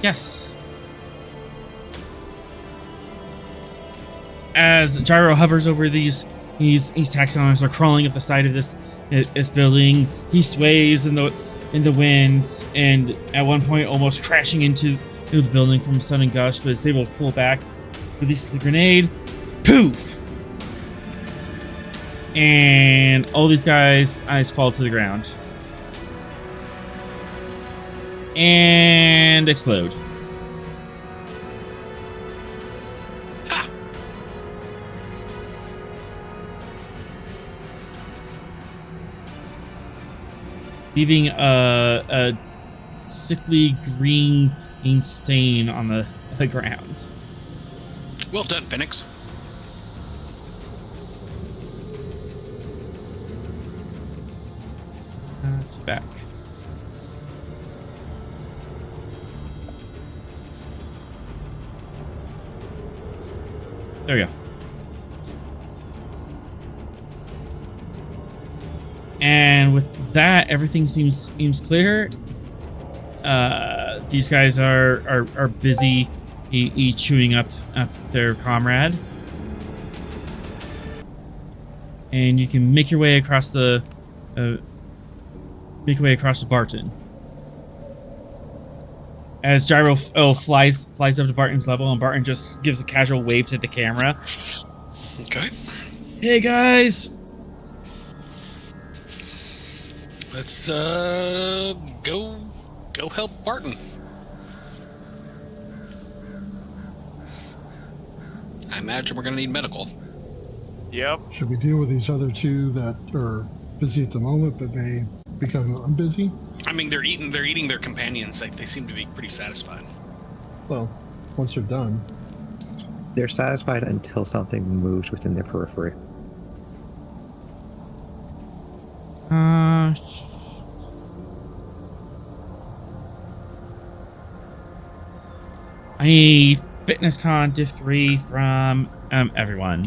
Yes. As Gyro hovers over these taxons are crawling up the side of this building, he sways in the wind, and at one point almost crashing into the building from a sudden gust, but is able to pull back, releases the grenade, poof, and all these guys' eyes fall to the ground and explode. Leaving a sickly green stain on the ground. Well done, Phoenix. Back. There we go. And with that, everything seems clear. These guys are busy chewing up their comrade, and you can make your way across the Barton. As Gyro flies up to Barton's level, and Barton just gives a casual wave to the camera. Okay. Hey guys. Let's go help Barton. I imagine we're gonna need medical. Yep. Should we deal with these other two that are busy at the moment, but may become unbusy? I mean, they're eating their companions. Like, they seem to be pretty satisfied. Well, once they're done. They're satisfied until something moves within their periphery. I need Fitness Con Div 3 from everyone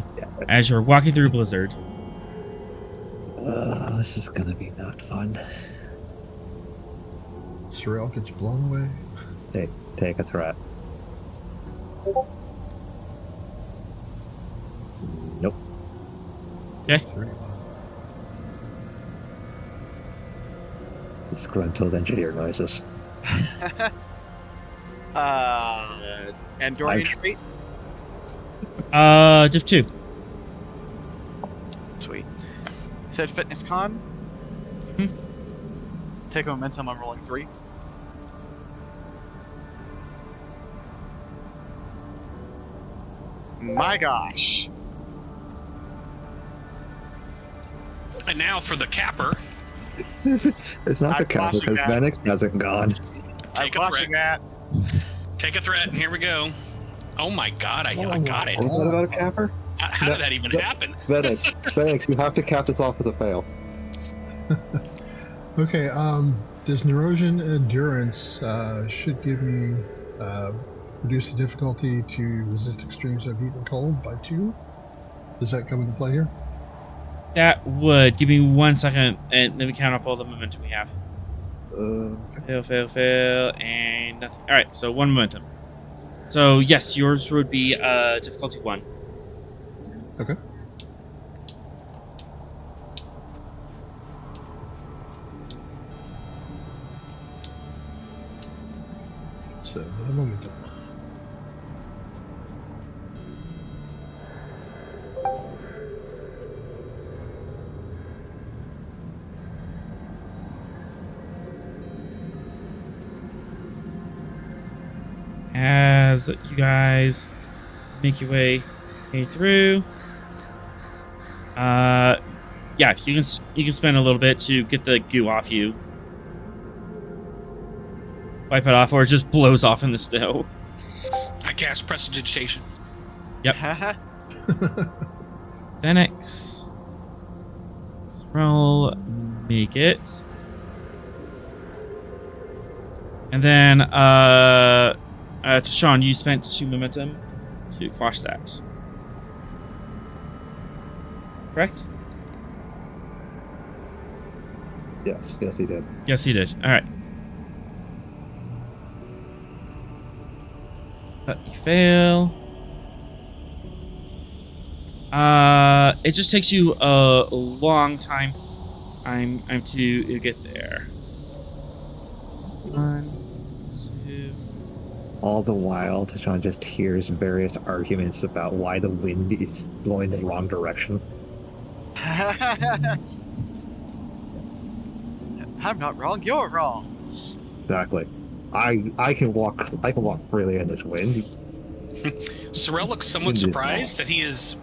as you're walking through Blizzard. This is gonna be not fun. Sorrel gets blown away. Take a threat. Nope. Okay. Disgruntled engineer noises. Andorian trait? Div 2. Sweet. Said Fitness Con? Mm-hmm. Take a momentum, I'm rolling 3. My gosh. And now for the capper. It's not the cap because Venix hasn't gone. I'm watching that. Take a threat, and here we go. Oh my god, I got it. Is that about a capper? How did that even happen? Venix, you have to cap this off with a fail. Okay, does Nerosian Endurance should give me reduce the difficulty to resist extremes of heat and cold by 2? Does that come into play here? That would. Give me 1 second, and let me count up all the momentum we have. Fail, and nothing. All right, so 1 momentum. So yes, yours would be difficulty 1. Okay. So another momentum. As you guys make your way through, yeah, you can spend a little bit to get the goo off you, wipe it off, or it just blows off in the snow. I cast Prestidigitation. Yep. Phoenix. Roll, make it, and then Tashawn, you spent 2 momentum to quash that. Correct? Yes, he did. Yes, he did. All right. But you fail. It just takes you a long time. I'm to get there. 1, 2. All the while, Tashawn just hears various arguments about why the wind is blowing the wrong direction. I'm not wrong, you're wrong. Exactly. I can walk freely in this wind. Sorrel looks somewhat surprised that he has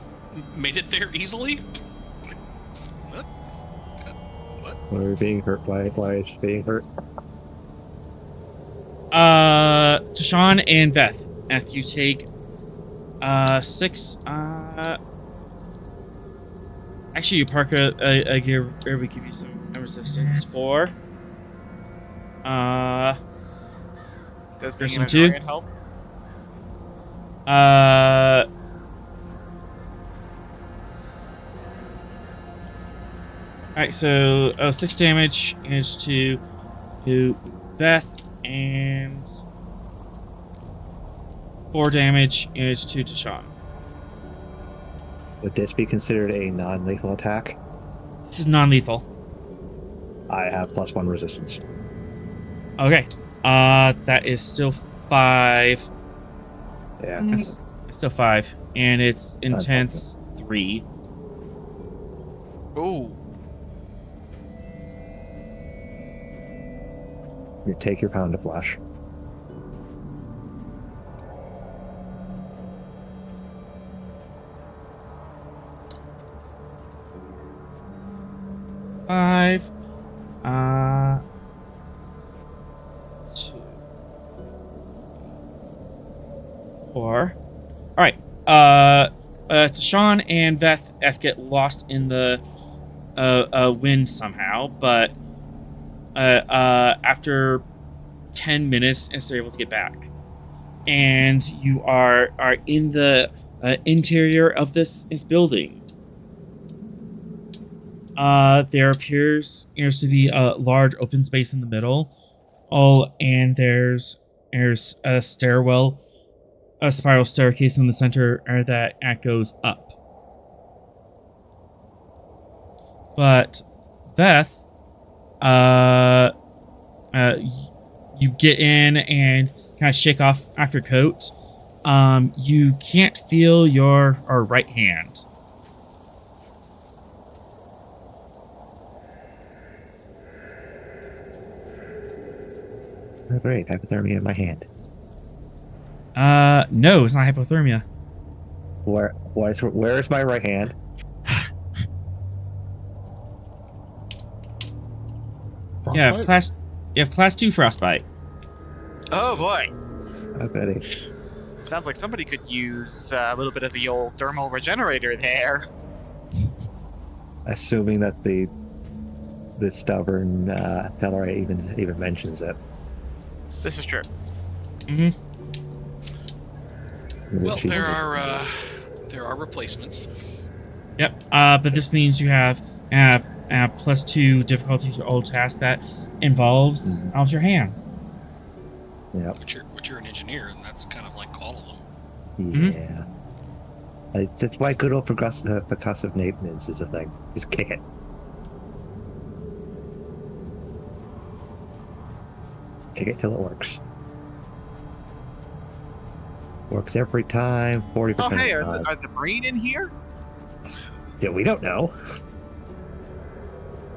made it there easily. What? Why are we being hurt? Why is she being hurt? Tashawn and Beth. Beth, you take 6. Actually, you park a gear where we give you some resistance. 4. Does There's being some an 2. Andorian help? Alright, so 6 damage is to Beth, and 4 damage is to Tashawn. Would this be considered a non-lethal attack? This is non-lethal. I have +1 resistance. Okay. That is still 5. Yeah. It's still 5. And it's intense 3. Ooh. You take your pound of flesh. Five. 2. Four. All right. Sean and Beth get lost in the wind somehow, but after 10 minutes, they're able to get back, and you are in the interior of this building. There appears to be a large open space in the middle. And there's a stairwell, a spiral staircase in the center that goes up. But Beth, you get in and kind of shake off your coat. You can't feel your right hand. Oh, great, hypothermia in my hand. No, it's not hypothermia. Where's my right hand? Yeah, Frostbite? you have class 2 frostbite. Oh boy. Oh, goody. Sounds like somebody could use a little bit of the old thermal regenerator there. Assuming that the stubborn Tellarite even mentions it. This is true. Mm-hmm. Well, there are replacements. Yep. But this means you have plus 2 difficulty to all tasks that involves your hands. Yep. But you're an engineer, and that's kind of like all of them. Yeah. That's why good old percussive maintenance is a thing. Just kick it. Kick it till it works. Works every time, 40% Oh, hey, of the time. are the Breen in here? Yeah, we don't know.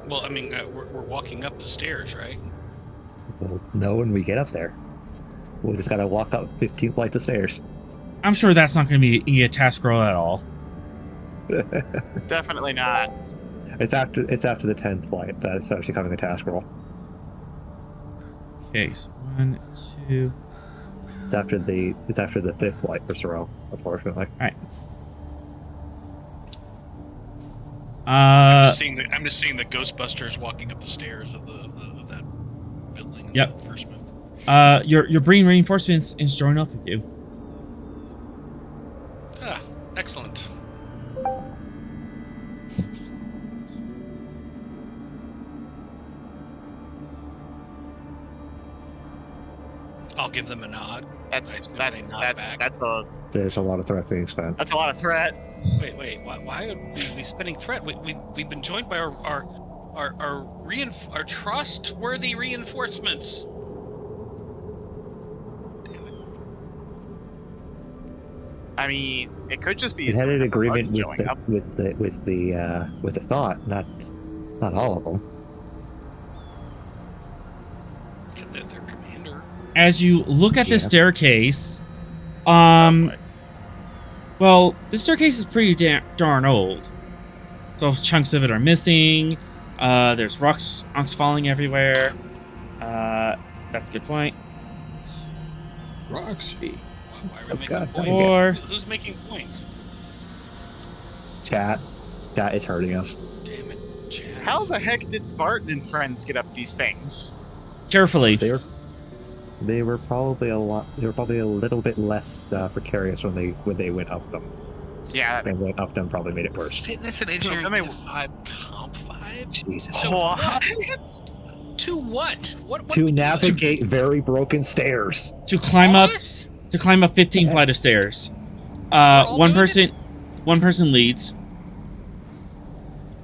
Well, I mean, we're walking up the stairs, right? We'll know when we get up there. We just gotta walk up 15 flights of stairs. I'm sure that's not going to be a task roll at all. Definitely not. It's after the 10th flight that's actually becoming a task roll. Okay, so 1, 2. It's after the 5th flight for Sorrel, unfortunately. Alright. I'm just seeing the Ghostbusters walking up the stairs of that building. In Yep. The first movie. Your Breen reinforcements is joining up with you. Ah, excellent. I'll give them a nod. That's I assume they nod back. There's a lot of threat being spent. That's a lot of threat. Wait. Why are we spending threat? We've been joined by our trustworthy reinforcements. Damn it. I mean, it could just be. We had an agreement showing up. with the thought, not all of them. Their commander. As you look at this Yeah. staircase, well, this staircase is pretty darn old. So chunks of it are missing. There's rocks falling everywhere. That's a good point. Rocks. Why are we Oh, making God. points? Or- Who's making points? Chat is hurting us. Damn it, Chad. How the heck did Barton and friends get up these things? Carefully. They were probably a little bit less precarious when they went up them. Yeah. And going up them probably made it worse. Fitness and engineering I mean- Div 5 Comp 5? Jesus. So What? To what? What To we doing? navigate very broken stairs. To climb up This? 15 flight of stairs. all One doing person leads.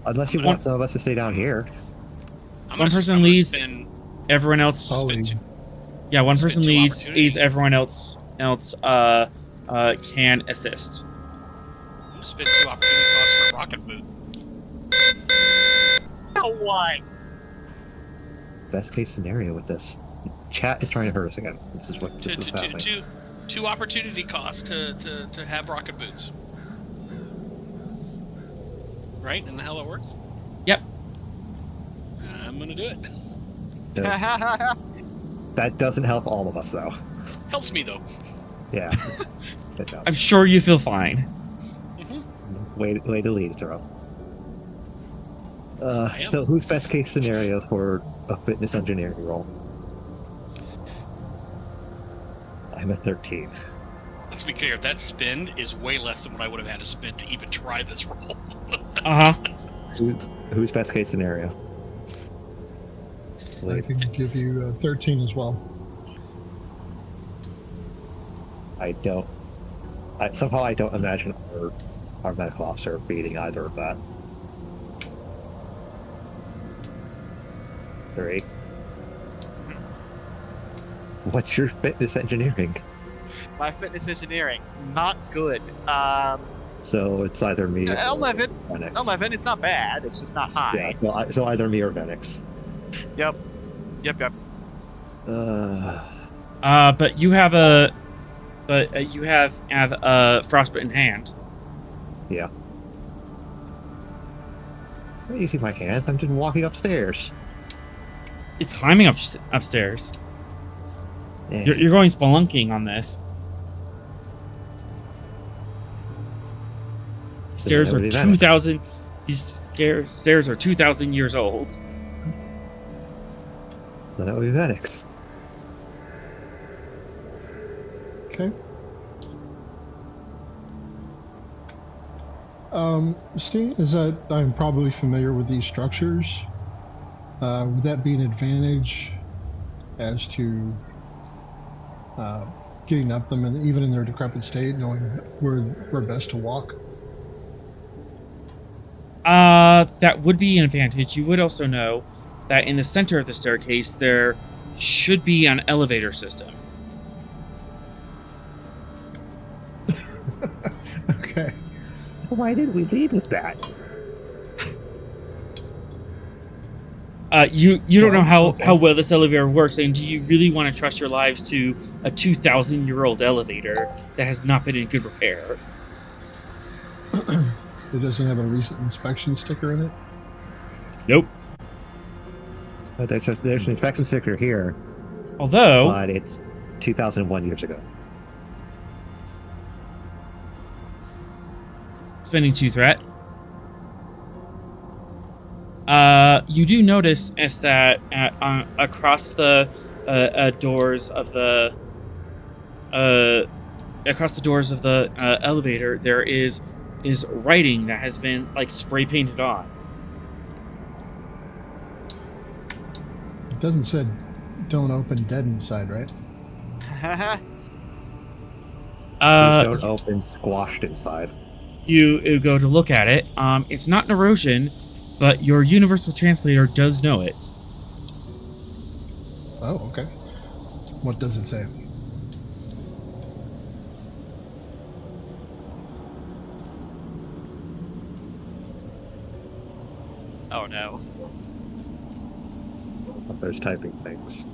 Unless you want some of us to stay down here. I'm One gonna- person I'm gonna leads. spend- Everyone else. Following. Yeah, one Spend person 2 leads. opportunities. Everyone else can assist. I'm gonna spend 2 opportunity costs for rocket boots. Oh, why? Best case scenario with this. Chat is trying to hurt us again. This is what's happening. Two opportunity costs to have rocket boots. Right? Isn't that how it works? Yep. I'm gonna do it. That doesn't help all of us though. Helps me though. Yeah. Good job. I'm sure you feel fine. way to lead, Taro. am. So who's best case scenario for a fitness engineering role? I'm a 13. Let's be clear, that spend is way less than what I would have had to spend to even try this role. Uh huh. Who's best case scenario? I Lead. can give you 13 as well. Somehow I don't imagine our medical officer beating either of that. 3. What's your fitness engineering? My fitness engineering, not good. So it's either me or 11. Venix. 11, it's not bad. It's just not high. Yeah, so either me or Venix. Yep. But you have you have frostbite in hand. Yeah. I'm not using my hands, I'm just walking upstairs. It's climbing upstairs. Yeah. You're going spelunking on this. Stairs are already vanished. 2,000. These stairs are 2,000 years old. So that would be Venix. Okay. Seeing as that I'm probably familiar with these structures, would that be an advantage as to getting up them, and even in their decrepit state, knowing where best to walk? That would be an advantage. You would also know that in the center of the staircase there should be an elevator system. Okay. Why didn't we lead with that? You don't know how well this elevator works, and do you really want to trust your lives to a 2,000-year-old elevator that has not been in good repair? It doesn't have a recent inspection sticker in it? Nope. But there's an inspection sticker here, Although, but it's 2001 years ago. spending 2 threat. You do notice as that across the doors of the elevator there is writing that has been like spray painted on. It doesn't say "Don't open dead inside," right? Please don't open, squashed inside. You go to look at it. It's not Nerosian, but your universal translator does know it. Oh, okay. What does it say? Oh no. There's typing things.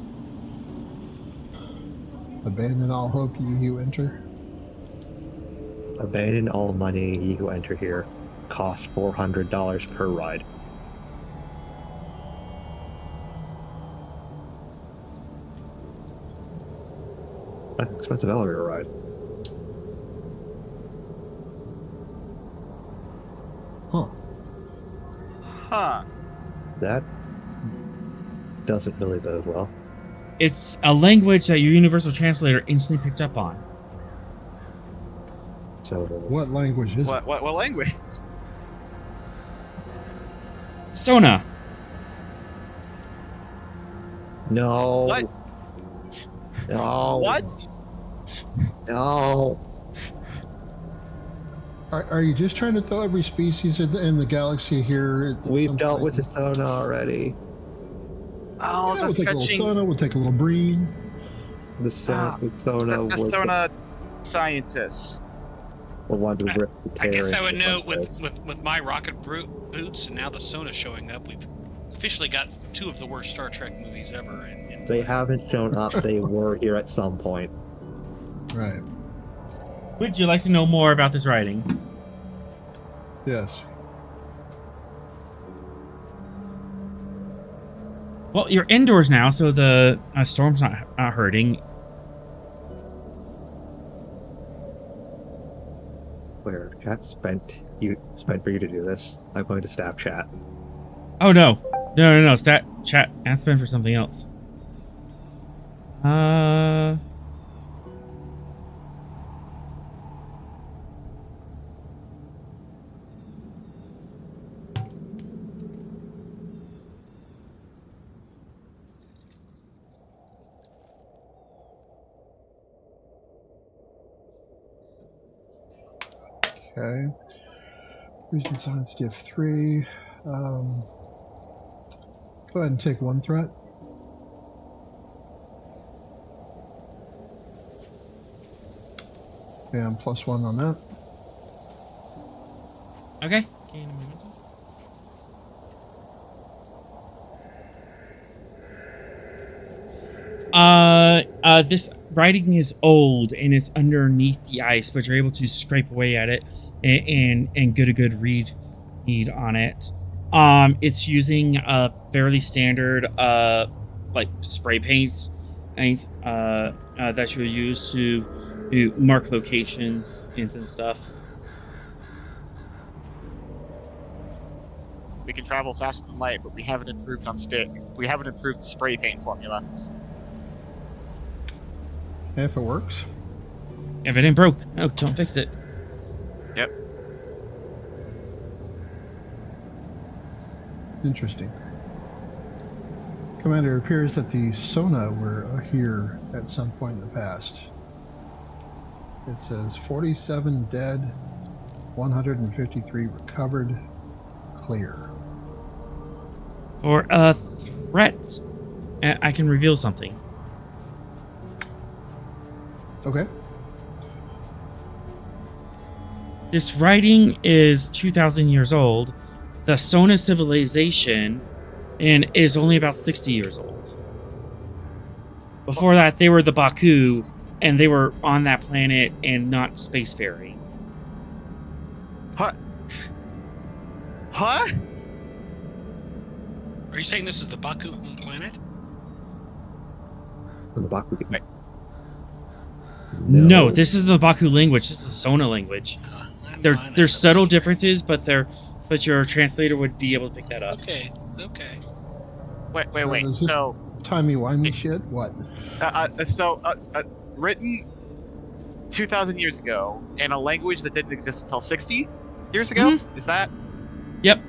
Abandon all hope, ye who enter. Abandon all money, ye who enter here. Cost $400 per ride. That's an expensive elevator ride. Huh. Huh. That doesn't really bode well. It's a language that your universal translator instantly picked up on. So What language is it? What language? Sona. no. What? No. What? No. Are you just trying to throw every species in the galaxy here? We've dealt with the Sona already. Oh, Yeah, the we'll take a little fetching. Sona, we'll take a little Breen. The Sona was The Sona scientists. the one who ripped the I guess tear I would into know the with my rocket boots and now the Sona showing up, we've officially got 2 of the worst Star Trek movies ever. They haven't shown up. They were here at some point. Right. Would you like to know more about this writing? Yes. Well, you're indoors now, so the storm's not hurting. where chat spent for you to do this. I'm going to stab chat. Oh no. No. Chat. Ask Ben for something else. Okay. Reason science div 3. Go ahead and take one threat. And +1 on that. Okay. This writing is old and it's underneath the ice, but you're able to scrape away at it and get a good read on it. It's using a fairly standard like spray paint that you use to mark locations and stuff. We can travel faster than light, but we haven't improved we haven't improved the spray paint formula. If it works. If it ain't broke, no, don't fix it. Yep. Interesting. Commander, it appears that the Sona were here at some point in the past. It says 47 dead, 153 recovered, clear. For a threat, I can reveal something. Okay. This writing is 2,000 years old. The Sona civilization is only about 60 years old. Before that, they were the Baku, and they were on that planet and not spacefaring. What? Huh? Are you saying this is the Baku planet? From the Baku. Wait. No, this is the Baku language. This is the Sona language. There's subtle differences, but your translator would be able to pick that up. Okay. Wait. So, Timey-wimey shit? What? written 2,000 years ago in a language that didn't exist until 60 years ago? Mhm. Is that? Yep.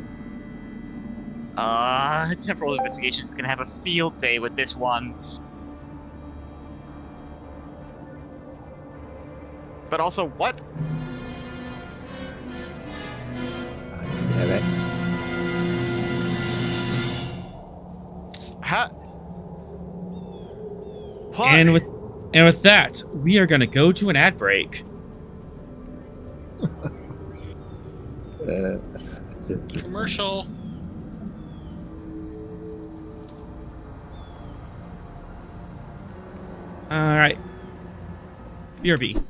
Temporal investigation is gonna have a field day with this one. But also, what? Yeah, right. Huh? What? And with that, we are going to go to an ad break. Commercial. All right. BRB.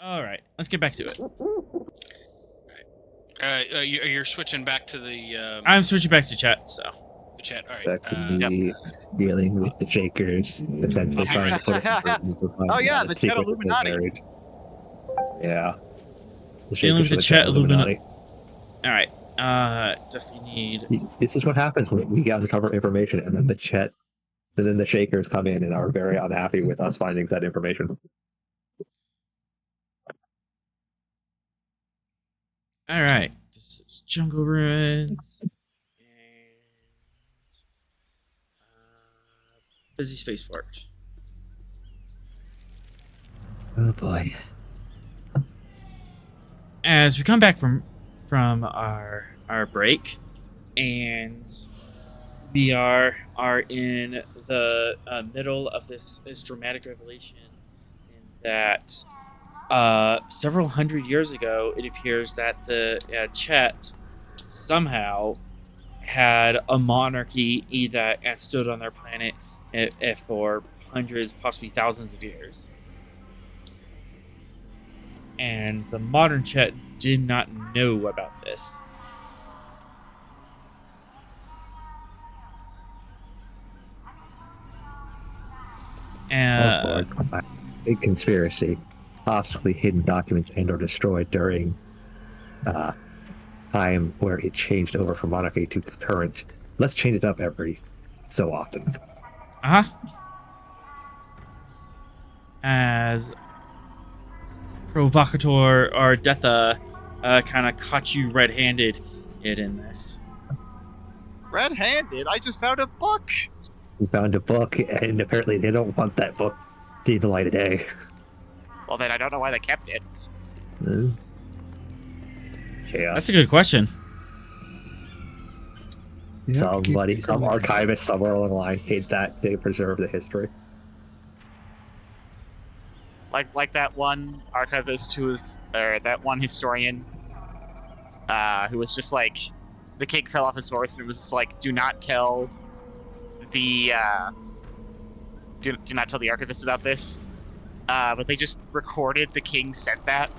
All right, let's get back to it. You're switching back to the I'm switching back to chat, so. chat. All right. Back to me dealing with the Shakers, potentially trying to put us in prison for finding Oh, yeah, out the a Chet secret that they Illuminati. buried. Yeah. The Dealing with Shakers are the Chet Illuminati. All right. Just you need. This is what happens when we uncover information, and then the Shakers come in and are very unhappy with us finding that information. All right. This is Jungle Ruins. And busy spaceport. Oh boy. As we come back from our break, and we are in the middle of this dramatic revelation in that several hundred years ago, it appears that the Chet somehow had a monarchy that stood on their planet for hundreds, possibly thousands of years. And the modern Chet did not know about this. Big conspiracy, possibly hidden documents and or destroyed during time where it changed over from monarchy to current. Let's change it up every so often. As provocateur or Detha kind of caught you red-handed in this. Red-handed? I just found a book. We found a book, and apparently they don't want that book to the light of day. Well, then I don't know why they kept it. Yeah. That's a good question. Yeah, Some archivist somewhere along the line hid that to preserve the history. Like that one archivist or that one historian, who was just like, the king fell off his horse and it was just like, do not tell the archivist about this. But they just recorded the king said that.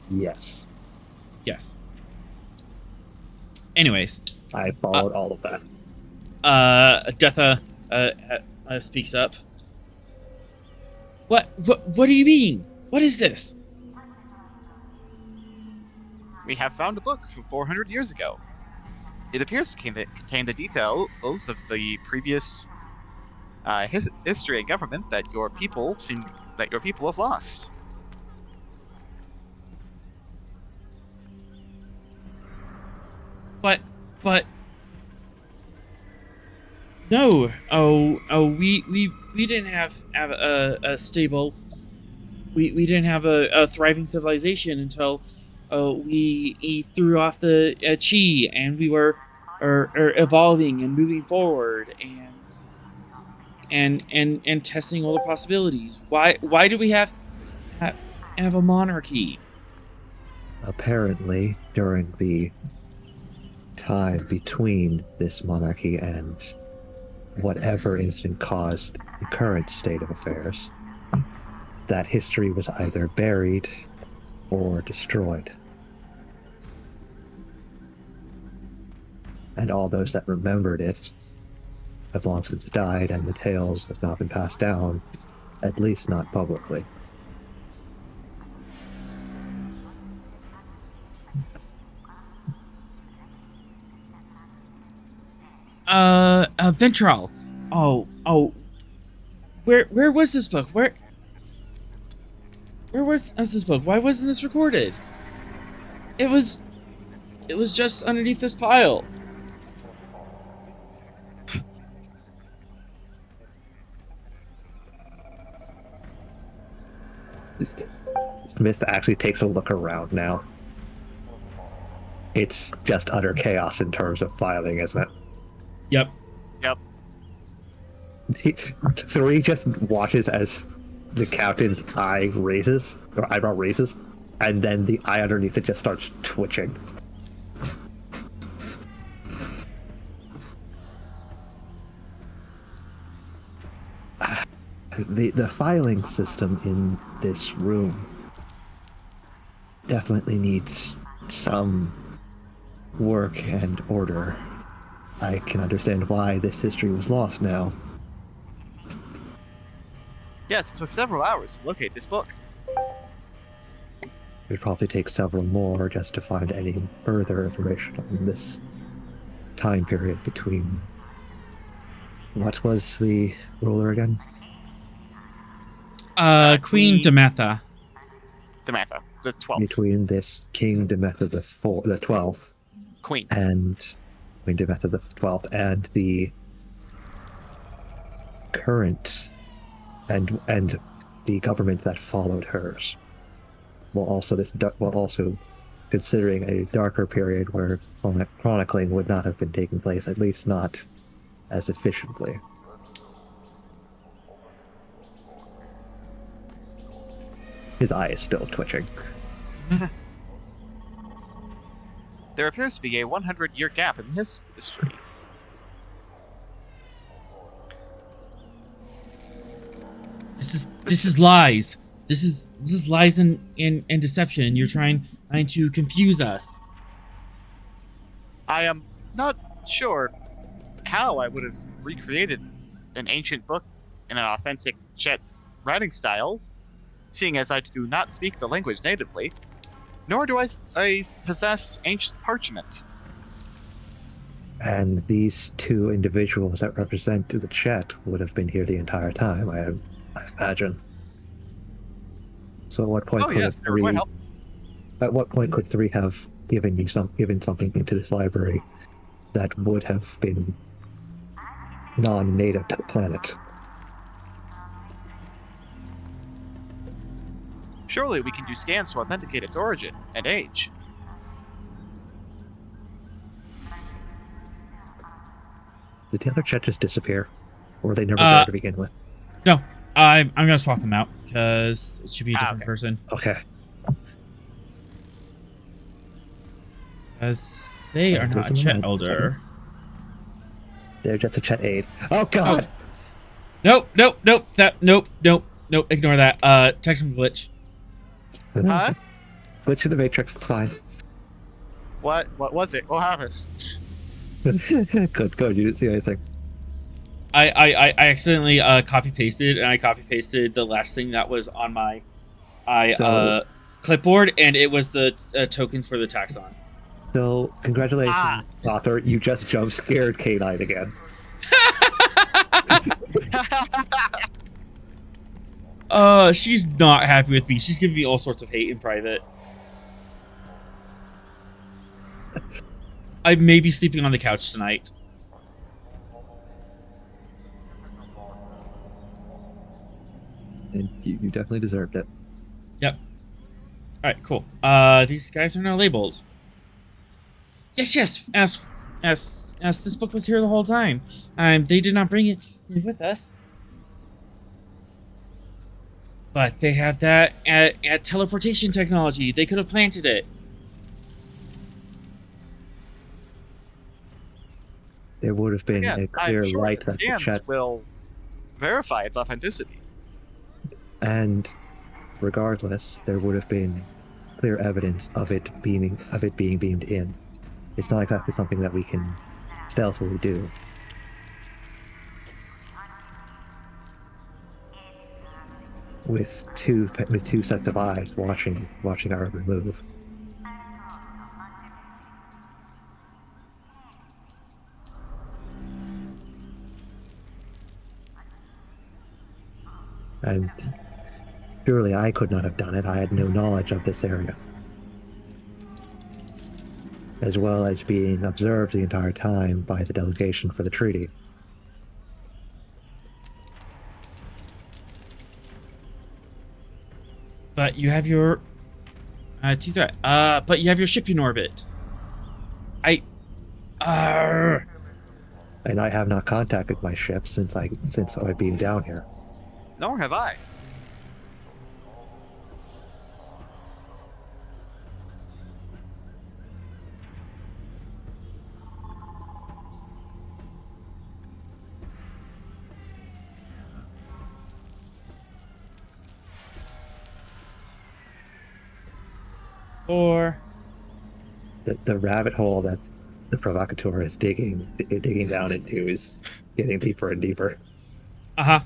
Yes. Yes. Anyways, I followed all of that. Detha speaks up. What do you mean? What is this? We have found a book from 400 years ago. It appears to contain the details of the previous history and government that your people have lost. But no. We didn't have a stable. We didn't have a thriving civilization until we threw off the chi, and we were evolving and moving forward and testing all the possibilities. Why do we have a monarchy? Apparently, during the time between this monarchy and whatever incident caused the current state of affairs, that history was either buried or destroyed. And all those that remembered it have long since died, and the tales have not been passed down, at least not publicly. Ventral. Oh. Where was this book? Where was this book? Why wasn't this recorded? It was just underneath this pile. Smith actually takes a look around now. It's just utter chaos in terms of filing, isn't it? Yep. Three just watches as the captain's eyebrow raises, and then the eye underneath it just starts twitching. the filing system in this room definitely needs some work and order. I can understand why this history was lost now. Yes, it took several hours to locate this book. It would probably take several more just to find any further information on this time period between... What was the ruler again? Queen Demetha. Samantha, the 12th. Between this King Demetha the 12th Queen. and Queen Demetha the 12th and the current and the government that followed hers. While also considering a darker period where chronicling would not have been taking place, at least not as efficiently. His eye is still twitching. There appears to be a 100-year gap in his history. This is lies. This is lies and deception. You're trying to confuse us. I am not sure how I would have recreated an ancient book in an authentic Chet writing style, seeing as I do not speak the language natively, nor do I possess ancient parchment. And these two individuals that represent the Chet would have been here the entire time, I imagine. So at what point at what point could three have given something into this library that would have been non-native to the planet? Surely we can do scans to authenticate its origin and age. Did the other Chet just disappear? Or were they never there to begin with? No, I'm gonna swap them out because it should be a different person. Okay. Because they are not a Chet elder. They're just a Chet aide. Oh God! Nope. Ignore that. Technical glitch. Huh? Glitch in the Matrix. It's fine. What was it? What happened? Good. You didn't see anything. I accidentally copy pasted, and I copy pasted the last thing that was on my clipboard, and it was the tokens for the taxon. So congratulations, author. You just jump scared K9 again. She's not happy with me. She's giving me all sorts of hate in private. I may be sleeping on the couch tonight. And you definitely deserved it. Yep. Alright, cool. These guys are now labeled. Yes, as this book was here the whole time. They did not bring it with us. But they have that at teleportation technology. They could have planted it. There would have been a clear light that the Chet will verify its authenticity. And regardless, there would have been clear evidence of it being beamed in. It's not exactly something that we can stealthily do. With two sets of eyes watching our every move. And surely I could not have done it. I had no knowledge of this area. As well as being observed the entire time by the delegation for the treaty. But you have your but you have your ship in orbit. And I have not contacted my ship since I beamed down here. Nor have I. 4. The rabbit hole that the provocateur is digging down into is getting deeper and deeper. Uh-huh.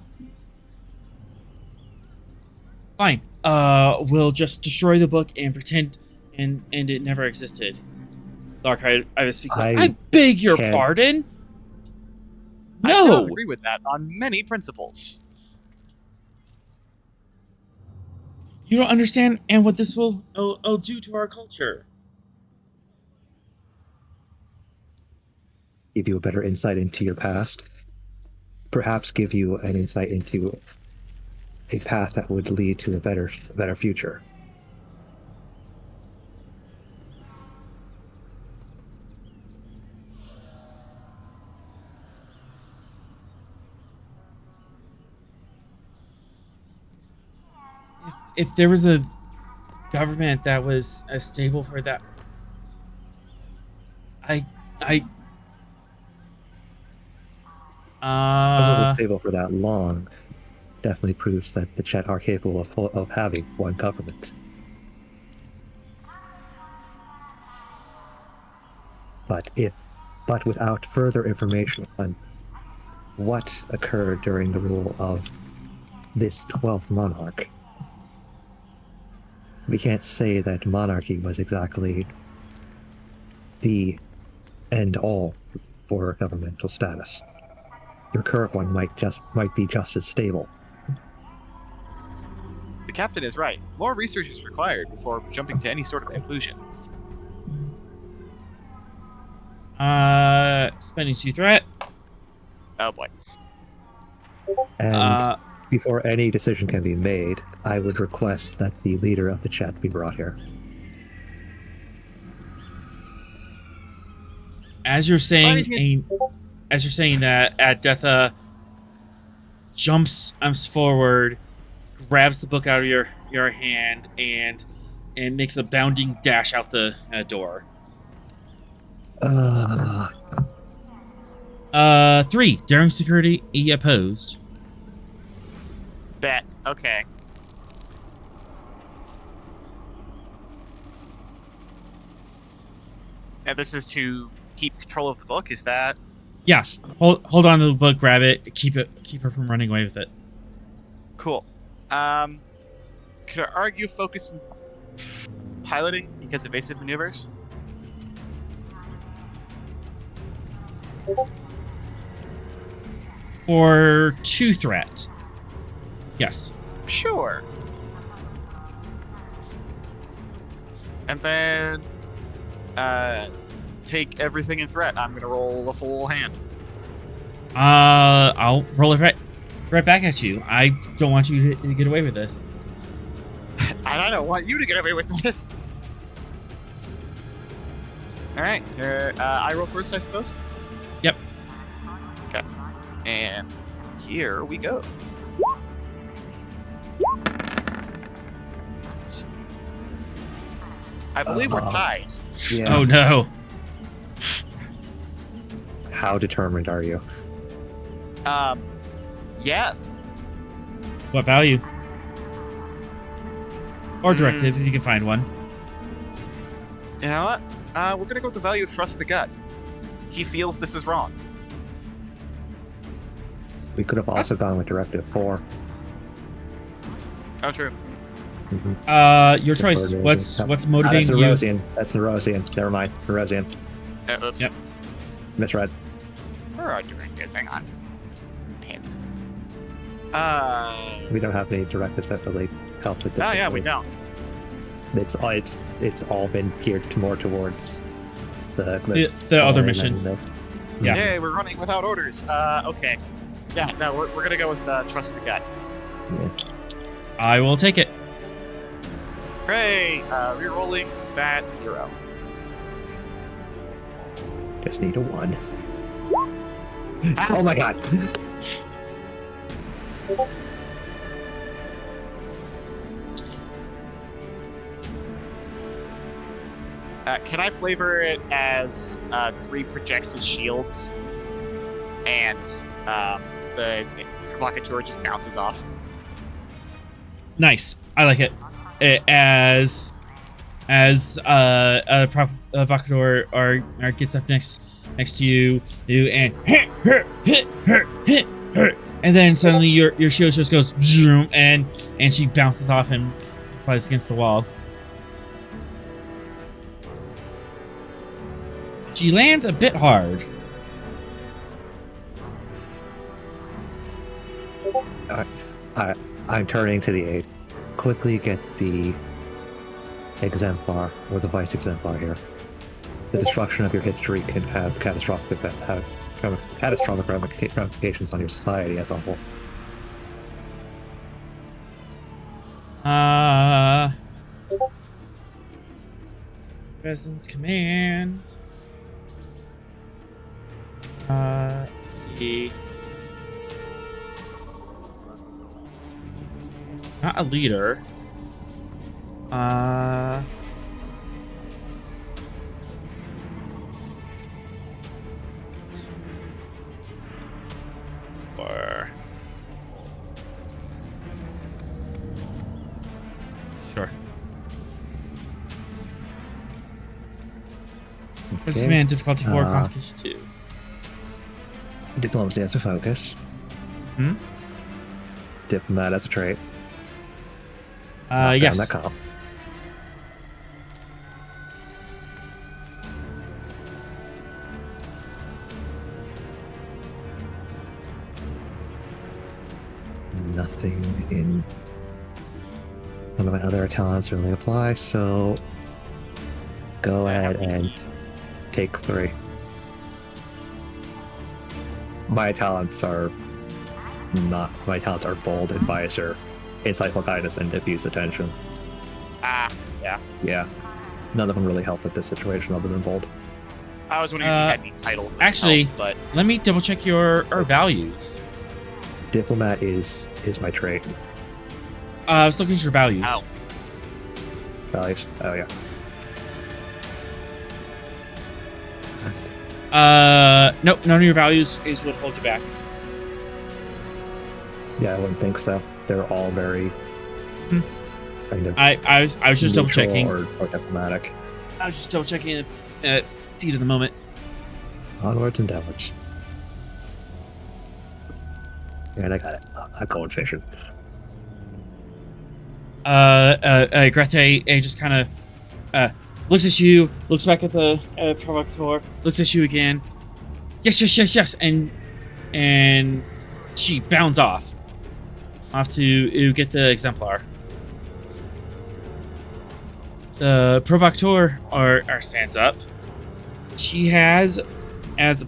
Fine. We'll just destroy the book and pretend and it never existed. The archivist speaks up. I beg your pardon? I No! don't agree with that on many principles. You don't understand and what this will do to our culture. Give you a better insight into your past. Perhaps give you an insight into a path that would lead to a better future. If there was a government that was as stable for that, Stable for that long definitely proves that the Chet are capable of having one government. But without further information on what occurred during the rule of this 12th monarch, we can't say that monarchy was exactly the end all for governmental status. Your current one might be just as stable. The captain is right. More research is required before jumping to any sort of conclusion. Spending 2 threat. Oh boy. And before any decision can be made, I would request that the leader of the Chet be brought here. As you're saying that, Adetha jumps forward, grabs the book out of your hand, and makes a bounding dash out the door. 3. Daring security, E opposed. Bet. Okay. And this is to keep control of the book, is that? Yes. Hold on to the book, grab it, keep her from running away with it. Cool. Could I argue focus on piloting because evasive maneuvers? For 2 threat. Yes. Sure. And then take everything in threat. I'm gonna roll a full hand. I'll roll it right back at you. I don't want you to get away with this. And I don't want you to get away with this. Alright, I roll first, I suppose? Yep. Okay. And here we go. I believe we're tied. Yeah. Oh no. How determined are you? Yes. What value? Or directive, if you can find one. You know what? We're gonna go with the value of trust the gut. He feels this is wrong. We could have also gone with directive 4. Oh, true. Your choice. What's motivating you? That's Nerosian. Never mind. Nerosian. Oops. Yep. Misread. Where are directives? Hang on. Pins. We don't have any directives that really help with this. Oh yeah, we don't. It's all been geared more towards the other mission. Yeah. Yay, we're running without orders. Okay. Yeah, no, we're gonna go with trust the gut. Yeah. I will take it. Hooray! Rerolling that 0. Just need a 1. Oh my god! Can I flavor it as 3 projects as shields, and the provocateur just bounces off? Nice. I like it. As as Provocateur or gets up next to you, and and then suddenly your shield just goes zoom, and she bounces off and flies against the wall. She lands a bit hard. I'm turning to the aid. Quickly get the exemplar, or the vice exemplar here. The destruction of your history can have catastrophic ramifications on your society as a whole. Presence command. Let's see. Not a leader. Or sure. Presence command difficulty 4, complication 2. Diplomacy as a focus. Hmm. Diplomat as a trait. Knock down that cop. Nothing in one of my other talents really apply, so go ahead and take 3. My talents are bold, advisor, insightful guidance, and diffuse attention. Yeah. Yeah. None of them really help with this situation other than bold. I was wondering if you had any titles. that Actually, helped, but let me double check your values. Diplomat is my trait. I was looking at your values. Ow. Values. Oh yeah. Nope, none of your values is what holds you back. Yeah, I wouldn't think so. They're all very kind of. I was just double neutral checking. or diplomatic. I was just double checking at seat of the moment. Onwards and downwards. And I got it. I'm going fishing. Grethe just kind of looks at you, looks back at the provocateur, looks at you again. Yes, and she bounds off to get the exemplar. The provocateur stands up. She has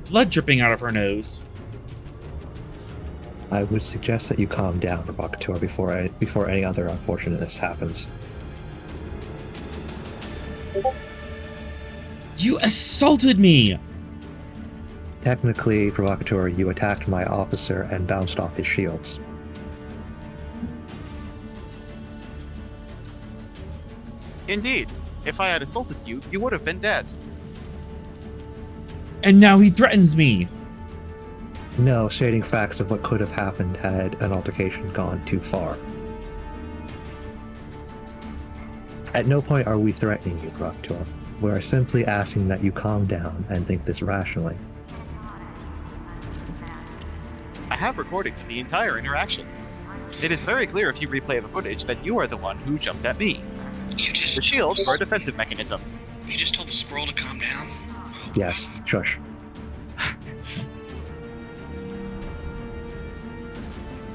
blood dripping out of her nose. I would suggest that you calm down, provocateur, before any other unfortunateness happens. You assaulted me! Technically, provocateur, you attacked my officer and bounced off his shields. indeed, if I had assaulted you, you would have been dead. And now he threatens me! No, stating facts of what could have happened had an altercation gone too far. At no point are we threatening you, provocateur. We are simply asking that you calm down and think this rationally. I have recordings of the entire interaction. It is very clear if you replay the footage that you are the one who jumped at me. The shields are a defensive mechanism. You just told the squirrel to calm down? Yes, shush.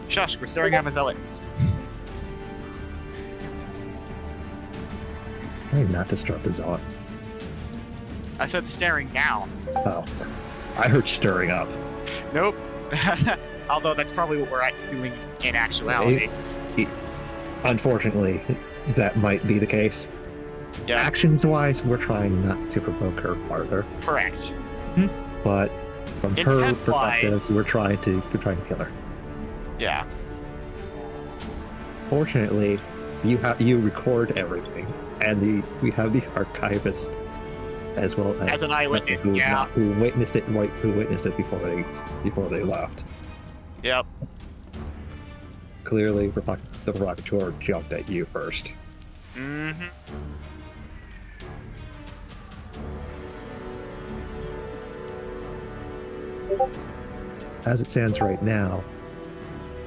Shush, we're staring at a zealot. I did not disrupt the zealot. I said staring down. Oh. I heard stirring up. Nope. Although that's probably what we're doing in actuality. Unfortunately, that might be the case. Yeah. Actions-wise, we're trying not to provoke her farther. Correct. But from her perspective, we're trying to kill her. Yeah. Fortunately, you record everything, and we have the archivist as well as an eyewitness. who witnessed it before they left. Yep. Clearly, the provocateur jumped at you first. Mm-hmm. As it stands right now,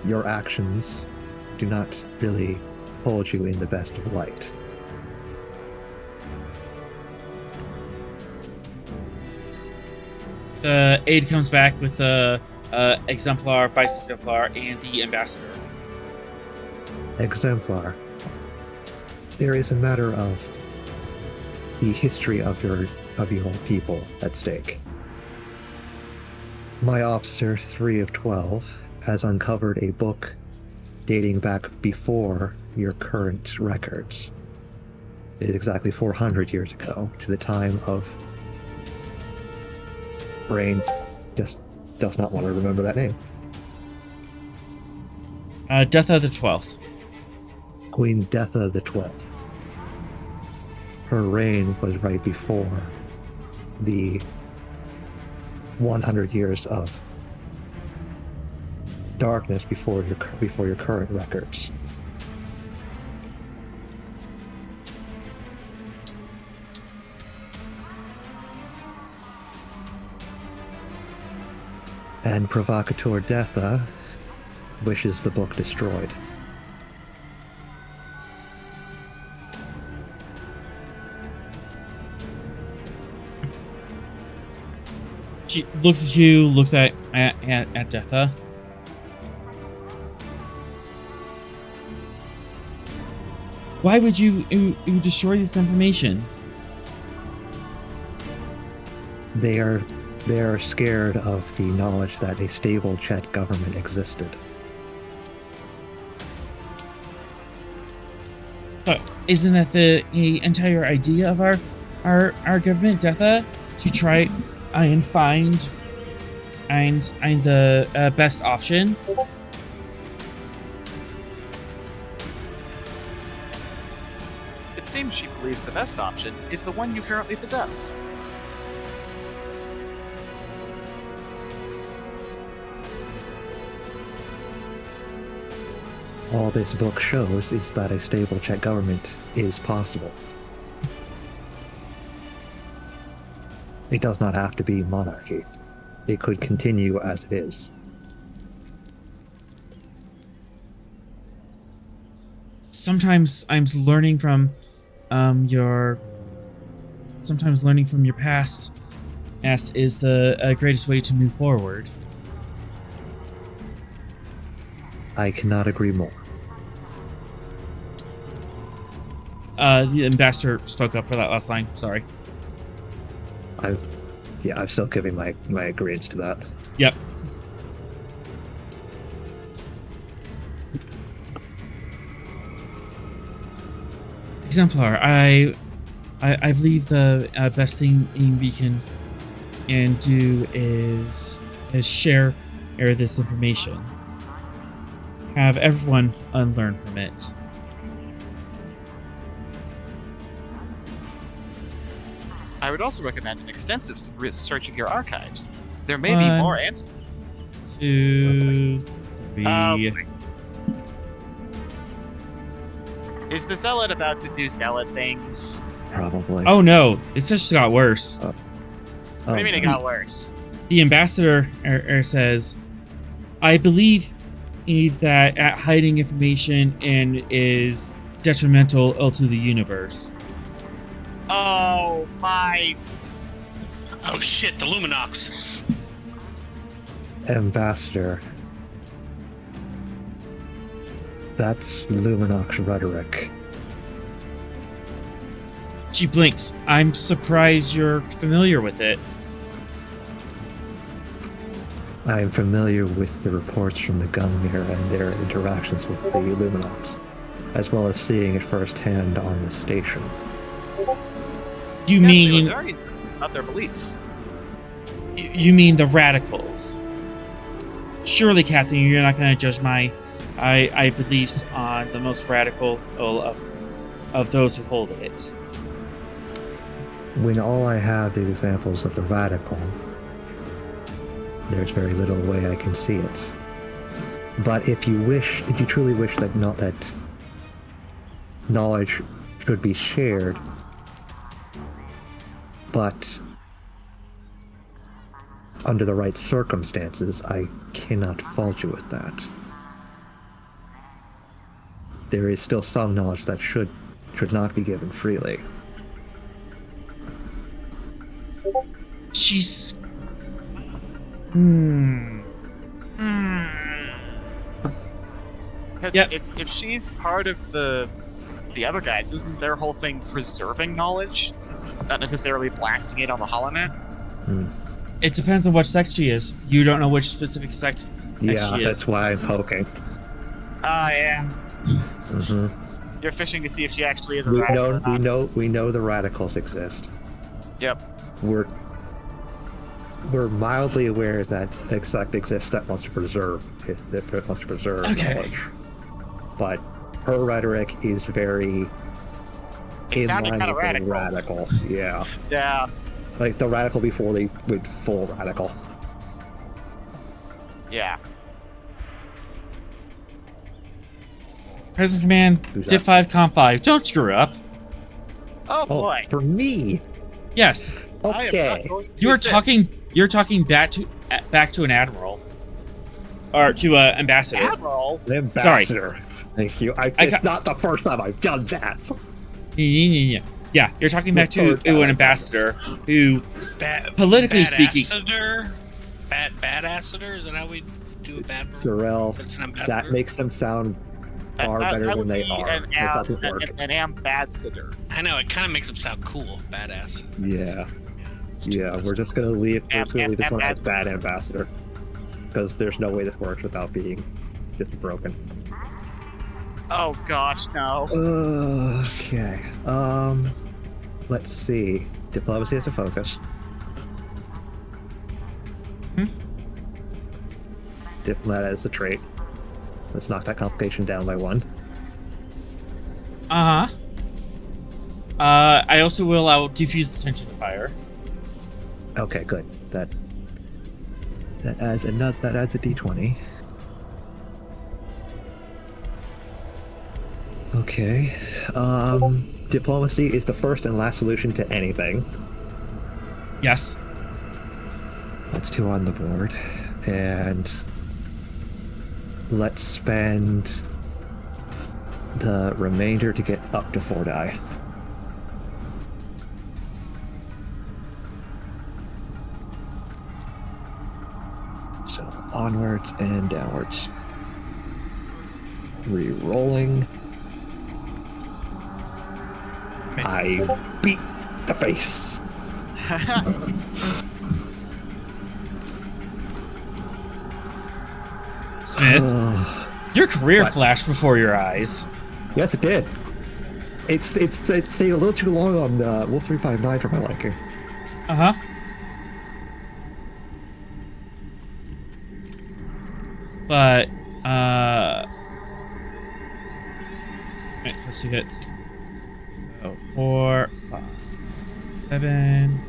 your actions do not really hold you in the best of light. The aide comes back with the exemplar, vice exemplar, and the ambassador. Exemplar. There is a matter of the history of your people at stake. My officer, 3 of 12, has uncovered a book dating back before your current records. It is exactly 400 years ago, to the time of... Breen just does not want to remember that name. Detha the 12th. Queen Detha the 12th. Her reign was right before the 100 years of darkness before your current records. And Provocateur Detha wishes the book destroyed. She looks at you, looks at Detha. Why would you destroy this information? They are scared of the knowledge that a stable Chet government existed. But isn't that the entire idea of our government, Detha? To try and find the best option? It seems she believes the best option is the one you currently possess. All this book shows is that a stable Czech government is possible. It does not have to be monarchy. It could continue as it is. Sometimes I'm learning from your past is the greatest way to move forward. I cannot agree more. The ambassador spoke up for that last line. Sorry. I'm still giving my agreement to that. Yep. Exemplar, I believe the best thing we can do is share this information. Have everyone unlearn from it. I would also recommend an extensive search of your archives. There may be more answers. 2, 3. Is the zealot about to do zealot things? Probably. Oh no, it's just got worse. What do you mean it got worse? The ambassador says, I believe that hiding information is detrimental to the universe. Oh my! Oh shit, the Luminox. Ambassador. That's Luminox rhetoric. She blinks. I'm surprised you're familiar with it. I am familiar with the reports from the Gunmere and their interactions with the Luminox, as well as seeing it firsthand on the station. You Yes, they mean were very about their beliefs. you mean the radicals? Surely, Catherine, you're not going to judge my beliefs on the most radical of those who hold it. When all I have is examples of the radical, there's very little way I can see it. But if you truly wish that knowledge should be shared, but under the right circumstances, I cannot fault you with that. There is still some knowledge that should not be given freely. She's. Because Yep. if she's part of the other guys, isn't their whole thing preserving knowledge, not necessarily blasting it on the holonet? It depends on which sect she is. You don't know which specific sect Yeah, she is. that's why I'm poking. Yeah. Mm-hmm. You're fishing to see if she actually is a radical or not. We know the radicals exist. Yep. We're mildly aware that a sect exists that wants to preserve Okay. knowledge. But her rhetoric is very It in sounded line kind of with the radical. radical. Yeah. Yeah. Like the radical before they went full radical. Yeah. Present command, Who's Div that? 5, Comp 5. Don't screw up. Oh Oh, boy. for me. Yes, I am Okay. not going to you're assist. talking. You're talking back to an admiral, or to an ambassador. Admiral. The ambassador. Thank you. ca- It's not the first time I've done that. Yeah, you're talking back to an ambassador who, politically speaking, Badassiter? Is that how we do a bad rule? Sorrel, That's an ambassador? that makes them sound far better that than would they be are. An, It doesn't work. an ambassador. I know, it kind of makes them sound cool. Badass. Yeah. It's too Yeah, much. we're just gonna leave this one as ambassador. bad ambassador. Because there's no way this works without being just broken. Oh gosh, no. Okay. Let's see. Diplomacy as a focus. Diplomat as a trait. Let's knock that complication down by 1. I also will allow diffuse the tension of fire. Okay, good. That adds a d20. Okay. Diplomacy is the first and last solution to anything. Yes. That's 2 on the board. And let's spend the remainder to get up to 4 die. So onwards and downwards. Re-rolling. I beat the face. Smith, your career What? flashed before your eyes. Yes, it did. It's stayed a little too long on Wolf 359 for my liking. Uh-huh. But, wait, first 2 hits. So, 4, 5, 6, 7.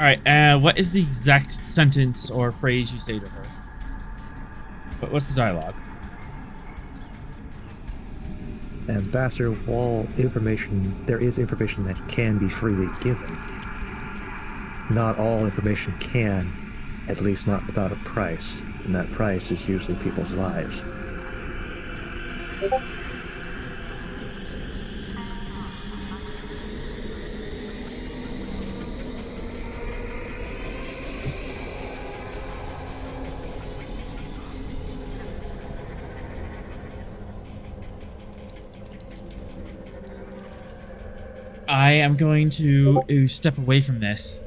Alright, what is the exact sentence or phrase you say to her? What's the dialogue? Ambassador, while there is information that can be freely given, not all information can, at least not without a price, and that price is usually people's lives. I am going to step away from this.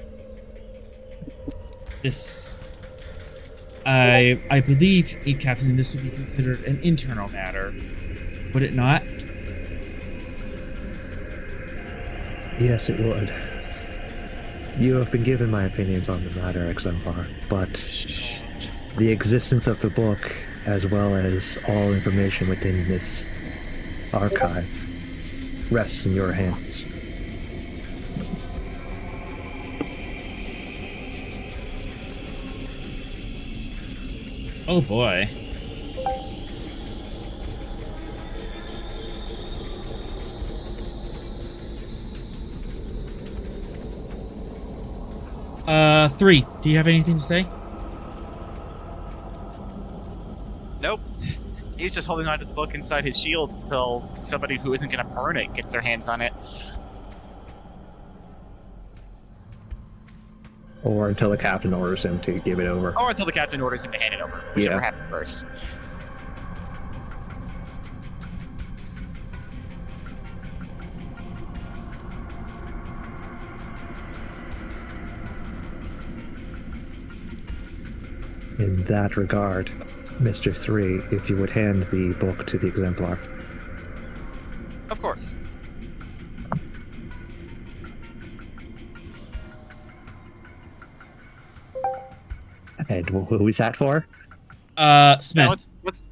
I believe, Captain, this would be considered an internal matter. Would it not? Yes, it would. You have been given my opinions on the matter, Exemplar, but the existence of the book, as well as all information within this archive, rests in your hands. Oh boy. 3. Do you have anything to say? Nope. He's just holding onto the book inside his shield until somebody who isn't going to burn it gets their hands on it. Or until the captain orders him to give it over. Or until the captain orders him to hand it over. Whichever happens first. In that regard, Mr. 3, if you would hand the book to the exemplar. Of course. And who is that for? Smith. Now, what's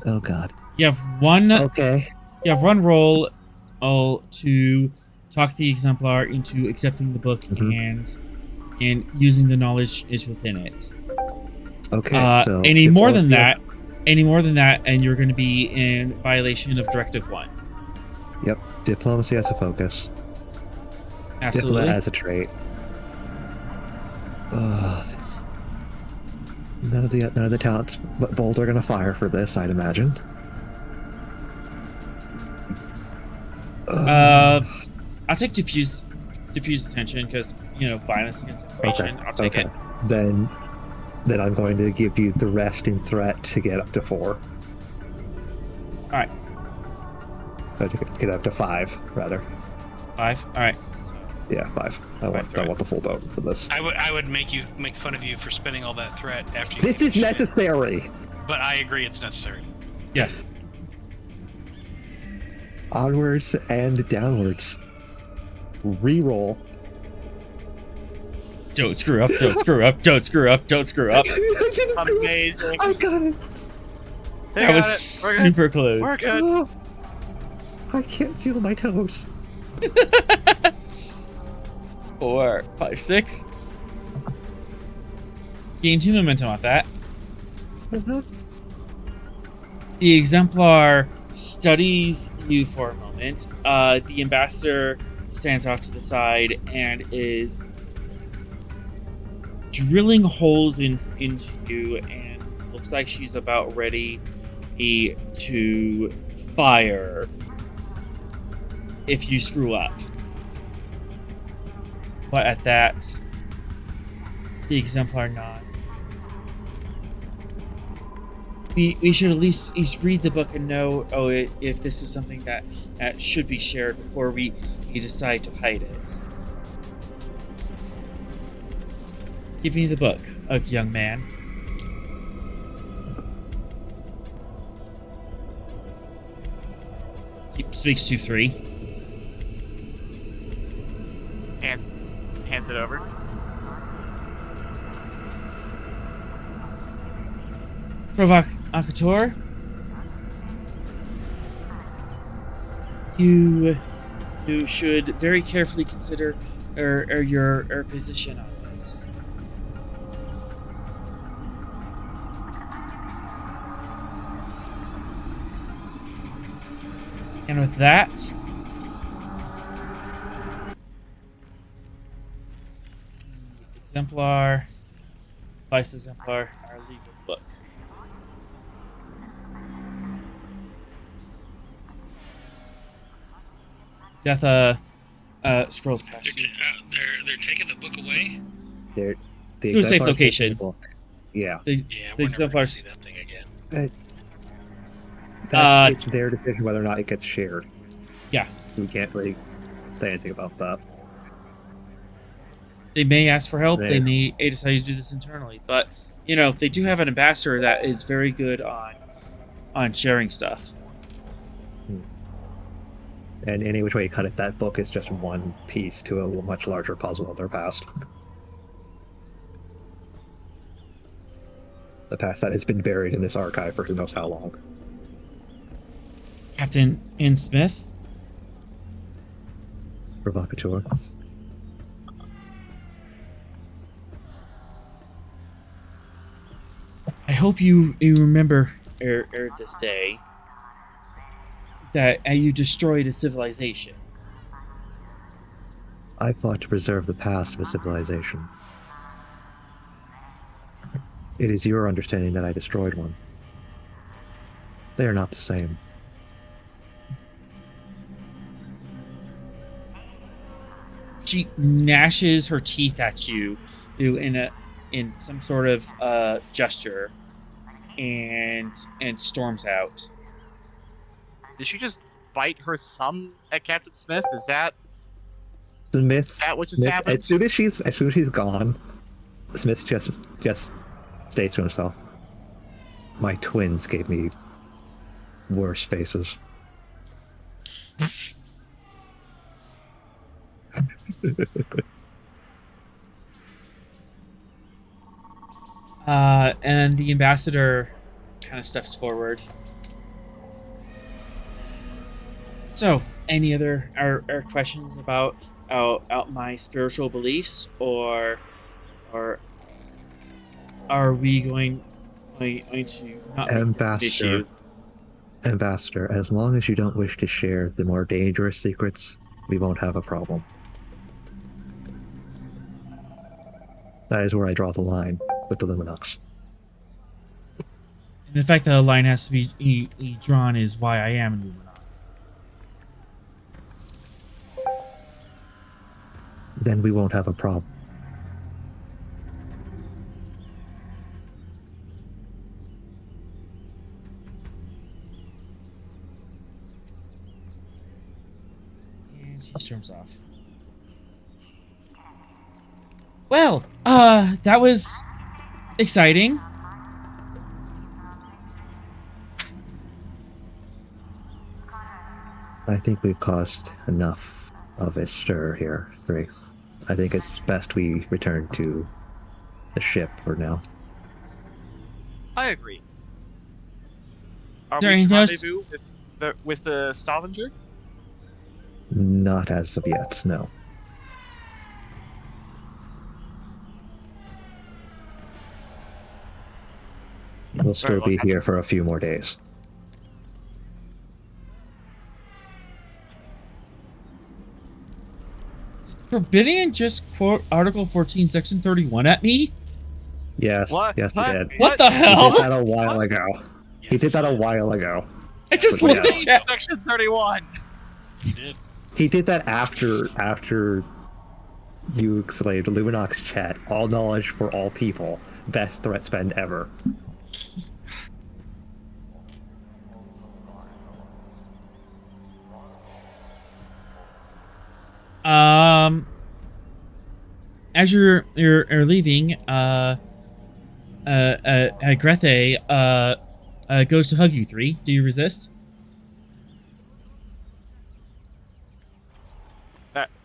Oh god. You have one. Okay. You have one roll to talk the exemplar into accepting the book and using the knowledge is within it. Okay. So any more than that, and you're going to be in violation of Directive 1. Yep. Diplomacy as a focus. Absolutely. Diplomat as a trait. None of the talents but Bold are gonna fire for this, I'd imagine. I'll take diffuse attention because violence against information. Okay. I'll take it. Then I'm going to give you the rest in threat to get up to 4. All right. To get up to 5, rather. 5. All right. So, Yeah, 5. I want the full vote for this. I would make fun of you for spending all that threat after you. This is necessary. But I agree, it's necessary. yes. Onwards and downwards. Reroll. Don't screw up. Don't screw up. Don't screw up. Don't screw up. amazing. I got it. That was super close. We're good. Oh, I can't feel my toes. 4, 5, 6. Gain 2 momentum off that. The exemplar studies you for a moment. The ambassador stands off to the side and is drilling holes into you, and looks like she's about ready to fire if you screw up. But at that, the exemplar nods. We should at least read the book and know if this is something that should be shared before we decide to hide it. Give me the book, young man. He speaks to 3. Hands it over. Provocateur, you should very carefully consider your position on this. And with that, vice exemplar, are leaving the book. Death scrolls past you. They're taking the book away. The To a safe exemplar location. takes the book. Yeah. The Yeah, we're never gonna exemplars. see that thing again. It's their decision whether or not it gets shared. Yeah. We can't really say anything about that. They may ask for help. Yeah. They may decide to do this internally, but they do have an ambassador that is very good on sharing stuff. And any which way you cut it, that book is just one piece to a much larger puzzle of their past. The past that has been buried in this archive for who knows how long. Captain Ian Smith. Provocateur. I hope you remember this day that you destroyed a civilization. I fought to preserve the past of a civilization. It is your understanding that I destroyed one. They are not the same. She gnashes her teeth at you in some sort of gesture, and storms out. Did she just bite her thumb at Captain Smith? Is that Smith, what just happened? as soon as she's gone, Smith just states to himself, "My twins gave me worse faces." And the ambassador kind of steps forward. So, any other questions about my spiritual beliefs, or are we going to not make this an issue? Ambassador, as long as you don't wish to share the more dangerous secrets, we won't have a problem. That is where I draw the line with the Luminox. And the fact that a line has to be drawn is why I am in Luminox. Then we won't have a problem. And she storms off. Well, that was exciting. I think we've caused enough of a stir here, 3. I think it's best we return to the ship for now. I agree. Are there we to anything else? rendezvous with the Stavanger? Not as of yet, no. We'll still be here for a few more days. Forbidden just quote Article 14, Section 31 at me? Yes, What? yes, he What? did. What the He hell? did that a while ago. He did that a while ago. I just But looked at Chet. Section 31. You did. He did that after you exclaimed Luminox Chat, all knowledge for all people, best threat spend ever. As you're leaving, Grethe goes to hug you 3. Do you resist?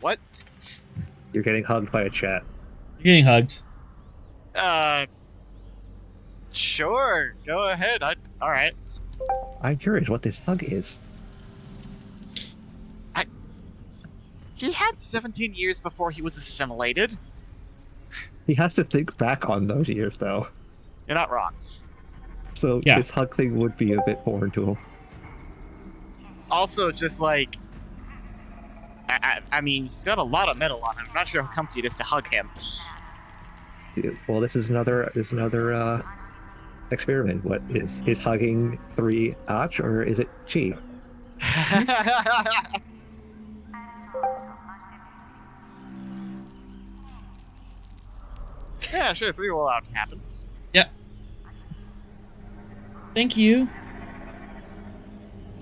What? You're getting hugged by a chat. You're getting hugged. Sure. Go ahead. All right. I'm curious what this hug is. He had 17 years before he was assimilated. He has to think back on those years, though. You're not wrong. So Yeah. this hug thing would be a bit foreign to him. Also, just like, I mean, he's got a lot of metal on him. I'm not sure how comfy it is to hug him. Well, this is another experiment. What is hugging 3 Ach, or is it Chi? Yeah, sure. 3 will allow it to happen. Yep. Thank you.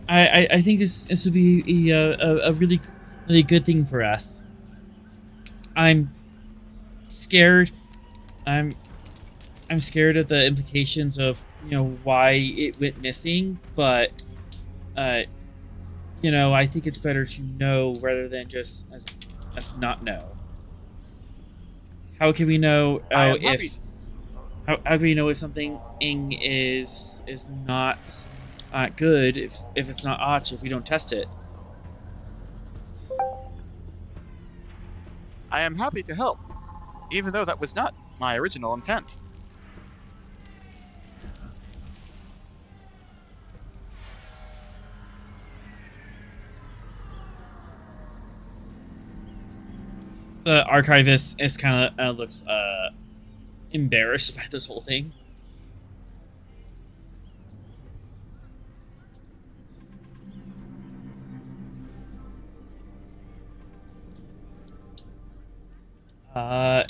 I think this would be a really good thing for us. I'm scared. I'm scared of the implications of why it went missing, but I think it's better to know rather than just us not know. How can we know how can we know if something is not good if it's not Ach if we don't test it? I am happy to help, even though that was not my original intent. The archivist is kind of looks embarrassed by this whole thing.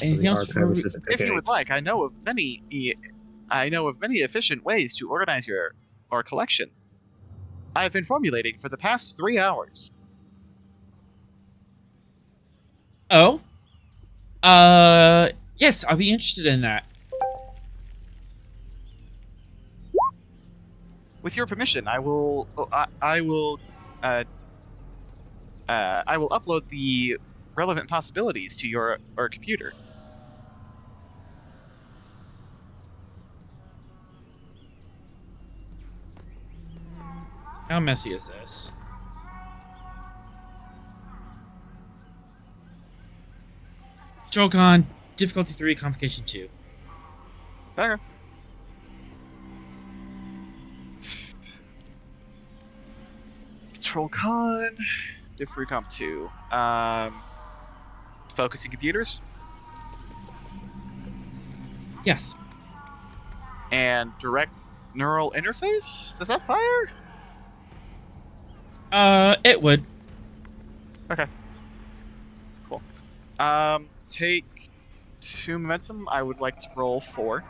Anything else? archivist is a big If you would age. like, I know of many efficient ways to organize your collection. I have been formulating for the past 3 hours. Oh, yes, I'll be interested in that. With your permission, I will upload the relevant possibilities to your computer. How messy is this? Control con, difficulty 3, complication 2. Okay. Control con, different comp 2. Focusing computers Yes. and direct neural interface. Does that fire? It would. Okay. Cool. Take 2 momentum. I would like to roll 4.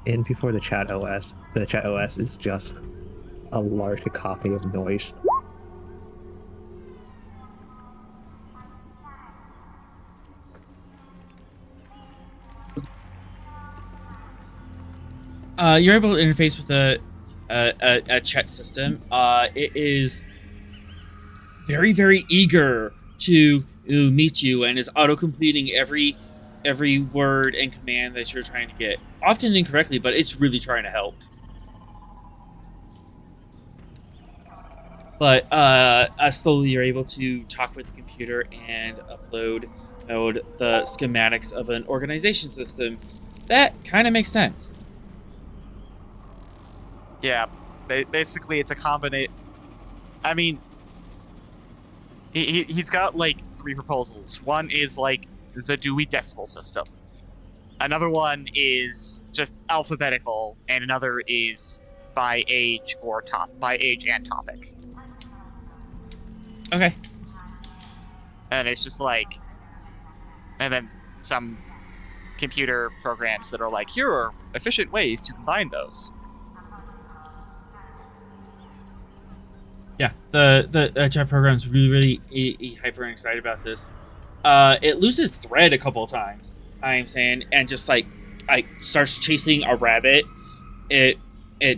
In before the chat OS. The chat OS is just a large cacophony of noise. You're able to interface with a Chet system. It is very, very eager to meet you and is auto-completing every word and command that you're trying to get. Often incorrectly, but it's really trying to help. But slowly you're able to talk with the computer and upload the schematics of an organization system. That kind of makes sense. Yeah, basically it's a combination. I mean, he's got like 3 proposals. One is like the Dewey Decimal System. Another one is just alphabetical, and another is by age and topic. Okay. And it's just like, and then some computer programs that are like, here are efficient ways to combine those. Yeah, the chat program's really hyper excited about this. It loses thread a couple of times, I'm saying, and just like starts chasing a rabbit it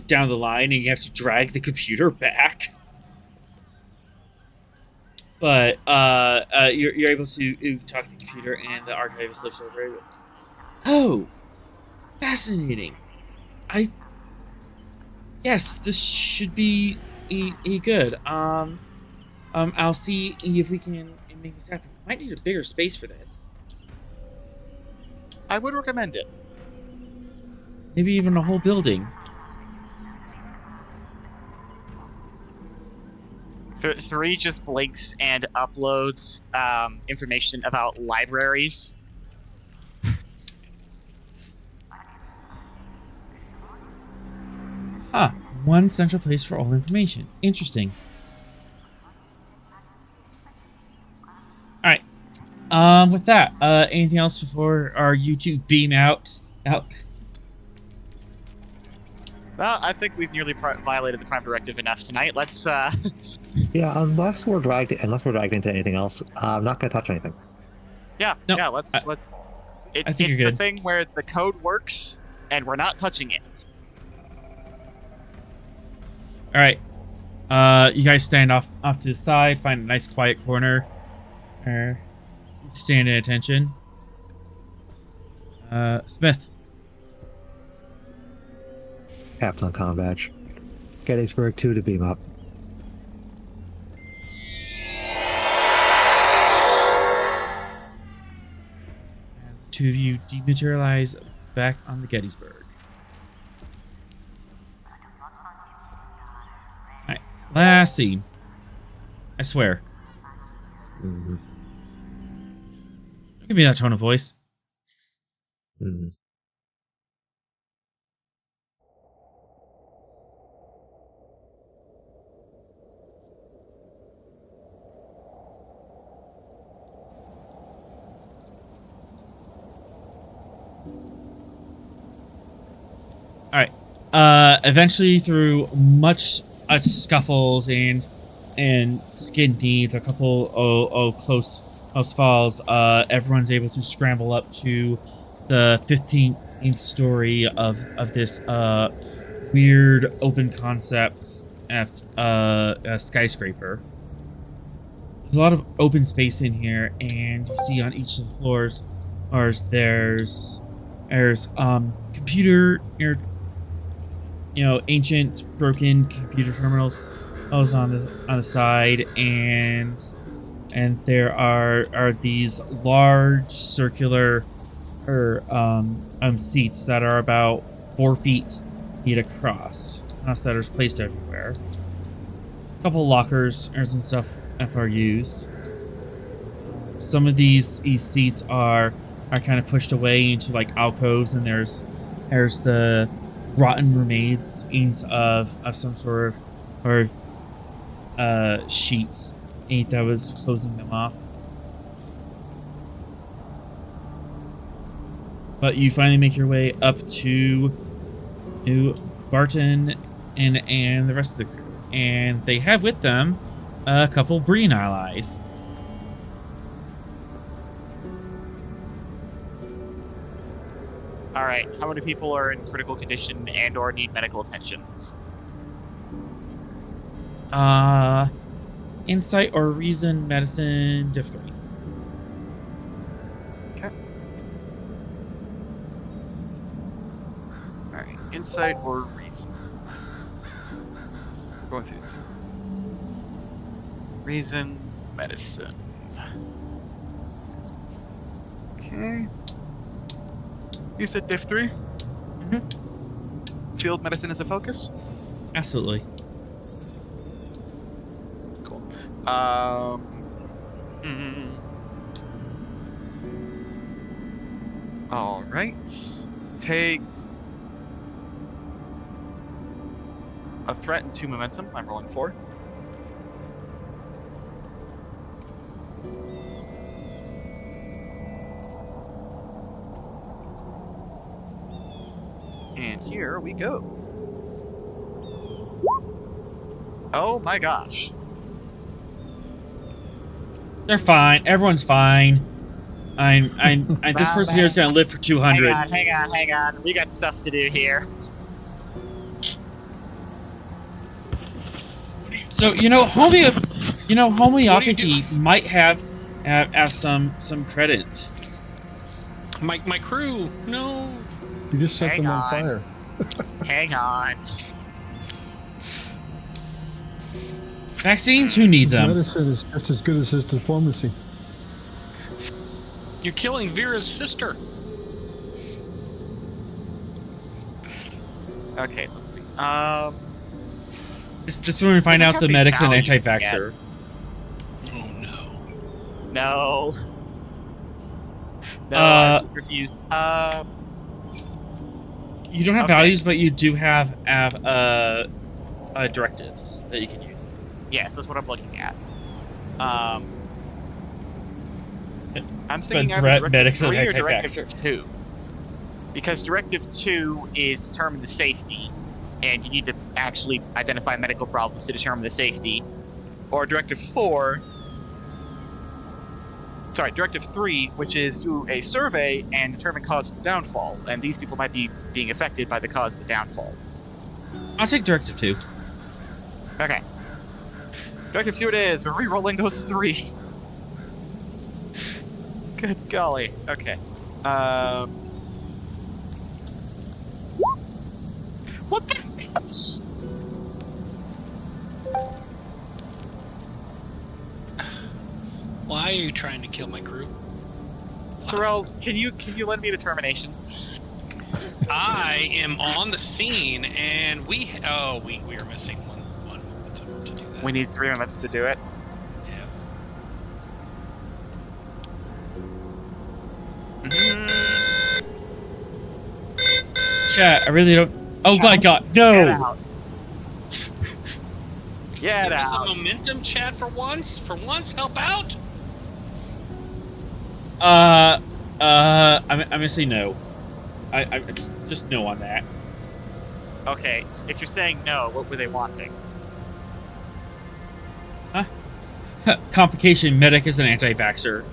down the line, and you have to drag the computer back. But you're able to talk to the computer, and the archivist looks over it. Oh, fascinating! Yes, this should be a good. I'll see if we can make this happen. Might need a bigger space for this. I would recommend it. Maybe even a whole building. Three just blinks and uploads information about libraries. Huh. One central place for all information. Interesting. Alright. With that, anything else before our YouTube beam out? Well, I think we've nearly violated the Prime Directive enough tonight. Let's, Yeah, unless we're dragged into anything else, I'm not gonna touch anything. Yeah, No, yeah, let's. I think you're the good. thing where the code works, and we're not touching it. Alright. You guys stand off to the side, find a nice quiet corner. Stand at attention. Smith. Captain com badge. Gettysburg 2 to beam up. As the two of you dematerialize back on the Gettysburg. Alright, last scene. I swear. Mm-hmm. Give me that tone of voice. Mm-hmm. All right. Eventually, through much scuffles and skin needs, a couple close falls, everyone's able to scramble up to the 15th story of this weird open concept at a skyscraper. There's a lot of open space in here, and you see on each of the floors, there's computer, ancient broken computer terminals on the side, and there are these large circular seats that are about 4 feet across that are placed everywhere. A couple lockers and stuff are used. Some of these seats are kind of pushed away into like alcoves, and there's the rotten remains of some sort of sheet that was closing them off. But you finally make your way up to Barton and the rest of the crew, and they have with them a couple Breen allies. All right, how many people are in critical condition and/or need medical attention? Insight or reason, medicine, diff 3. Okay. All right, insight or reason. We're going through this. Reason, medicine. Okay. You said diff 3? Mm-hmm. Field medicine is a focus? Absolutely. Cool. All right. Take a threat and 2 momentum. I'm rolling 4. And here we go. Oh my gosh. They're fine. Everyone's fine. This person here is gonna live for 200. Hang on. We got stuff to do here. So homeopathy might have some credit. My crew, no. You just set Hang them on. on fire. Hang on. Vaccines? Who needs them? Medicine is just as good as his diplomacy. You're killing Vera's sister. Okay, let's see. This when we find out the medic's an value anti-vaxxer. Oh no. No. No, I refuse. You don't have Okay. values, but you do have directives that you can use. Yes, that's what I'm looking at. I'm Spend thinking either threat, Directive medics, and 3 or anti-vaxxer. Directive 2. Because Directive 2 is determine the safety, and you need to actually identify medical problems to determine the safety. Or Directive 3, which is do a survey and determine cause of the downfall, and these people might be being affected by the cause of the downfall. I'll take Directive 2. Okay. Directive 2 it is. We're re-rolling those 3. Good golly. Okay. What the f***? Why are you trying to kill my crew? Sorrel, can you lend me determination? I am on the scene, and we are missing one to do that. We need 3 minutes to do it. Yeah. Chat, I really don't. Oh my God, Get no! out. Get Give us out. a momentum, Chad, for once. For once, help out. I'm gonna say no. I just no on that. Okay, so if you're saying no, what were they wanting? Complication. Medic is an anti-vaxxer.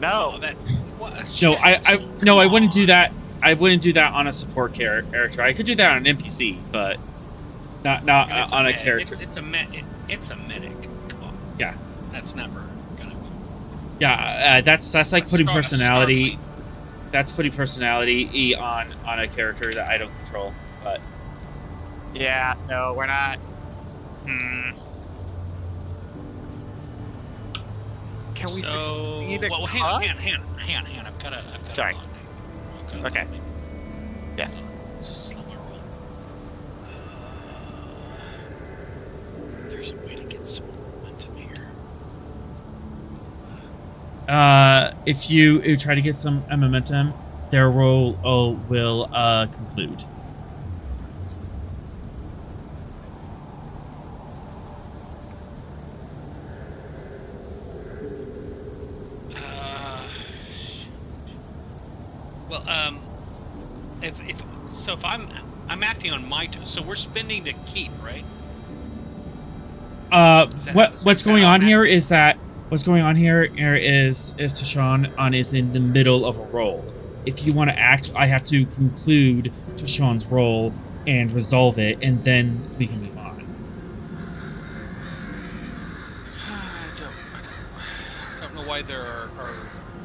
No. Oh, that's what, No, Chad, I come wouldn't do on. that. I wouldn't do that on a support character. I could do that on an NPC, but not It's on a med- character. It's a medic. Come on. Yeah. That's never gonna. Yeah, that's like putting Scar- personality. Starfleet. That's putting personality on a character that I don't control. But Yeah, no, we're not. Can we So, succeed at well, cost? hang on. I've got a Sorry. line. I've got a Okay. line. Yes. Slow my roll. There's a way to get some momentum here. if you try to get some momentum, their roll will conclude. Well, if I'm acting on my so we're spending to keep, right? What's going on here is that Tashawn is in the middle of a roll. If you want to act, I have to conclude Tashawn's roll and resolve it, and then we can move on. I don't know why there are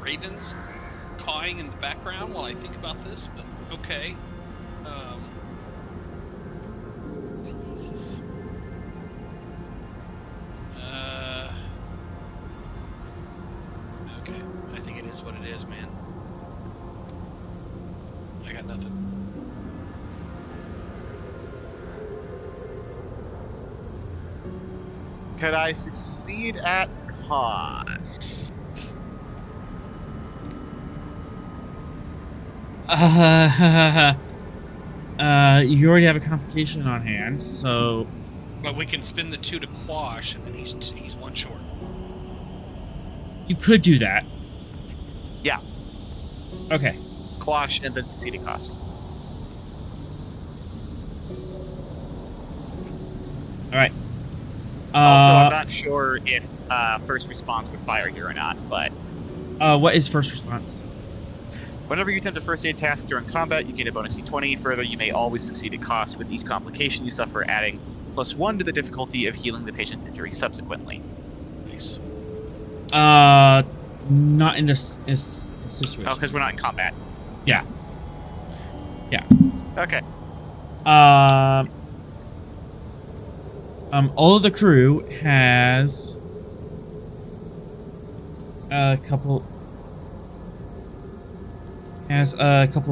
ravens cawing in the background while I think about this, but okay. Jesus. Okay. I think it is what it is, man. I got nothing. Could I succeed at cost? You already have a complication on hand, so But we can spin the 2 to quash, and then he's one short. you could do that. Yeah. Okay. Quash and then succeed at cost. All right. Also, I'm not sure if first response would fire here or not, but What is first response? whenever you attempt a first aid task during combat, you gain a bonus d20. Further, you may always succeed at cost with each complication you suffer, adding +1 to the difficulty of healing the patient's injury subsequently. Nice. Not in this situation. Oh, because we're not in combat. Yeah. Okay. All of the crew has a couple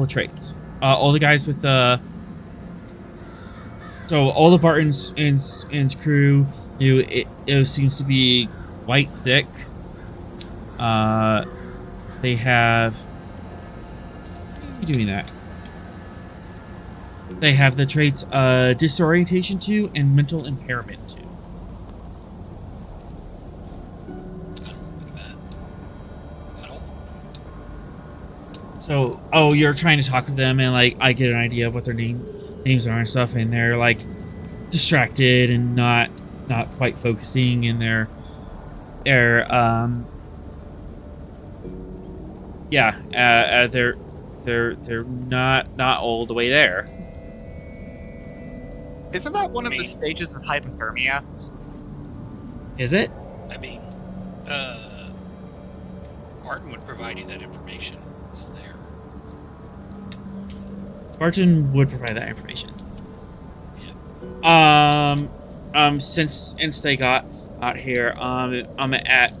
of traits. All the guys with the all the Bartons and crew, it seems to be quite sick. They have. Why are you doing that? They have the traits disorientation 2 and mental impairment 2. I don't know with that at all. So, you're trying to talk to them, and like I get an idea of what their names are and stuff, and they're like distracted and not quite focusing, and they're not all the way there. Isn't that one of the stages of hypothermia? Is it? I mean, Martin would provide you that information. It's there. Barton would provide that information. Yeah. Since they got out here, at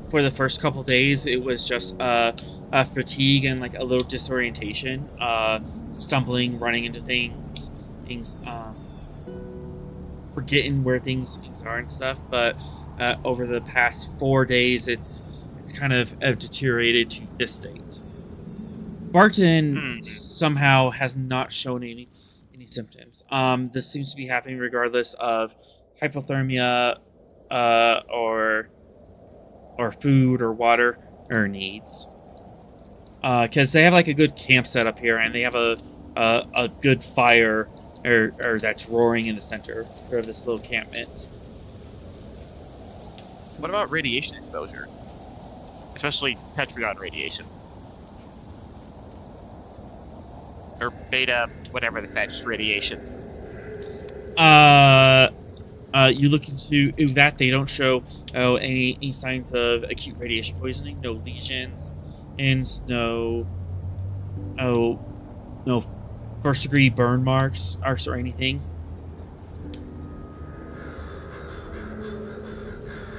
for the first couple days, it was just fatigue and like a little disorientation, stumbling, running into things, forgetting where things are and stuff. But over the past 4 days, it's kind of deteriorated to this state. Barton somehow has not shown any symptoms. This seems to be happening regardless of hypothermia, or food or water or needs. Because they have like a good camp set up here, and they have a good fire or that's roaring in the center of this little campment. What about radiation exposure? Especially tetragon radiation. Or beta, whatever the fetch radiation. You look into that, they don't show any signs of acute radiation poisoning, no lesions, and no first degree burn marks or anything.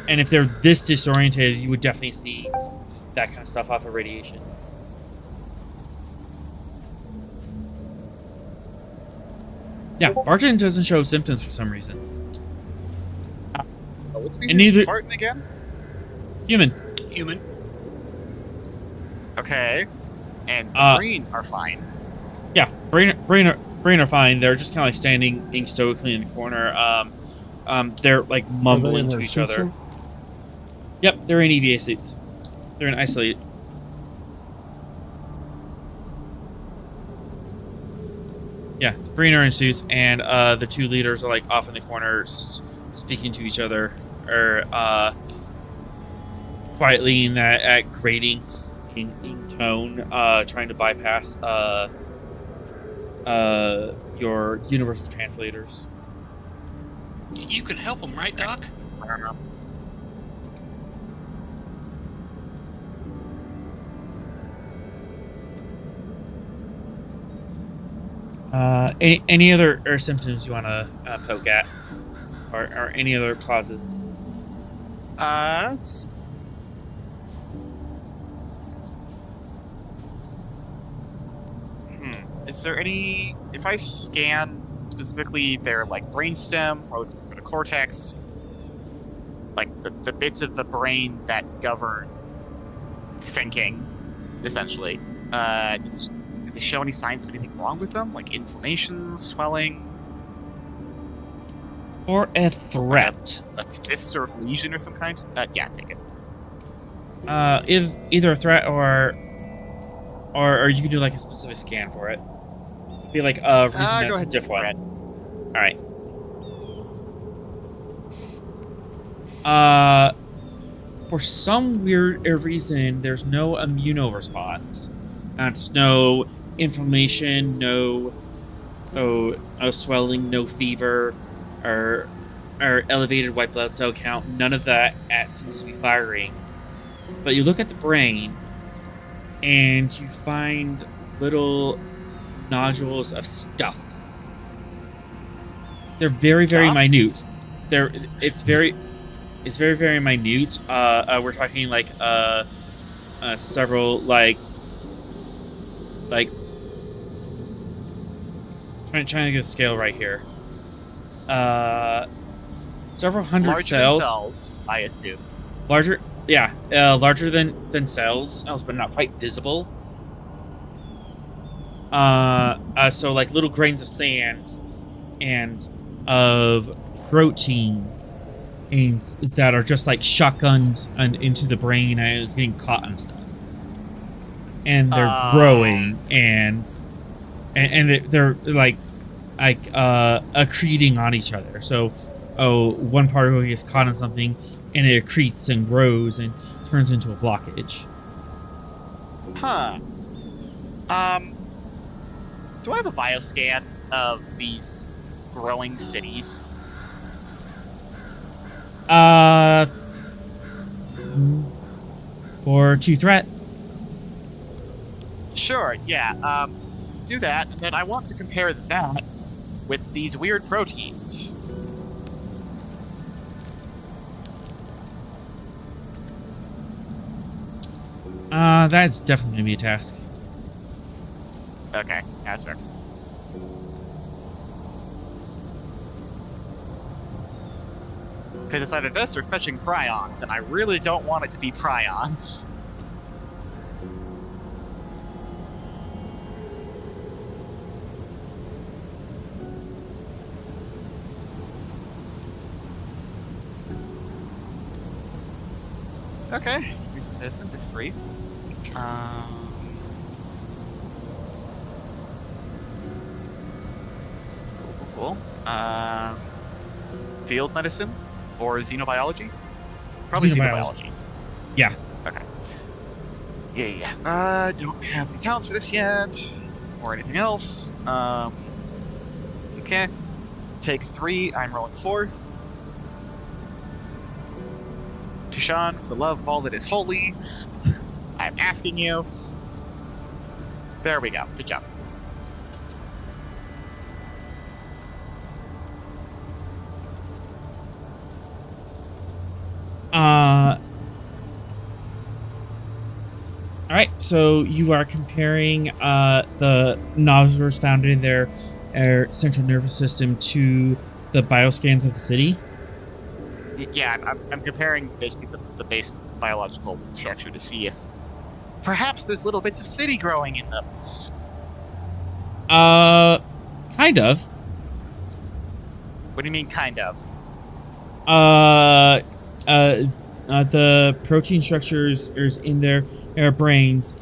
And if they're this disoriented, you would definitely see that kind of stuff off of radiation. Yeah, Barton doesn't show symptoms for some reason. What's And neither Barton again? human. Okay. And Breen are fine. Yeah, Breen are fine. They're just kind of like standing, being stoically in the corner. They're like mumbling to each other. Yep, they're in EVA suits. They're in isolate. Yeah, Breen are in suits, and the two leaders are like off in the corner, speaking to each other, or quietly in that grating in tone, trying to bypass your universal translators. You can help them, right, Doc? I don't know. Any other symptoms you want to poke at, or any other causes? Is there any? If I scan specifically their like brainstem or the cortex, like the bits of the brain that govern thinking, essentially, do they show any signs of anything wrong with them, like inflammation, swelling? Or a threat. A cyst or lesion or some kind? Yeah, take it. Either a threat or you can do like a specific scan for it. Be like a reason that's go a ahead, diff one. Brett. All right. For some weird reason, there's no immunoresponse. That's no inflammation, no swelling, no fever, or elevated white blood cell count. None of that seems to be firing. But you look at the brain, and you find little nodules of stuff. They're very, very minute. It's very minute. We're talking like several like trying to get a scale right here. Several hundred Larger cells. than cells, I assume. Larger, yeah, larger than cells, but not quite visible. So like little grains of sand and of proteins that are just like shotgunned into the brain, and it's getting caught and stuff. And they're growing and they're like accreting on each other. So, one particle gets caught on something, and it accretes and grows and turns into a blockage. Huh. Do I have a bioscan of these growing cities? Or 2 threat. Sure, yeah. Do that, and then I want to compare that with these weird proteins. That's definitely gonna be a task. Okay, that's fair. Because it's either this or fetching prions, and I really don't want it to be prions. Okay. Medicine to 3. Cool. Field medicine or xenobiology? Probably xenobiology. Yeah. Okay. Yeah. Don't have any talents for this yet, or anything else. Okay. Take 3. I'm rolling 4. Tishan, for the love of all that is holy, I'm asking you. There we go. Good job. All right, so you are comparing the nodules found in their central nervous system to the bioscans of the city. Yeah, I'm comparing basically the base biological structure to see if perhaps there's little bits of city growing in them. Kind of. What do you mean, kind of? The protein structures in their brains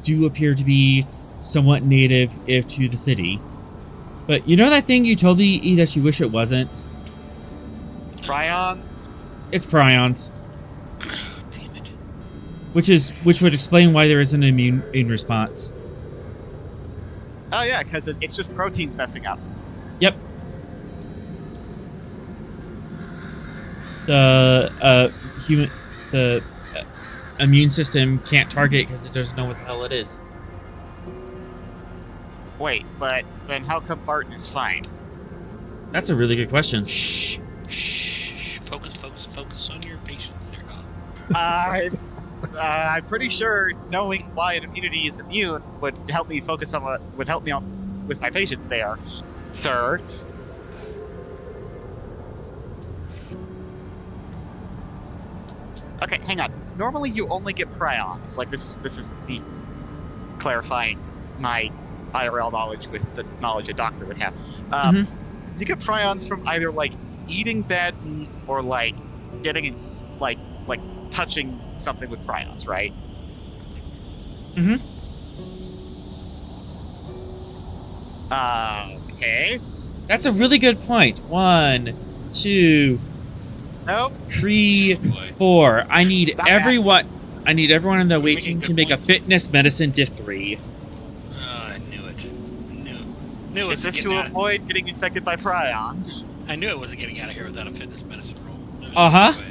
do appear to be somewhat native to the city. But you know that thing you told me that you wish it wasn't? Prions? It's prions. Damn it. Which would explain why there is an immune response. Oh yeah, because it's just proteins messing up. Yep. The immune system can't target because it doesn't know what the hell it is. Wait, but then how come Barton is fine? That's a really good question. Shh. Focus on your patients there, Doc. I'm pretty sure knowing why an immunity is immune would help me focus on with my patients there, sir. Okay, hang on. Normally you only get prions. Like this is me clarifying my IRL knowledge with the knowledge a doctor would have. You get prions from either like eating bad meat or like getting like touching something with prions, right? Okay. That's a really good point. 1, 2, Nope. 3, 4. I need Stop everyone. I need everyone in the You're away making team to good make a points. fitness medicine diff 3. I knew it. Knew it Is was this getting to out. avoid getting infected by prions? I knew it wasn't getting out of here without a fitness medicine roll. No Uh-huh. way.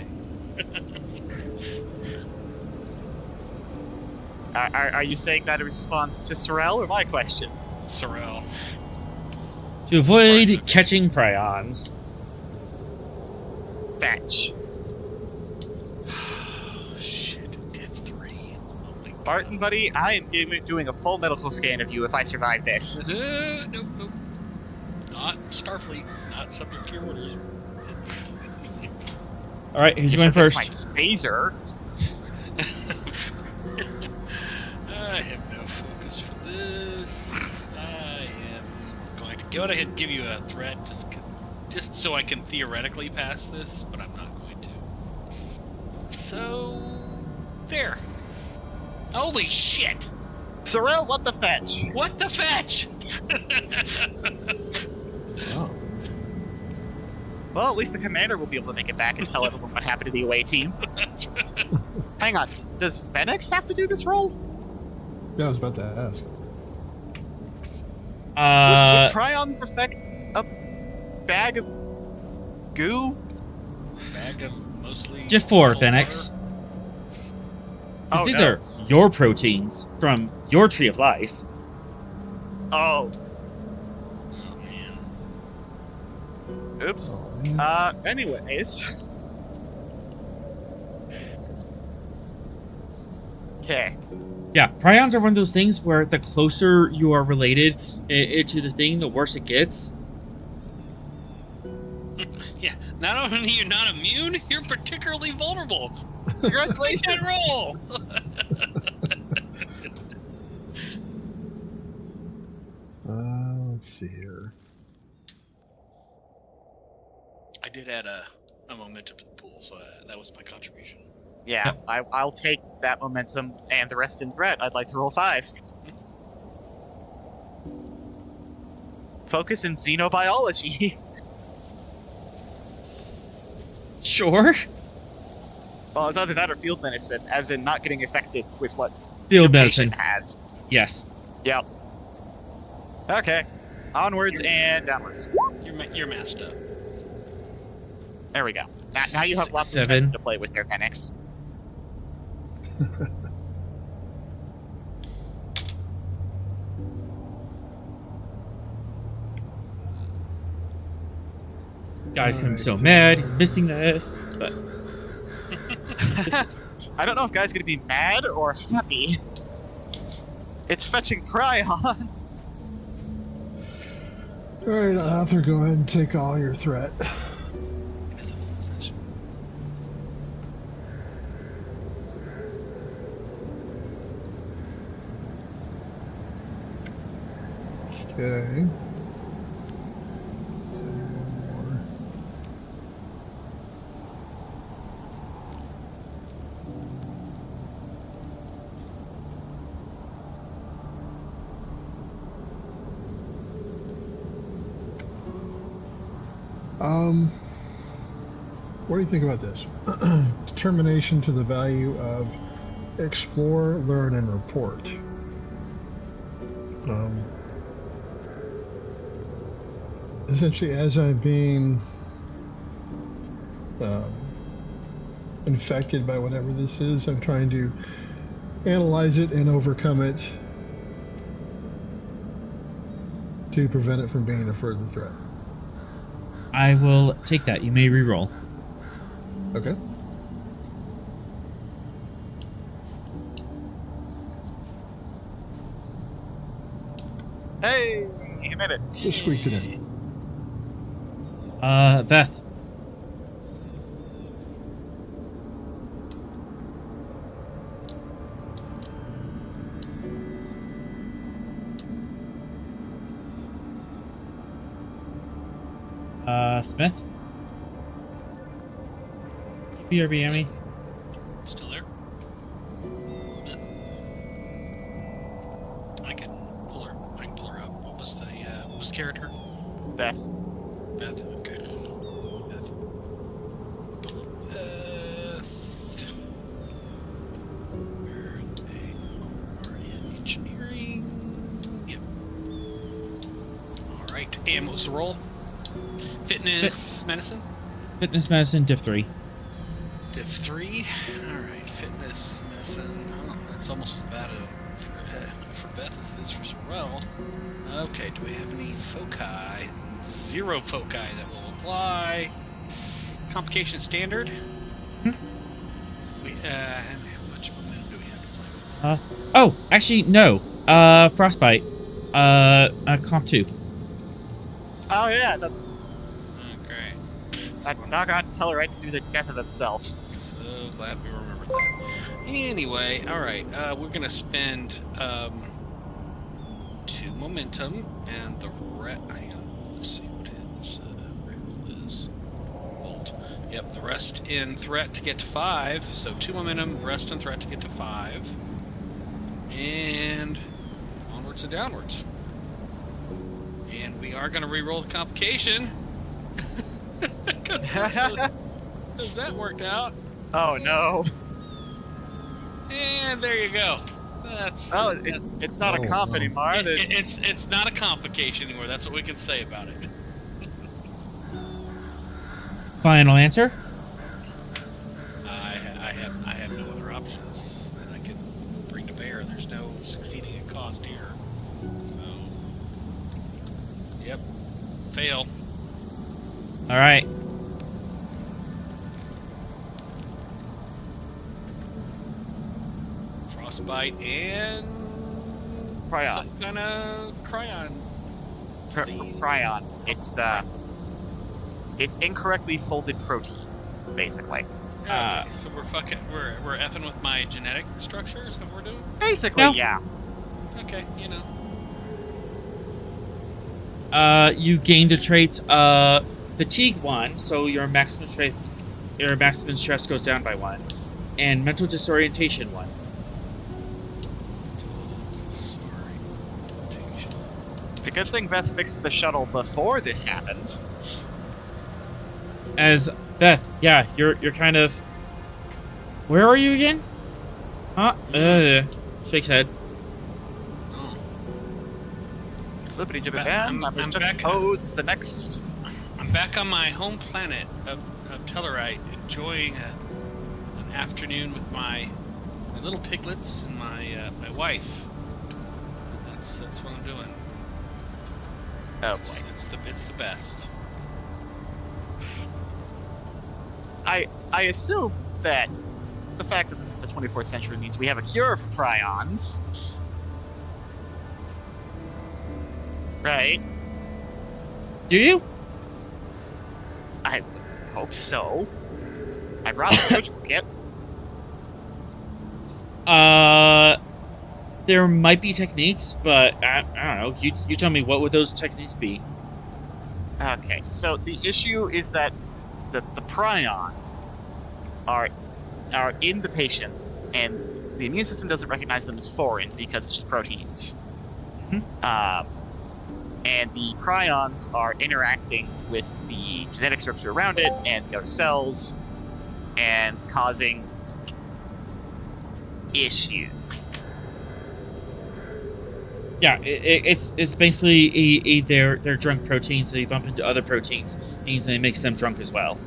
Are you saying that in response to Sorrel or my question? Sorrel. To avoid catching prions. Fetch. Oh, shit. Did 3. Oh my God. Barton, buddy, I am doing a full medical scan of you if I survive this. Nope. Not Starfleet. Not subject to your orders. All right, who's going Except first? My phaser. I have no focus for this. I am going to go ahead and give you a threat just so I can theoretically pass this, but I'm not going to. So, there. Holy shit! Sorrel, what the fetch? What the fetch? Oh. Well, at least the commander will be able to make it back and tell everyone what happened to the away team. That's right. Hang on, does Phoenix have to do this role? Yeah, I was about to ask. Would prions affect a bag of goo? Bag of mostly. diff 4, bottled Phoenix. water. 'Cause Oh, these no. are your proteins from your tree of life. Oh, Oh man. oops. Oh, man. Anyways. Okay. Yeah, prions are one of those things where the closer you are related to the thing, the worse it gets. Yeah. Not only are you not immune, you're particularly vulnerable. Take Congratulations. that roll. Let's see here. I did add a momentum to the pool, so that was my contribution. Yeah, I'll take that momentum and the rest in threat. I'd like to roll 5. Focus in xenobiology. Sure. Well, it's either that or field medicine, as in not getting affected with what Field your medicine. patient has. Yes. Yep. Okay. Onwards and downwards. You're messed up. There we go. Now you have lots 7. of momentum to play with there, Penix. Guys, I'm so mad. He's missing this. But I don't know if Guy's gonna be mad or happy. It's fetching prions. Alright, Arthur, go ahead and take all your threat. It is a full session. Okay. What do you think about this? Determination to the value of explore, learn, and report. Essentially, as I'm being infected by whatever this is, I'm trying to analyze it and overcome it to prevent it from being a further threat. I will take that. You may reroll. Okay. Hey, you made it. Just squeaked it in. Beth. Smith? BRB, Amy? Still there? I can pull her. I can pull her up. What was the character? Beth. Beth. Okay. Beth. Engineering. Yep. All right. And what was the roll? Fitness, medicine. Fitness, medicine, diff 3. Div 3. Alright, fitness, medicine. Oh, that's almost as bad for Beth as it is for Sorrel. Okay, do we have any foci? 0 foci that will apply. Complication standard. And how much momentum do we have to play with? Oh, actually, no. Frostbite. Comp 2. Oh yeah, Okay. that doggone teller right to do the death of himself. So glad we remembered that. Anyway, alright, we're gonna spend 2 momentum and the hang on, let's see what his reroll is. Bolt. Yep, the rest in threat to get to 5. So 2 momentum, rest in threat to get to 5. And onwards and downwards. And we are gonna reroll the complication. Because that worked out. Oh no. And there you go. It's not a comp anymore. It's not a complication anymore. That's what we can say about it. Final answer? I have no other options that I can bring to bear. There's no succeeding at cost here. So, yep, fail. All right. Frostbite and Cryon. some kind of cryon. disease. Cryon. It's incorrectly folded protein, basically. Okay, so we're effing with my genetic structure. Is that what we're doing? Basically, No. yeah. Okay, you know. You gain the trait fatigue 1, so your maximum stress goes down by 1. and mental disorientation 1. It's a good thing Beth fixed the shuttle before this happened. As Beth, yeah, you're kind of. Where are you again? Huh? Shakes head. Flippity jibbit Back- bam. I'm Just back. posed the next. I'm back on my home planet of Tellarite, enjoying an afternoon with my little piglets and my wife. That's what I'm doing. Oh It's, boy. it's the best. I assume that the fact that this is the 24th century means we have a cure for prions. Right? Do you? I hope so. I brought the surgical kit. There might be techniques, but I don't know. You tell me, what would those techniques be? Okay, so the issue is that the prion are in the patient, and the immune system doesn't recognize them as foreign because it's just proteins. And the prions are interacting with the genetic structure around it and the other cells, and causing issues. Yeah, it's basically they're drunk proteins. So they bump into other proteins, and it makes them drunk as well.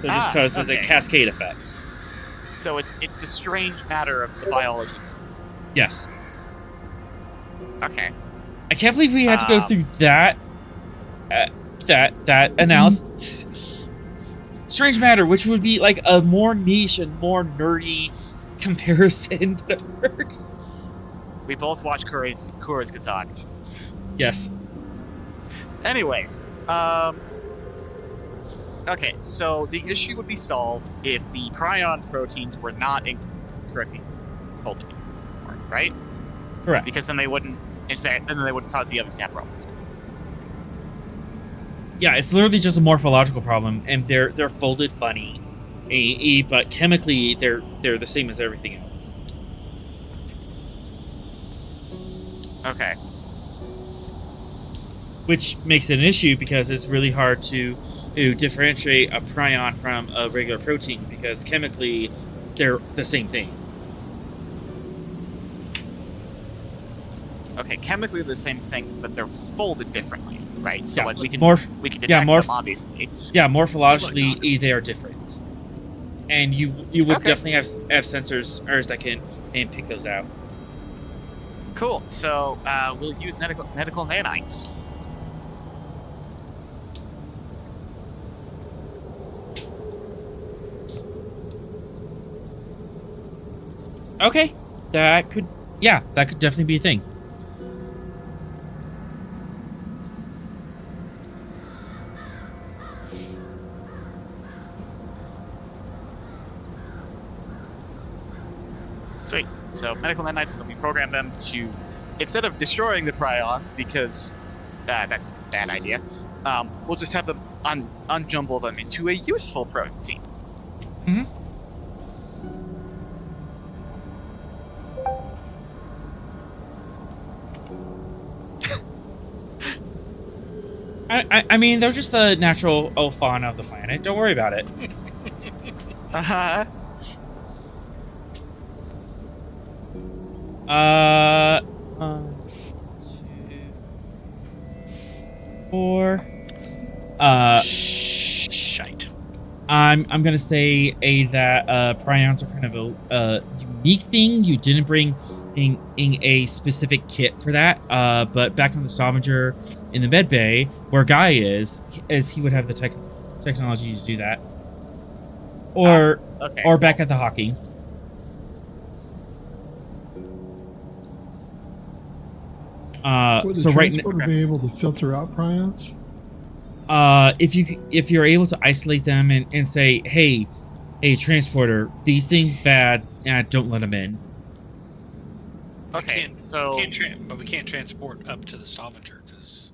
So it just causes a okay. cascade effect. So it's the strange matter of the biology. Yes. Okay. I can't believe we had to go through that that analysis. Strange matter, which would be like a more niche and more nerdy comparison, but it works. We both watch Kura's Gazakt. Yes. Anyways, okay, so the issue would be solved if the prion proteins were not incorrectly folded, right? Correct. Because then they wouldn't, in fact, then they wouldn't cause the others to have problems. Yeah, it's literally just a morphological problem, and they're folded funny, but chemically they're the same as everything else. Okay. Which makes it an issue because it's really hard to differentiate a prion from a regular protein because chemically they're the same thing. Okay, chemically they're the same thing, but they're folded differently, right? So Yeah, like we can detect them obviously. Yeah, morphologically they are different, and you would Okay. definitely have sensors that can pick those out. Cool. So we'll use medical nanites. Okay, that could definitely be a thing. Sweet. So medical nanites, we program them to, instead of destroying the prions, because that's a bad idea, we'll just have them unjumble them into a useful protein. Mm-hmm. I mean, they're just the natural fauna of the planet. Don't worry about it. Uh-huh. 1, 2, 4. Shite. I'm gonna say that prions are kind of a unique thing. You didn't bring in a specific kit for that. But back on the Stavanger in the med bay, where Guy is he would have the technology to do that. Or Okay. or back at the Hawking. Would the So right transporter be able to filter out prions? if you're able to isolate them and say, hey, transporter, these things bad, don't let them in. Okay, so But we can't transport up to the Stavanger because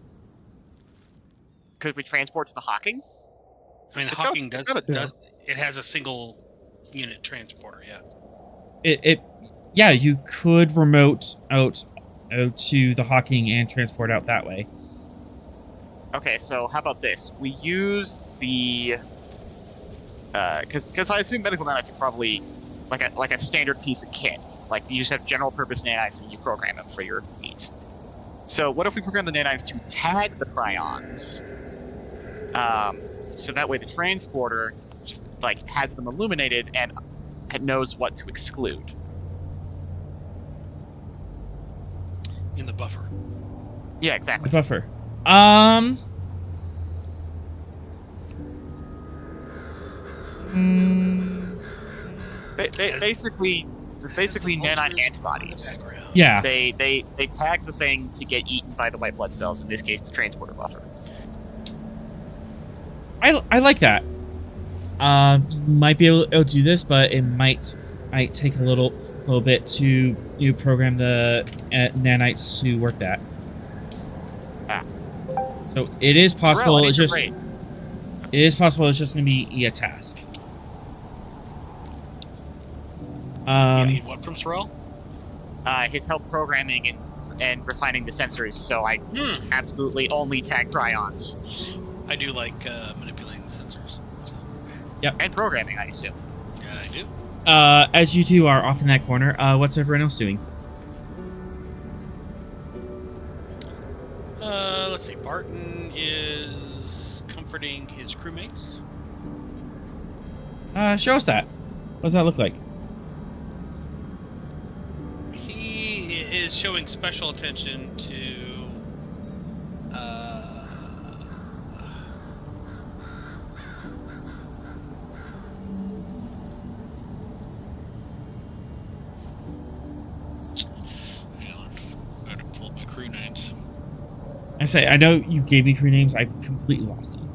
could we transport to the Hawking? I mean the It's got- Hawking it's does got a- it has a single unit transporter. Yeah. Yeah, you could remote out to the Hawking and transport out that way. Okay, so how about this? We use the because I assume medical nanites are probably like a standard piece of kit. Like you just have general purpose nanites and you program them for your needs. So what if we program the nanites to tag the prions? So that way the transporter just like has them illuminated and it knows what to exclude. In the buffer. Yeah, The exactly. buffer. Basically nanite antibodies. Yeah. They tag the thing to get eaten by the white blood cells. In this case, the transporter buffer. I like that. Might be able to do this, but it might take a little bit to program the nanites to work that. So it is possible. It's just it is possible. It's just going to be a task. You need what from Sorrel? His help programming and refining the sensors. So I absolutely only tag prions. I do like manipulating the sensors. So. Yep. And programming, I assume. Yeah, I do. As you two are off in that corner, what's everyone else doing? Let's see. Barton is comforting his crewmates. Show us that. What does that look like? He is showing special attention to hang on. I gotta pull up my crew names. I know you gave me crew names. I completely lost them.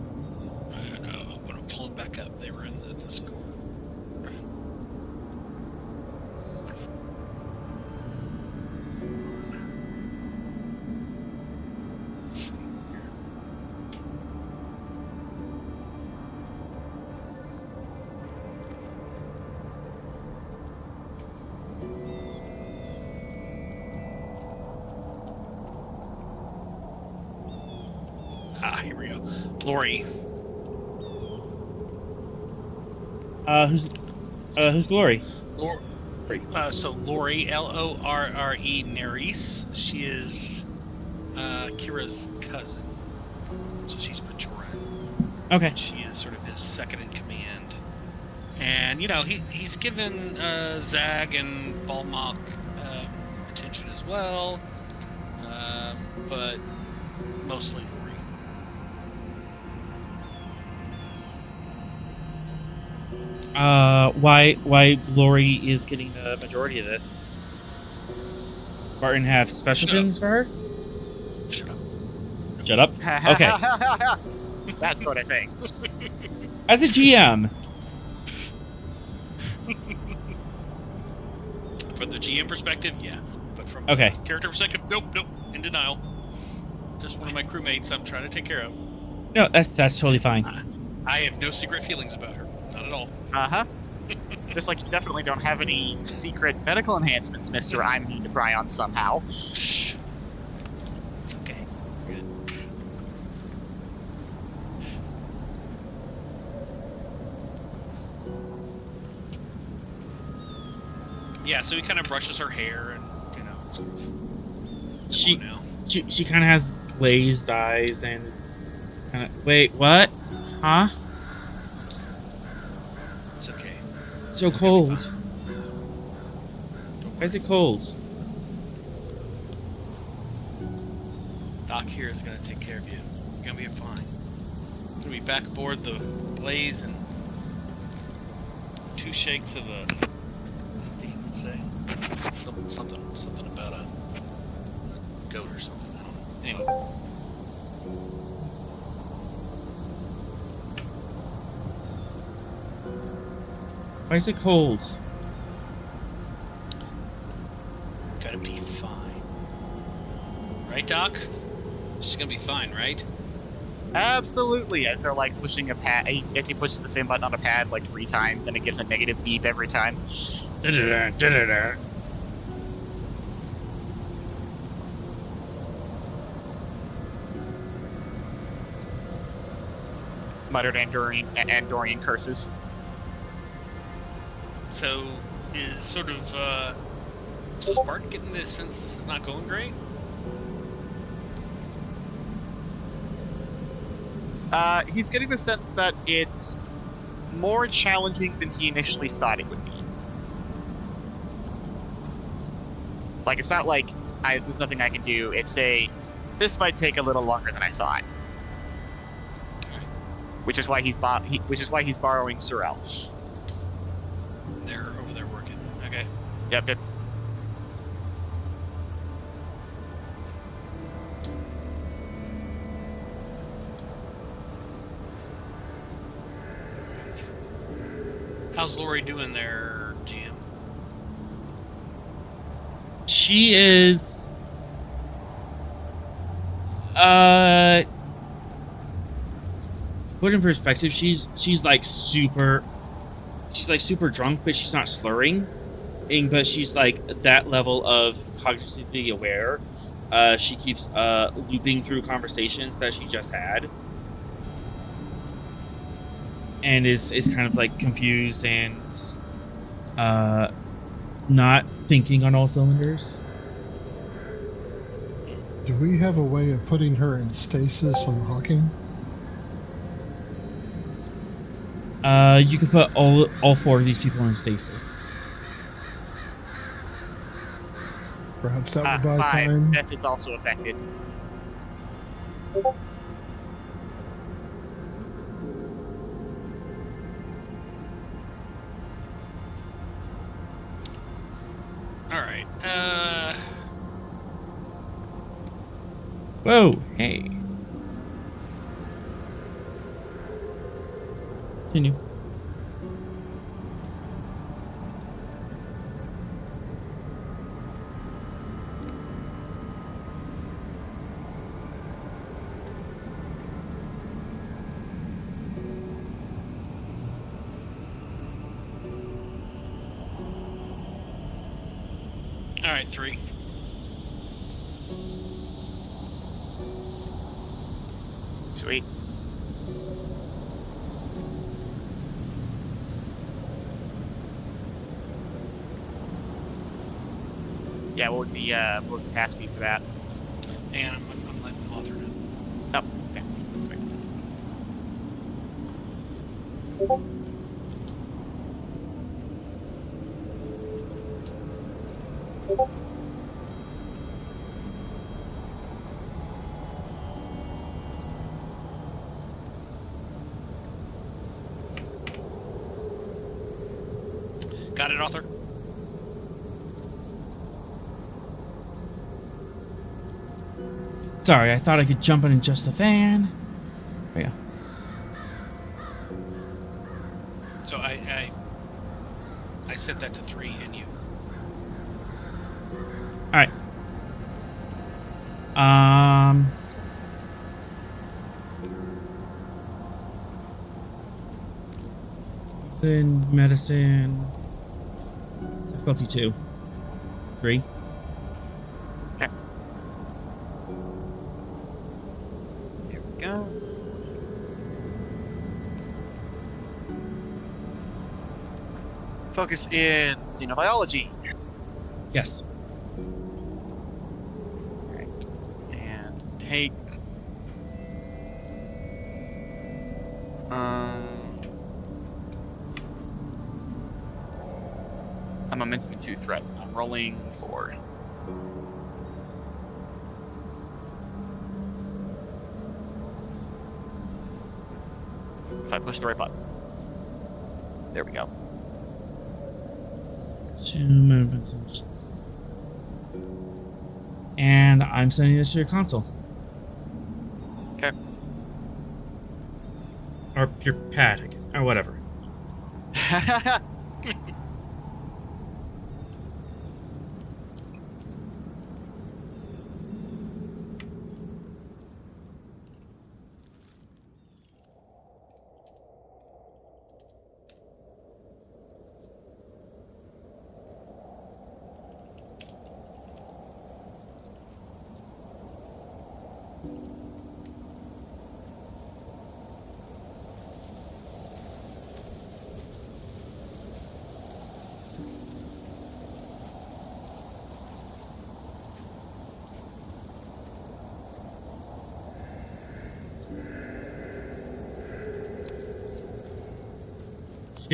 I know. I'm gonna pull them back up. They were in the Discord. Let's see. Here we go. Lori. Who's Glory? Lori. So Lori, Lorre Nerys. She is Kira's cousin. So she's Majoran. Okay. She is sort of his second in command. And, he's given Zag and Balmok attention as well. But mostly Lori. Why Lori is getting the majority of this? Barton have special feelings for her? Shut up. Shut up. Okay. That sort of thing. As a GM. From the GM perspective, yeah. But from Okay. character perspective, nope, in denial. Just one of my crewmates I'm trying to take care of. No, that's totally fine. I have no secret feelings about her. Not at all. Uh-huh. Just like you definitely don't have any secret medical enhancements, Mr. I'm immune to prions somehow. Shh. It's okay. We're good. Yeah, so he kind of brushes her hair and, sort of... She now. she kind of has glazed eyes and is kind of... Wait, what? Huh? It's okay. It's so cold. Why is it cold? Doc here is going to take care of you. You're going to be fine. You're going to be back aboard the Blaze and 2 shakes of a... What's the demon say? Something about a goat or something. I don't know. Anyway. Why is it cold? Gonna be fine. Right, Doc? She's gonna be fine, right? Absolutely. As they're like pushing a pad, as he pushes the same button on a pad like 3 times, and it gives a negative beep every time. Muttered Andorian curses. So, is sort of, so Spartan getting this sense this is not going great? He's getting the sense that it's more challenging than he initially thought it would be. Like, it's not like there's nothing I can do. It's this might take a little longer than I thought. Which is why he's borrowing Sorel. They're over there working. Okay. Yep. How's Lori doing there, GM? She is. Put in perspective, she's like super drunk, but she's not slurring. But she's like that level of cognitively aware. She keeps looping through conversations that she just had. And is kind of like confused and not thinking on all cylinders. Do we have a way of putting her in stasis on Hawking? You could put all 4 of these people in stasis. Perhaps that would buy 5. time. Death is also affected. Alright, Whoa, hey. Continue. alright, 3. Sweet. Yeah, what would the task be for that? And I'm letting the author know. Oh, okay. Got it, author? Sorry, I thought I could jump in and adjust the fan. Oh, yeah. So I set that to 3 and you. Alright. Then medicine. Difficulty 2. 3. Okay. Here we go. Focus in xenobiology. Yes. Alright. And take a momentum 2 threat. I'm rolling 4. If I push the right button. There we go. 2 movements. And I'm sending this to your console. Okay. Or your pad, I guess. Or whatever.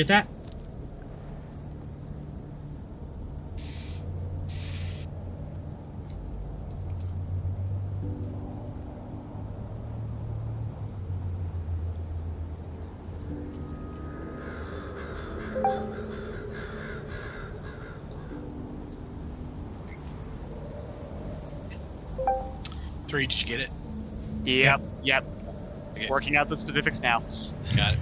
Get that? Three, did you get it? Yep. Okay. Working out the specifics now. Got it.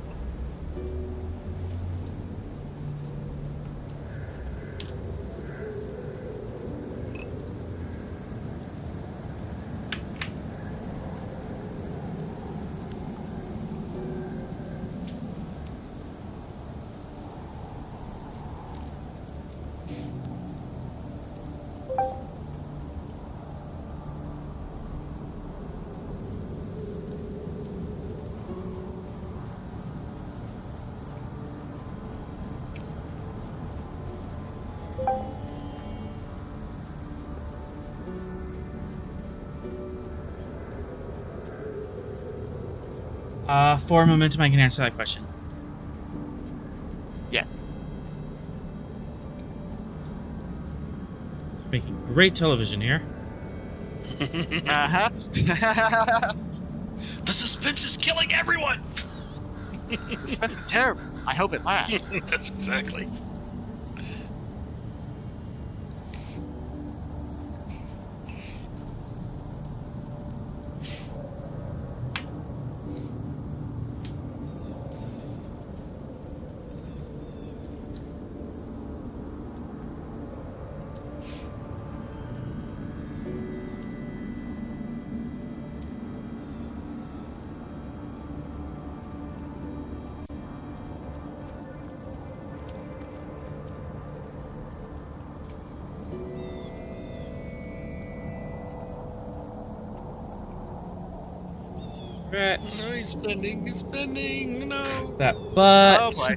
For momentum, I can answer that question. Yes. Making great television here. Uh-huh. The suspense is killing everyone! Suspense is terrible. I hope it lasts. That's exactly. Right. No, he's spending, no. That butt. Oh boy.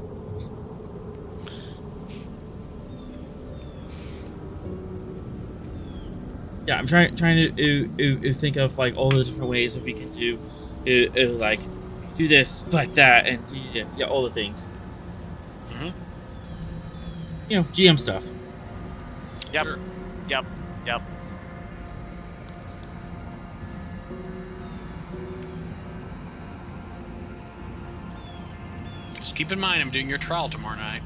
Yeah, I'm trying to think of like all the different ways that we can do, like do this, but that, and yeah, all the things. Mm-hmm. You know, GM stuff. Yep. Sure. Yep. Just keep in mind, I'm doing your trial tomorrow night.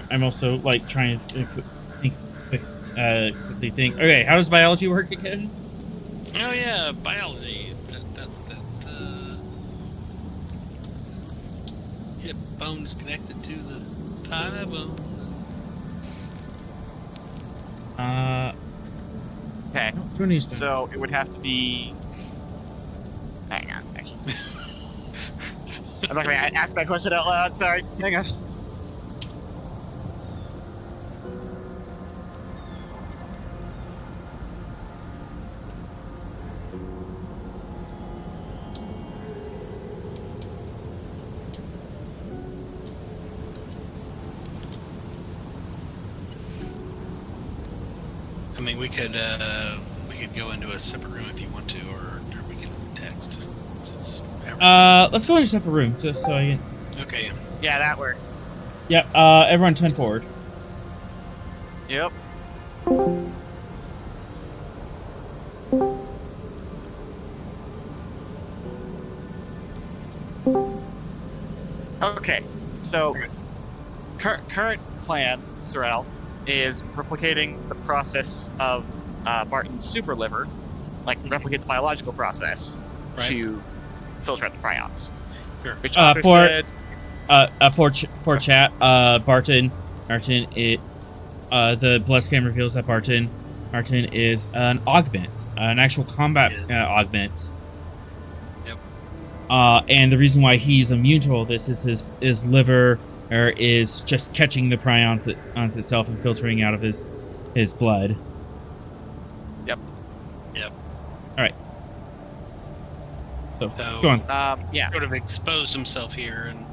I'm also like trying to quickly think. Okay, how does biology work again? Oh yeah, biology. Hip bone is connected to the thigh bone. Okay. Who needs to? So it would have to be. Hang on. Actually. I'm not going to ask that question out loud. Sorry. Hang on. I mean, we could go into a separate room if you want to, or we can text. Since Let's go in a separate room just so I can. okay. Yeah, that works. Yep. Everyone, 10 forward. Yep. Okay. So, current plan Sorrel, is replicating the process of Barton's super liver, like replicate the biological process to filter out the prions. Sure. Which author said for chat, Barton, the blood scan reveals that Barton is an augment, an actual combat augment. Yep. And the reason why he's immune to all this is his liver is just catching the prions itself and filtering out of his blood. Yep. All right. So So, go on. yeah. Sort of exposed himself here, and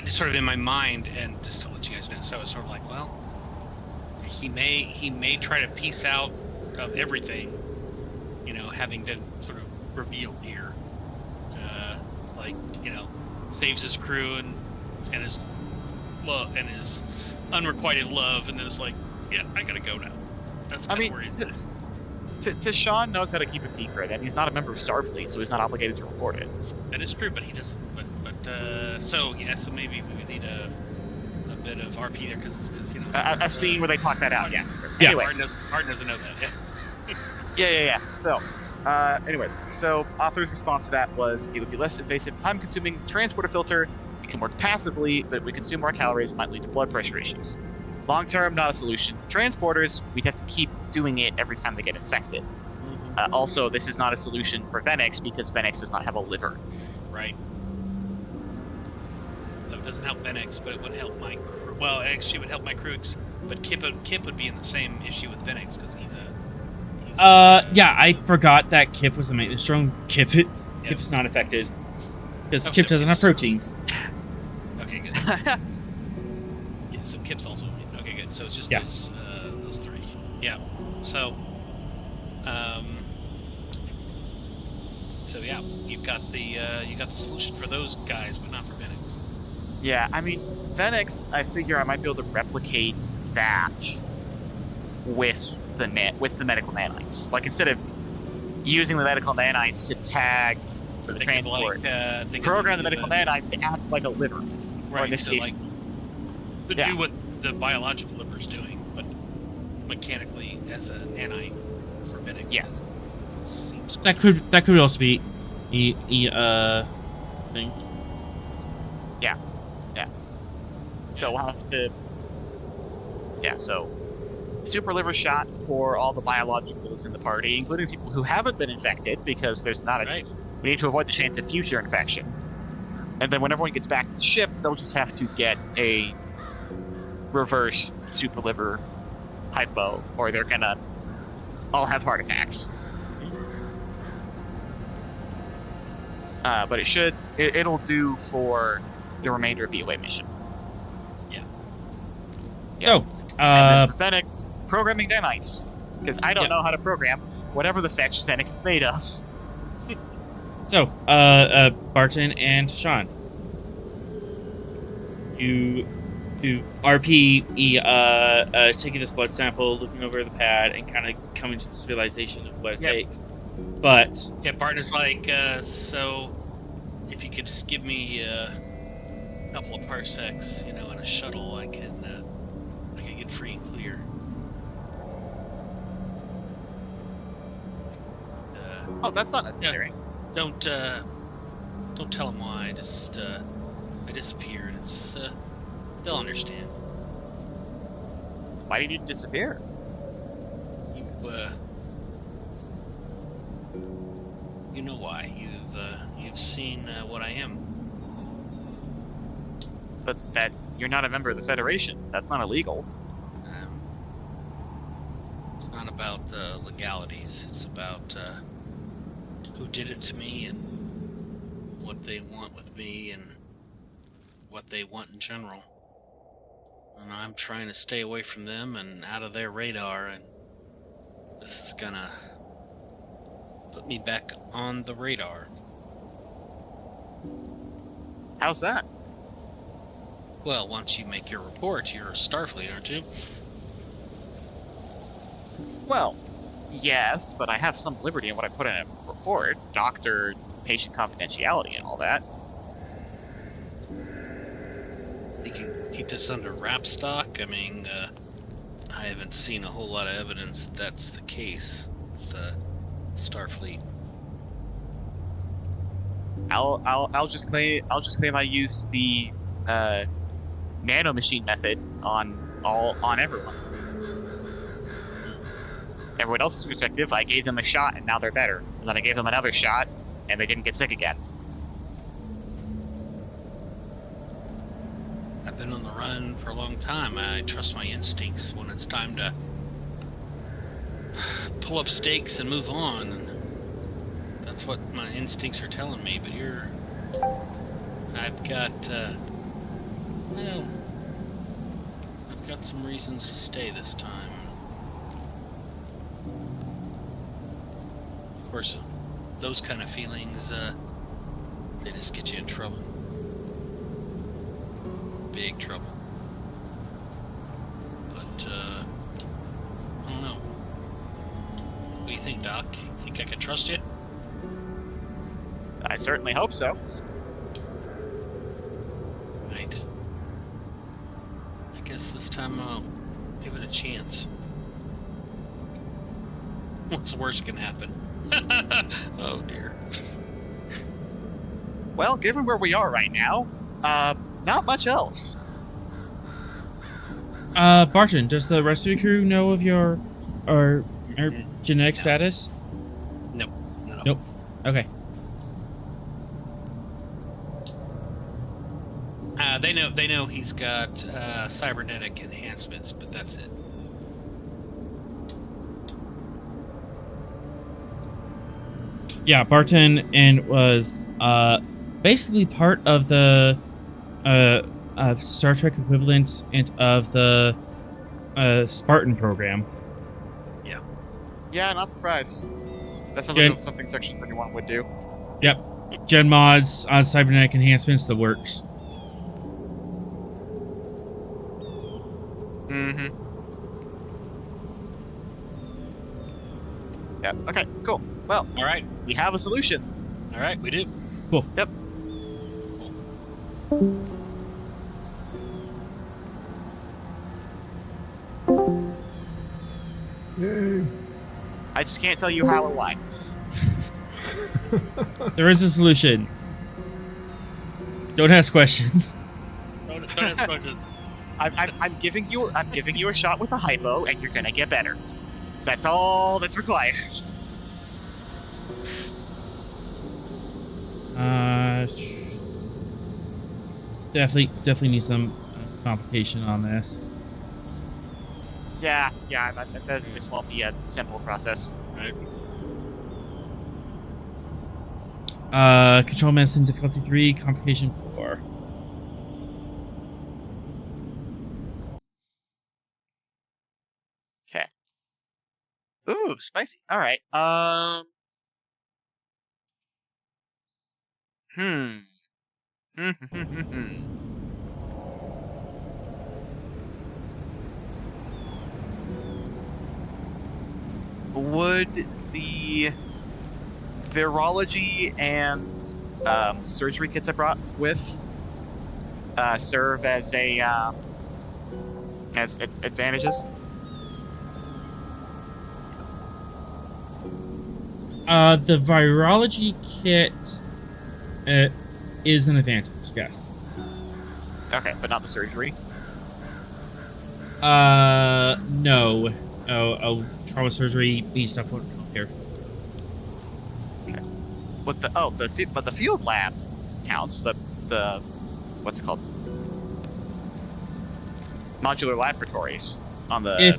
just sort of in my mind, and just to let you guys know, so it's sort of like, well, he may try to piece out of everything, having been sort of revealed here, saves his crew and his love and his unrequited love, and then it's like, yeah, I gotta go now. That's kind of where he's at. Sean knows how to keep a secret, and he's not a member of Starfleet, so he's not obligated to report it. That is true, but he doesn't. So maybe we would need a bit of RP there, because I've seen where they talk that out. Yeah. Yeah. Anyways. Martin doesn't know that. Yeah. So, so Author's response to that was, it would be less invasive, time-consuming transporter filter. It can work passively, but if we consume more calories, it might lead to blood pressure issues. Long-term, not a solution. Transporters, we'd have to keep doing it every time they get infected. Also, this is not a solution for Venix, because Venix does not have a liver. Right. So it doesn't help Venix, but it would help my crew. Well, actually, it would help my crew, but Kip would be in the same issue with Venix, because he's yeah, I forgot that Kip was a maintenance drone. Kip is not affected because Kip doesn't have proteins. Okay, good. Yeah, so Kip's also immune. Okay, good. So it's just those three. Yeah. So, yeah, you've got the solution for those guys, but not for Venix. Yeah, I mean, Venix, I figure I might be able to replicate that with the medical nanites. Like, instead of using the medical nanites to tag for the transport, program the medical nanites to act like a liver. Right, or in this case, do what the biological liver is doing, but mechanically as a nanite for Venix. Yes. It seems cool. That could also be thing. Yeah. So we'll have to. Yeah. So, super liver shot for all the biologicals in the party, including people who haven't been infected, because there's not a. Right. We need to avoid the chance of future infection. And then when everyone gets back to the ship, they'll just have to get a reverse super liver hypo, or they're gonna all have heart attacks. But it'll do for the remainder of the away mission. So, And then Fenix programming nanites, because I don't know how to program whatever the fetch Fenix is made of. So, Barton and Sean, you RP taking this blood sample, looking over the pad, and kind of coming to this realization of what it takes. But yeah, Barton is like, so if you could just give me a couple of parsecs, in a shuttle, I can get free and clear. Oh, that's not necessary. Don't tell them why. I disappeared. They'll understand. Why did you disappear? You know why. You've seen what I am. But that you're not a member of the Federation. That's not illegal. It's not about legalities. It's about who did it to me and what they want with me and what they want in general. And I'm trying to stay away from them and out of their radar, and this is gonna put me back on the radar. How's that? Well, once you make your report, you're Starfleet, aren't you? Well, yes, but I have some liberty in what I put in a report. Doctor, patient confidentiality and all that. keep this under wrap stock? I mean, I haven't seen a whole lot of evidence that that's the case with Starfleet. I'll just claim I used the nanomachine method on everyone. Everyone else's perspective, I gave them a shot and now they're better. And then I gave them another shot and they didn't get sick again. I've been on the run for a long time. I trust my instincts when it's time to pull up stakes and move on. And that's what my instincts are telling me. But I've got some reasons to stay this time. Of course, those kind of feelings, they just get you in trouble. Big trouble. But, I don't know. What do you think, Doc? Think I can trust you? I certainly hope so. Right. I guess this time I'll give it a chance. What's the worst can happen? Oh dear. Well, given where we are right now, not much else. Barton, does the rest of your crew know of your genetic status? Nope. Nope. Okay. They know he's got cybernetic enhancements, but that's it. Yeah, Barton and was basically part of the Star Trek equivalent and of the Spartan program. Yeah, not surprised. That sounds Gen- like something Section 31 would do. Yep. Gen mods, cybernetic enhancements, the works. Mm-hmm. Yeah, okay, cool. Well, All right. we have a solution. All right, we do. Cool. Yep. Yay. I just can't tell you how or why. There is a solution. Don't ask questions. Don't ask questions. I'm giving you a shot with a hypo, and you're gonna get better. That's all that's required. Definitely need some complication on this. Yeah, this won't be a simple process. Right. Control medicine difficulty 3, complication 4. Okay. Ooh, spicy. All right. Hmm. Would the virology and surgery kits I brought with serve as as advantages? The virology kit is an advantage, yes. Okay, but not the surgery. No. Trauma surgery, B stuff won't come here. Okay. With the field lab counts. The what's it called? Modular laboratories on the.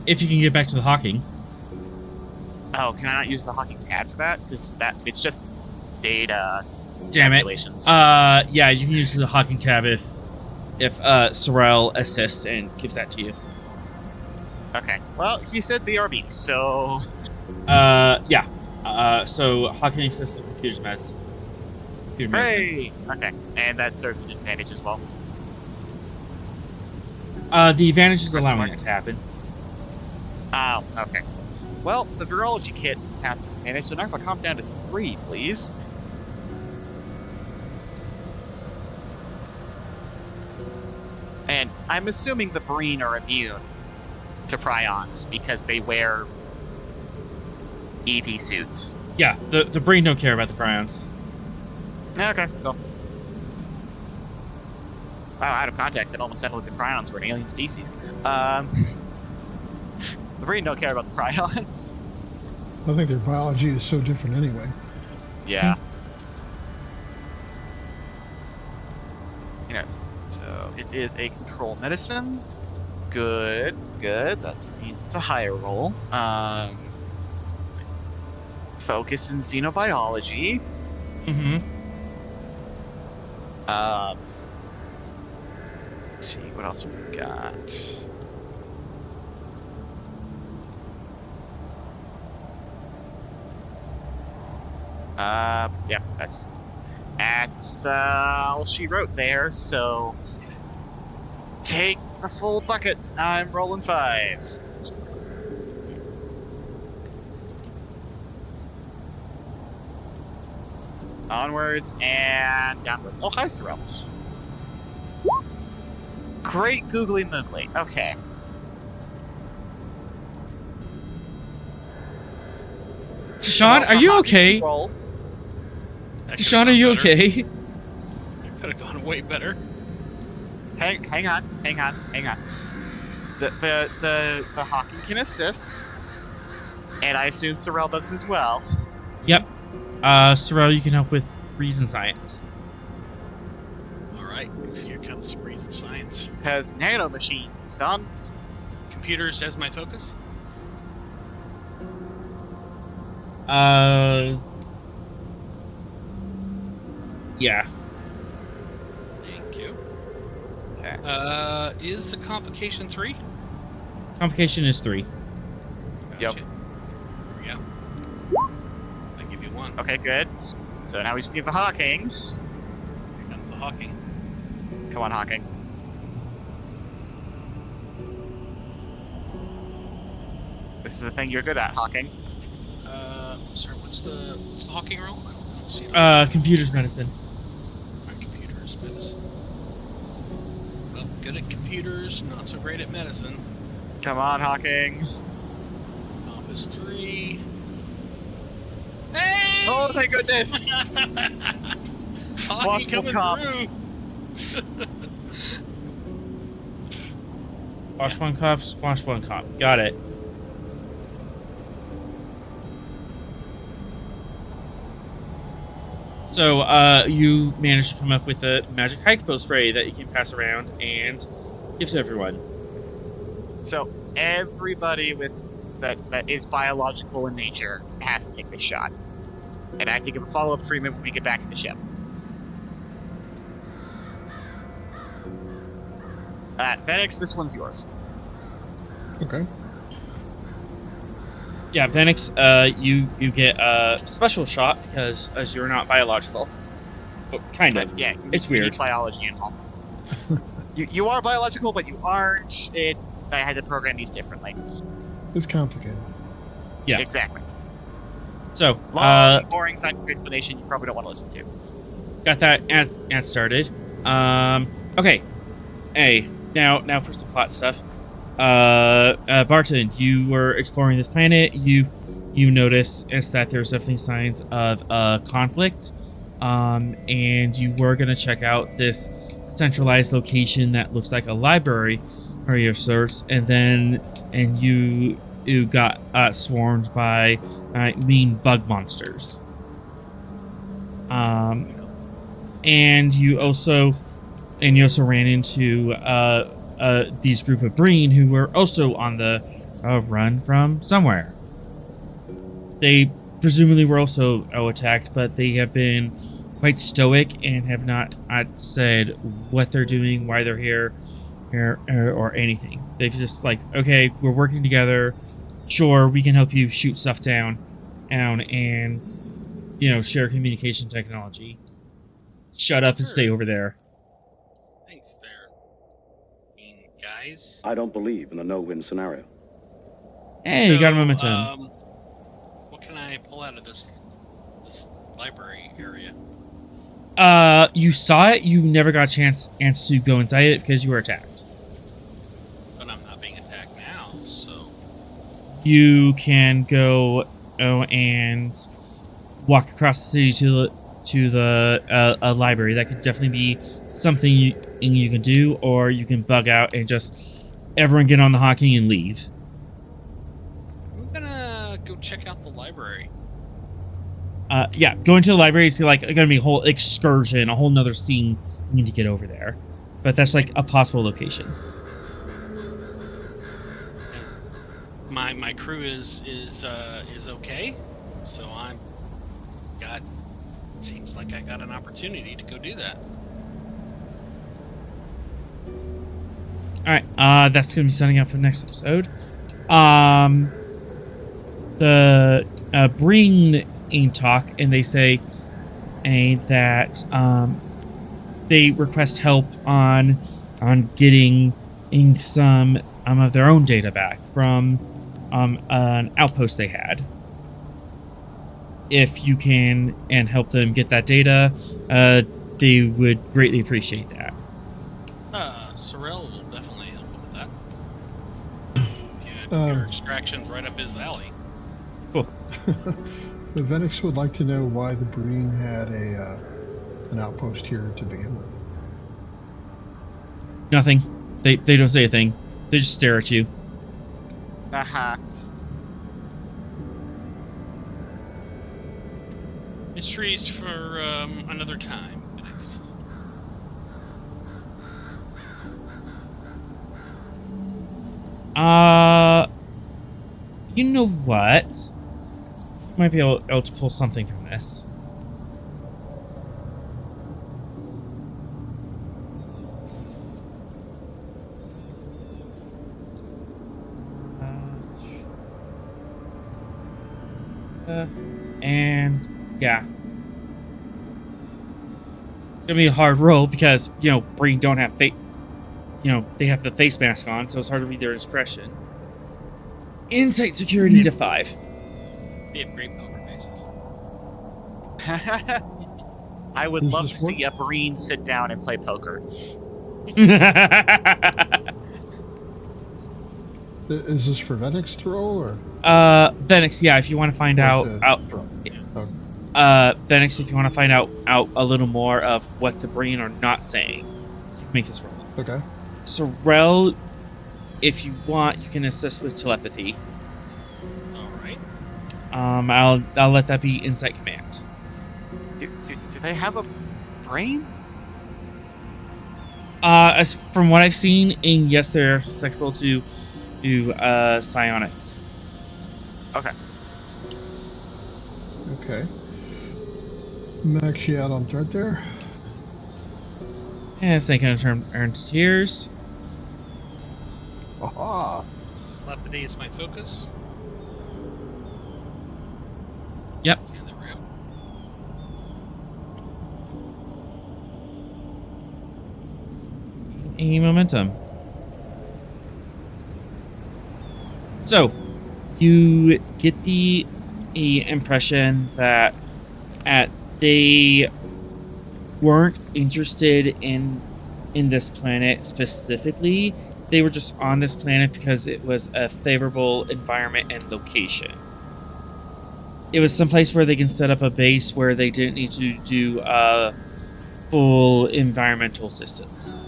If you can get back to the Hawking. Oh, can I not use the Hawking tab for that? Because it's just data. Damn it. Calculations. Yeah, you can use the Hawking tab if Sorrel assists and gives that to you. Okay. Well, he said BRB, so. Yeah. So Hawking assists with computer meds. Hey. Okay, and that serves an advantage as well. The advantage is allowing it to happen. Oh, okay. Well, the virology kit counts as advantage, so now calm down to 3, please. And I'm assuming the Breen are immune to prions because they wear EV suits. Yeah, the Breen don't care about the prions. Okay, cool. Wow, out of context, it almost sounded like the prions were an alien species. The Breen don't care about the prions. I think their biology is so different anyway. Yeah. Yes. So it is a control medicine. Good, good. That means it's a higher roll. Focus in xenobiology. Mm-hmm. Let's see, what else we got? Yeah, that's all she wrote there, so take the full bucket. I'm rolling 5. Onwards and downwards. Oh, hi, Sorrel. Great googly moogly. Okay. Deshaun, are you okay? Roll. Deshaun, are you okay? It could have gone way better. Hang on. The Hawking can assist, and I assume Sorrel does as well. Yep. Sorrel, you can help with reason science. Alright, here comes some reason science. Has nanomachines, son. Computers as my focus? Yeah. Thank you. Okay. Is the complication 3? Complication is 3. Yep. Gotcha. There we go. I give you 1. Okay, good. So now we just need the Hawking. Here comes the Hawking. Come on, Hawking. This is the thing you're good at, Hawking. Sorry, what's the Hawking roll? I don't see it. Computers medicine. My computers medicine. Well, good at computers, not so great at medicine. Come on, Hawking. Office 3. Hey! Oh, thank goodness! Hawking Watchful coming cops. through. Squash one cop, squash one cop. Got it. So, you managed to come up with a magic hypo spray that you can pass around and give to everyone. So everybody with that is biological in nature has to take this shot. And I have to give a follow-up treatment when we get back to the ship. Phoenix, this one's yours. Okay. Yeah, Venix, you get a special shot because as you're not biological. Oh, kind of. Yeah, It's you need weird. biology and all. you are biological, but you aren't. I had to program these differently. It's complicated. Yeah. Exactly. So, Long, boring scientific explanation you probably don't want to listen to. got that as started. Okay. Hey, now for some plot stuff. Barton, you were exploring this planet. You notice is that there's definitely signs of conflict. And you were gonna check out this centralized location that looks like a library area of sorts, and you got swarmed by mean bug monsters. And you also ran into these group of Breen who were also on the run from somewhere. They presumably were also attacked, but they have been quite stoic and have not said what they're doing, why they're here, or anything. They've just like, okay, we're working together. Sure, we can help you shoot stuff down, and share communication technology. Shut up and stay over there. Thanks there. Guys. I don't believe in the no-win scenario. Hey, you got a momentum. What can I pull out of this library area? You saw it. You never got a chance to go inside it because you were attacked. you can go and walk across the city to the library. That could definitely be something you can do, or you can bug out and just everyone get on the hawking and leave. I'm gonna go check out the library. Yeah, going to the library is like gonna be a whole excursion, a whole nother scene. You need to get over there, but that's like a possible location. As my crew is okay, so seems like I got an opportunity to go do that. All right, that's gonna be setting up for the next episode. The Breen in talk, and they say that they request help on getting some of their own data back from an outpost they had. If you can and help them get that data, they would greatly appreciate that. Sorrel will definitely help with that. Yeah, your extraction's right up his alley. Cool. The Venix would like to know why the Breen had an outpost here to begin with. Nothing. They don't say a thing. They just stare at you. Aha. Mysteries for another time. Thanks. You know what? Might be able to pull something from this. And yeah, it's gonna be a hard roll because Breen don't have they have the face mask on, so it's hard to read their expression. Insight security to 5. They have great poker faces. I would Is love this to see a Breen sit down and play poker. Is this for Venix to roll, or? Venix, yeah, if you want to find out, Venix, if you want to find out a little more of what the Breen are not saying, you can make this roll. Okay. Sorrel, if you want, you can assist with telepathy. All right. I'll let that be Insight Command. Do they have a brain? As from what I've seen, yes, they're susceptible to psionics. Okay. Okay. Max you out on threat there. And it's taking a turn earn to tears. Aha! Telepathy is my focus. Yep. Yeah, there we go. A momentum. So, you get the impression that they weren't interested in this planet specifically. They were just on this planet because it was a favorable environment and location. It was someplace where they can set up a base where they didn't need to do full environmental systems.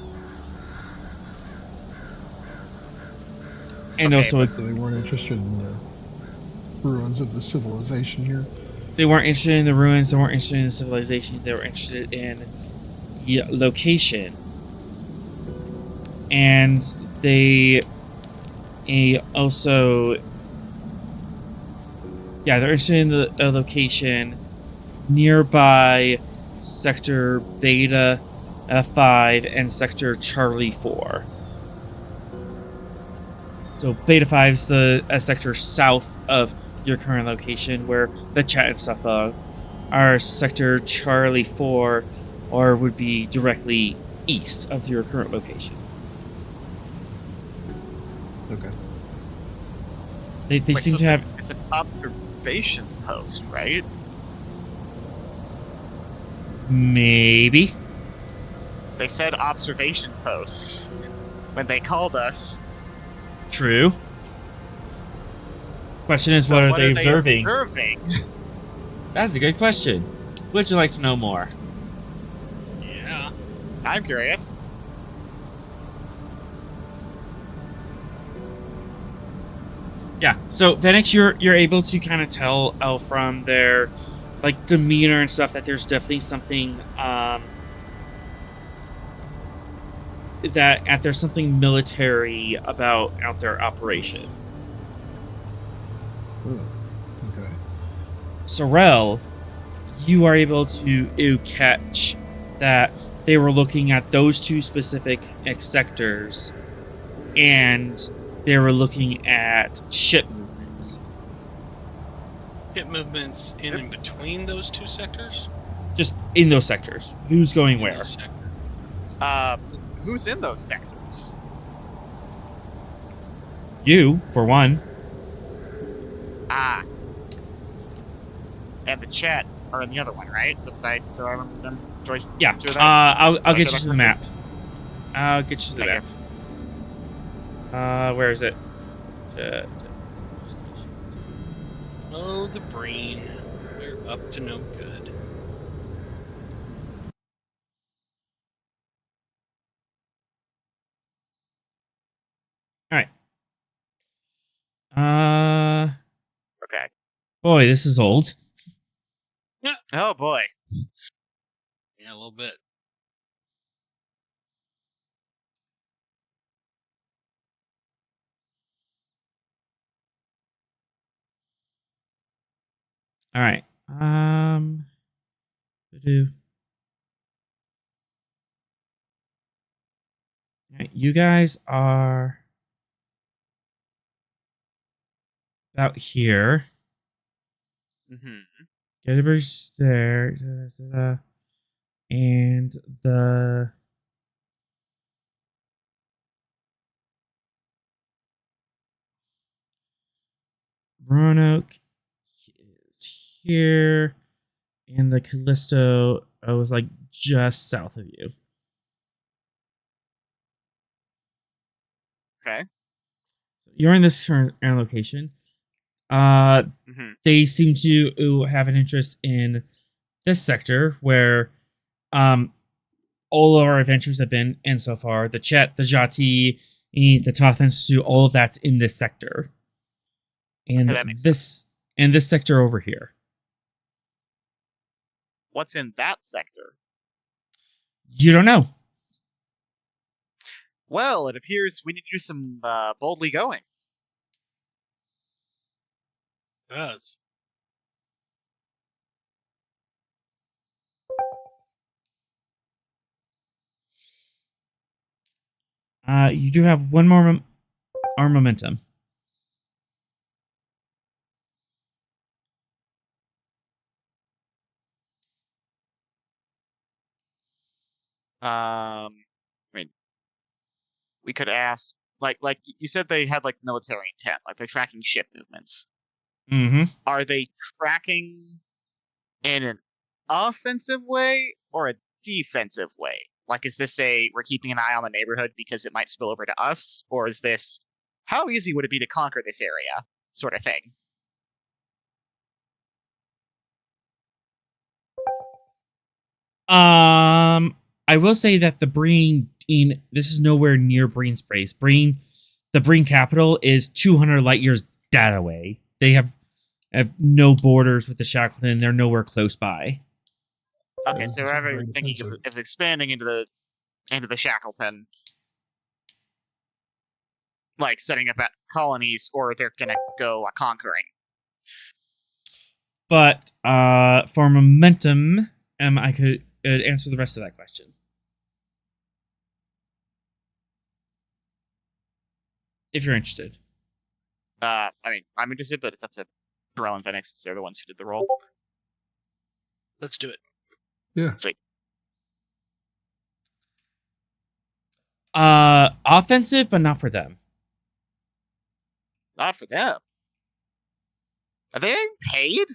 And also, So they weren't interested in the ruins of the civilization here. they weren't interested in the ruins. They weren't interested in the civilization. They were interested in the location. And they also, they're interested in the location nearby Sector Beta 5 and Sector Charlie 4. So Beta 5 is the sector south of your current location, where the Chet and stuff are. Sector Charlie 4 would be directly east of your current location. Okay. They Wait, seem so to have... It's an observation post, right? Maybe. They said observation posts when they called us. True. Question is, So what are they observing? observing? That's a good question. Would you like to know more? Yeah. I'm curious. Yeah. So Venix, you're able to kind of tell from their like demeanor and stuff that there's definitely something there's something military about their operation. Okay. Sorrel, you are able to catch that they were looking at those two specific sectors, and they were looking at ship movements. Hit movements in and between those two sectors? Just in those sectors. Who's going In where? those sectors. Who's in those sectors? You, for one. Ah. And the Chet are in the other one, right? Do I remember them? Yeah. Do that? I'll get do you that to the map. I'll get you to the Thank map. Where is it? Oh, the Breen. We're up to no good. All right. Okay. Boy, this is old. Oh boy. Yeah, a little bit. All right. All right, you guys are about here. Mm-hmm. Getter's there. And the Roanoke is here. And the Callisto was like just south of you. Okay. So you're in this current location. Mm-hmm. They seem to have an interest in this sector where all of our adventures have been in so far. The Chet, the Jati, the Toth Institute, all of that's in this sector. And Okay, that makes this and this sector over here. What's in that sector? You don't know. Well, it appears we need to do some boldly going. Does. You do have one more momentum. I mean, we could ask, like you said, they had like military intent, like they're tracking ship movements. Mm-hmm. Are they tracking in an offensive way or a defensive way? Like, is this we're keeping an eye on the neighborhood because it might spill over to us, or is this how easy would it be to conquer this area, sort of thing? I will say that the Breen this is nowhere near Breen's base. The Breen capital is 200 light years that away. They have no borders with the Shackleton. They're nowhere close by. Okay, so we're Very either thinking of expanding into the Shackleton, like setting up colonies, or they're gonna go conquering. But for momentum, I could answer the rest of that question. If you're interested. I mean, I'm interested, but it's up to Darrell and Phoenix. They're the ones who did the roll. Let's do it. Yeah. Sweet. Offensive, but not for them. Not for them. Are they paid?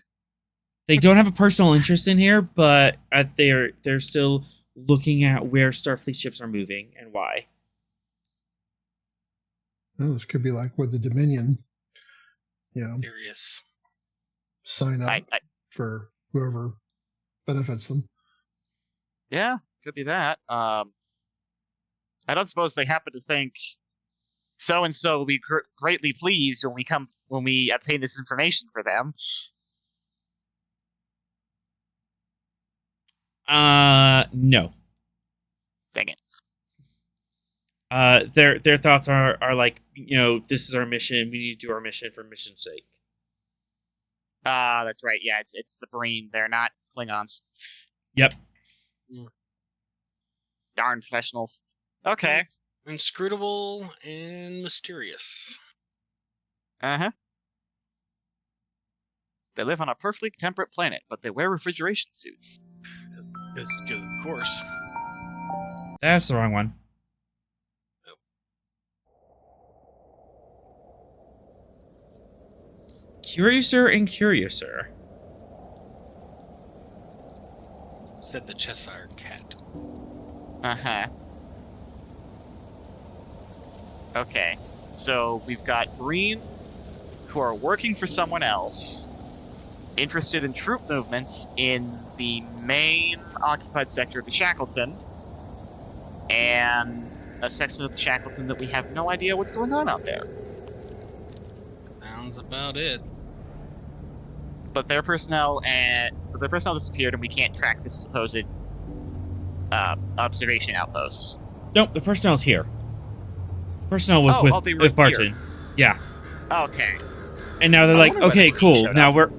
They don't have a personal interest in here, but they're still looking at where Starfleet ships are moving and why. Well, this could be like with the Dominion. Serious. sign up I for whoever benefits them. yeah, could be that. I don't suppose they happen to think so and so will be greatly pleased when we obtain this information for them. No. Dang it. Their thoughts are like, this is our mission. We need to do our mission for mission's sake. That's right. Yeah, it's the Breen. They're not Klingons. Yep. Darn professionals. Okay. Inscrutable and mysterious. Uh-huh. They live on a perfectly temperate planet, but they wear refrigeration suits. Because of course. That's the wrong one. Curiouser and Curiouser. Said the Cheshire Cat. Uh-huh. Okay. So we've got Breen, who are working for someone else, interested in troop movements in the main occupied sector of the Shackleton, and a section of the Shackleton that we have no idea what's going on out there. Sounds about it. But their personnel disappeared, and we can't track this supposed observation outpost. Nope, the personnel's here. Personnel was they were with Barton. here. Yeah. Okay. And now they're I like, wonder when okay, Breen cool. showed Now up. we're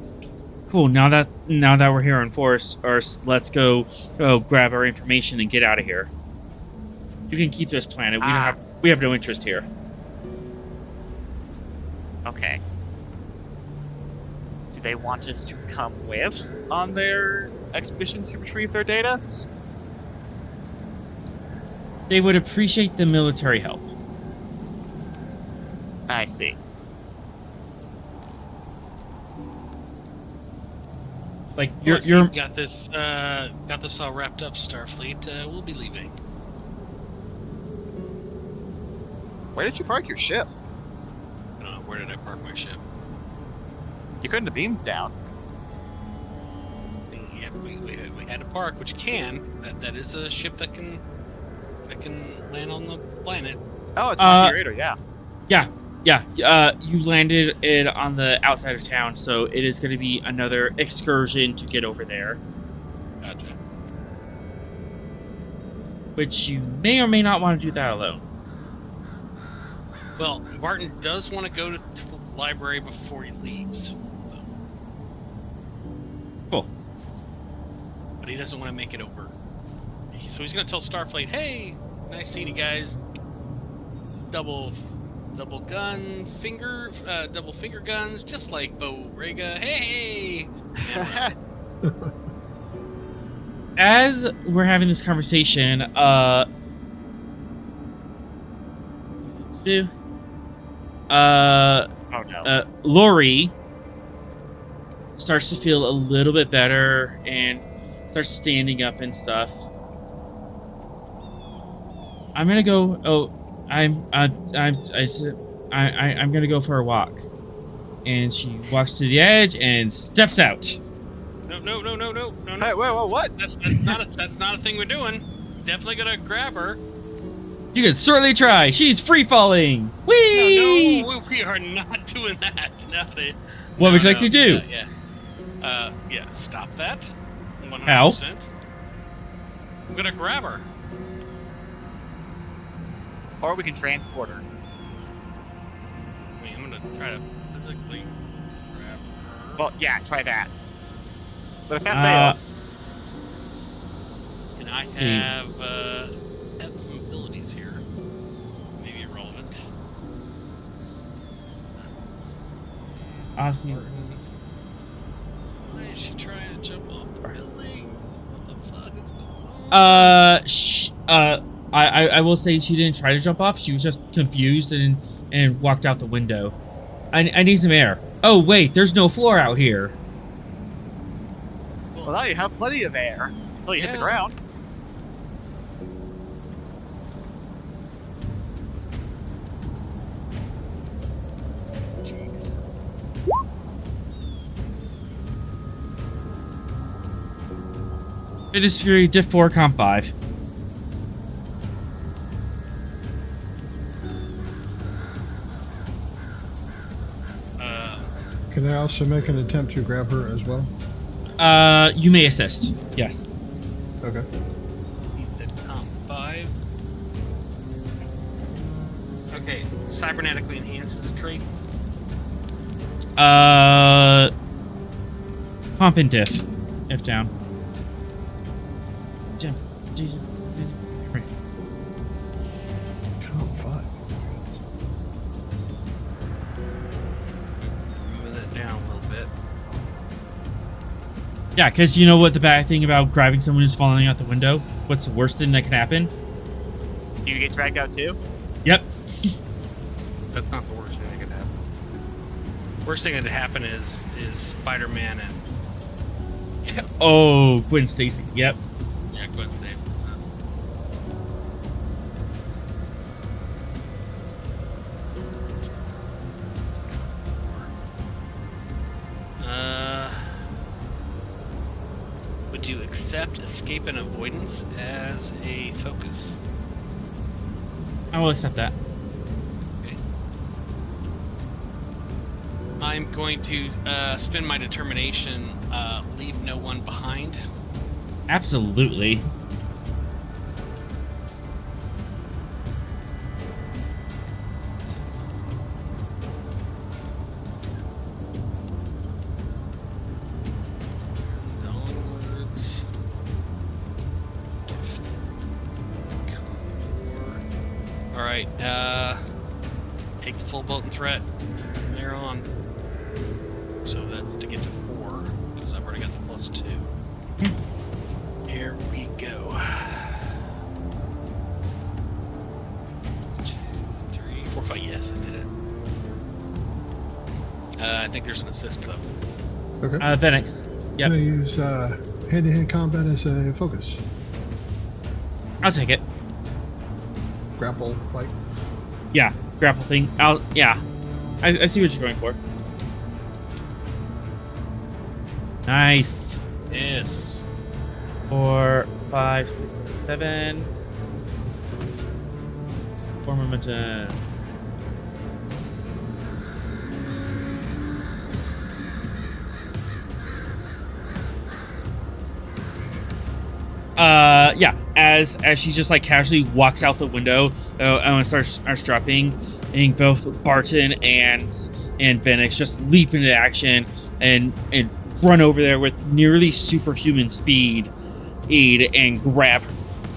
cool. Now that we're here in force, let's go grab our information and get out of here. You can keep this planet. We have no interest here. Okay. Do they want us to come with on their expedition to retrieve their data? They would appreciate the military help. I see. Like Once you're you've got this all wrapped up, Starfleet. We'll be leaving. Where did you park your ship? Where did I park my ship? You couldn't have beamed down. Yeah, we had to park, which can. That is a ship that can land on the planet. Oh, it's on the radar, yeah. Yeah. You landed it on the outside of town, so it is going to be another excursion to get over there, Gotcha. which you may or may not want to do that alone. Well, Barton does want to go to the library before he leaves. Cool. But he doesn't want to make it over. So he's going to tell Starfleet, hey, nice seeing you guys. Double finger guns, just like Bo Rega. Hey! And, As we're having this conversation, Oh no. Lori starts to feel a little bit better and starts standing up and stuff. I'm gonna go. Oh, I'm gonna go for a walk, and she walks to the edge and steps out. no. Hey, whoa, what? That's not a thing we're doing. Definitely gonna grab her. You can certainly try. She's free falling. Whee! No, we are not doing that. What would you like to do? Yeah, stop that. 100%. How? I'm gonna grab her. Or we can transport her. I mean, I'm gonna try to physically grab her. Well, yeah, try that. But if that fails... And I have some abilities here. Maybe irrelevant. Awesome. Why is she trying to jump off the building? What the fuck is going on? I will say she didn't try to jump off. She was just confused and walked out the window. I need some air. Oh wait, there's no floor out here. Well, now you have plenty of air until you hit the Yeah. ground. I disagree. Diff 4, comp 5. Can I also make an attempt to grab her as well? You may assist. Yes. Okay. He said comp 5. Okay, cybernetically enhances a trait. Comp and diff. If down. Comp 5. Moving that down a little bit. Yeah, because you know what the bad thing about grabbing someone who's falling out the window? What's the worst thing that can happen? Do you get dragged out too? Yep. That's not the worst thing that could happen. Worst thing that could happen is Spider-Man and Oh, Gwen Stacy. Yep. yeah, Gwen Stacy. Would you accept escape and avoidance as a focus? I will accept that. Okay. I'm going to spend my determination, leave no one behind. Absolutely. Onwards. All right. Take the full Bolton threat from there on. So that's to get to 4 because I've already got the +2. Here we go. 2, 3, 4, 5. Yes, I did it. I think there's an assist though. Okay. Venix. Yep. Can I use hand-to-hand combat as a focus? I'll take it. Grapple, like. Yeah. Grapple thing. Yeah. I see what you're going for. Nice. Yes. 4, 5, 6, 7. 4 momentum. Yeah. As she just like casually walks out the window, and starts dropping, and both Barton and Venix just leap into action and run over there with nearly superhuman speed, and grab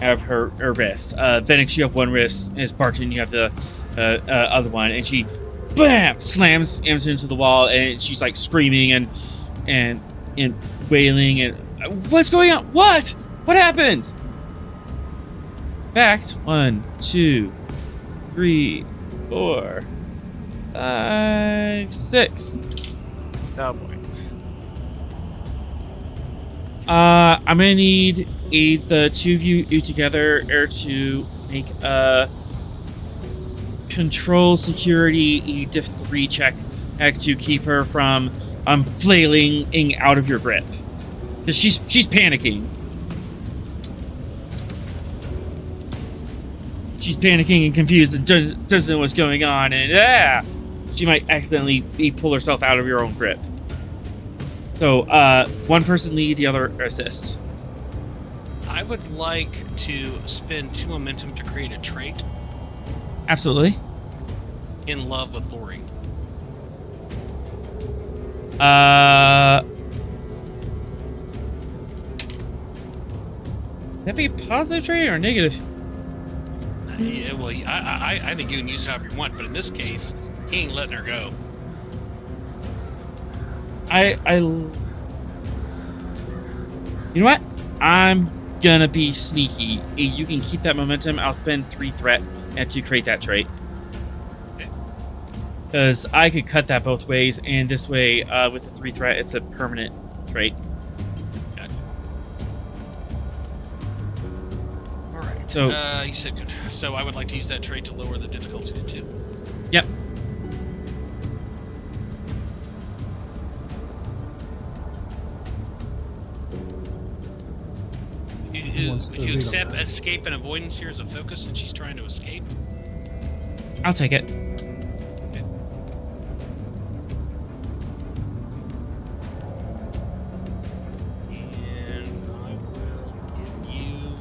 her wrist. Venix, you have one wrist, as Barton, you have the other one, and she, bam, slams into the wall, and she's like screaming and wailing, and what's going on? What happened? Fact 1, 2, 3, 4, 5, 6. Oh boy. I'm gonna need the two of you together to make a control security diff 3 check to keep her from flailing out of your grip, because she's panicking. She's panicking and confused and doesn't know what's going on, and she might accidentally pull herself out of your own grip. So, one person lead, the other assist. I would like to spend 2 momentum to create a trait. Absolutely. In love with Lori. That be a positive trait or a negative? Yeah, well, I think you can use it however you want, but in this case, he ain't letting her go. You know what? I'm gonna be sneaky. You can keep that momentum. I'll spend 3 threat to create that trait. Because I could cut that both ways, and this way, with the 3 threat, it's a permanent trait. Gotcha. All right. So, you said good. So I would like to use that trait to lower the difficulty to 2. yep. wants to lead on accept that. escape and avoidance here as a focus, and she's trying to escape. I'll take it. And I will give you.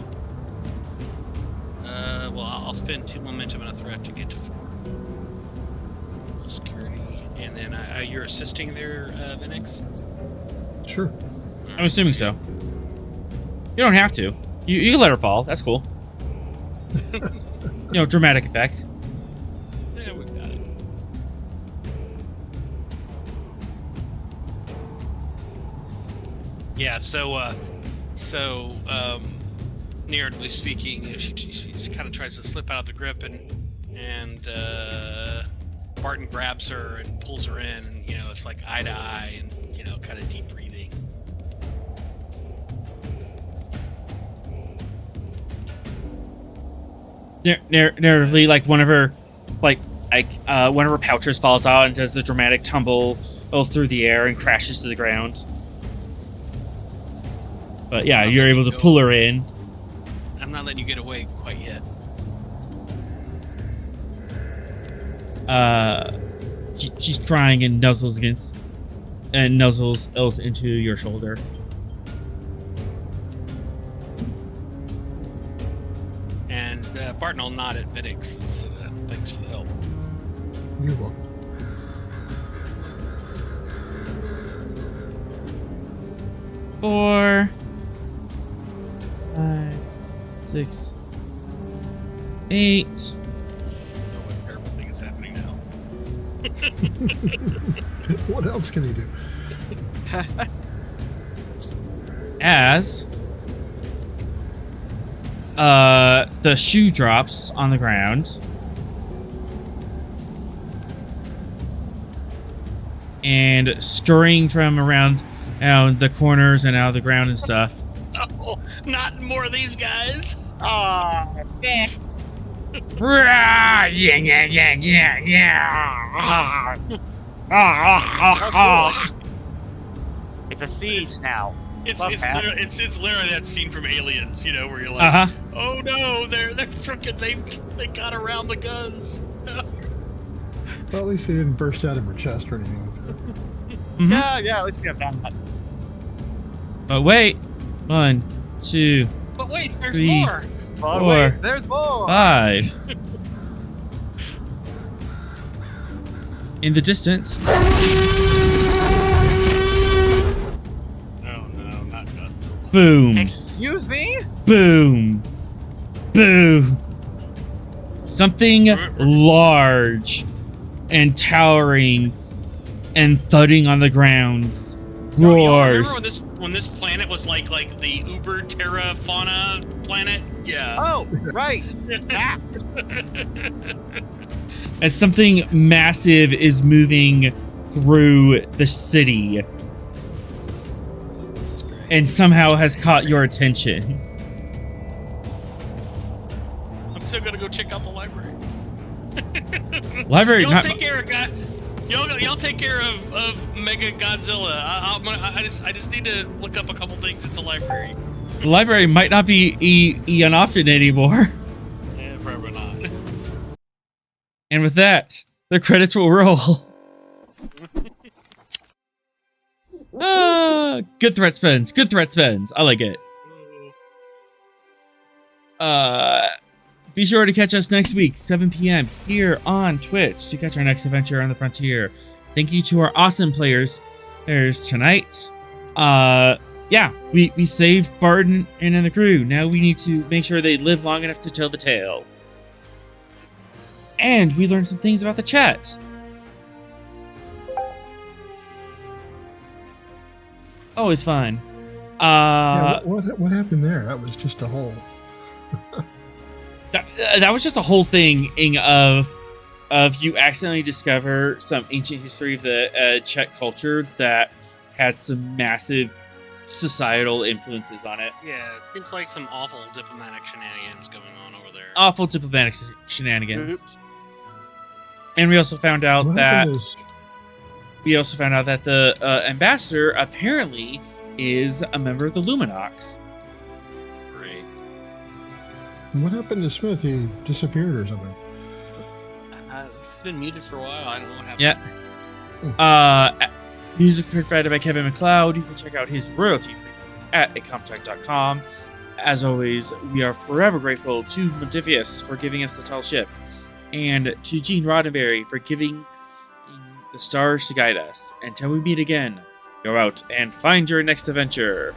Well, I'll spend 2 momentum and a threat to get to 4. Security, and then you're assisting there, Vinix. Sure. I'm assuming so. You don't have to. You can let her fall. That's cool. Dramatic effect. Yeah, we've got it. Yeah. So, narratively speaking, she kind of tries to slip out of the grip, and Barton grabs her and pulls her in, and it's like eye to eye, and kind of deep breathing. Narratively, like one of her pouches falls out and does the dramatic tumble through the air and crashes to the ground. But yeah, you're able to pull her in. I'm not letting you get away quite yet. She's crying and nuzzles Els into your shoulder. And Barton will nod at Vinix. Thanks for the help. You're welcome. Four, 5, 6, 8. What terrible thing is happening now? What else can he do? As the shoe drops on the ground, and scurrying from around the corners and out of the ground and stuff. Oh, not more of these guys. Oh, man. Yeah, yeah, yeah, yeah, yeah. It's a siege now. It's Love that. literally that scene from Aliens, where you're like, Uh-huh. oh no, they're freaking they got around the guns. Well, at least he didn't burst out of her chest or anything like that. Mhm. Yeah, at least we have that. But wait, 1, 2, But wait, there's 3, more. But 4, wait, there's more. 5. In the distance, Oh no, not guns. boom, Excuse me? boom, boom. Something large and towering and thudding on the ground roars. Remember when this planet was like the Uber Terra Fauna planet? Yeah. Oh, right. That. As something massive is moving through the city That's great. and somehow has caught your attention. I'm still gonna go check out the library. Library, Y'all not, take care of y'all take care of Mega Godzilla. I just need to look up a couple things at the library. the library might not be an option anymore. Yeah, probably not. And with that, the credits will roll. Good threat spins. Good threat spins. I like it. Be sure to catch us next week, 7 p.m. here on Twitch to catch our next adventure on the frontier. Thank you to our awesome players tonight. Yeah, we saved Barton and the crew. Now we need to make sure they live long enough to tell the tale. And we learned some things about the Chet. Always fun. Yeah, what happened there? That was just a whole. That was just a whole thing of you accidentally discover some ancient history of the Chet culture that had some massive societal influences on it. Yeah, seems like some awful diplomatic shenanigans going on over there. Awful diplomatic shenanigans. Oops. And we also found out What that happened is- the ambassador apparently is a member of the Luminox. Great. What happened to Smith? He disappeared or something. He's been muted for a while. I don't know what happened. Yeah. Music provided by Kevin Macloud. You can check out his royalty-free music at incompetech.com. As always, we are forever grateful to Montifius for giving us the tall ship, and to Gene Roddenberry for giving the stars to guide us. Until we meet again, go out and find your next adventure.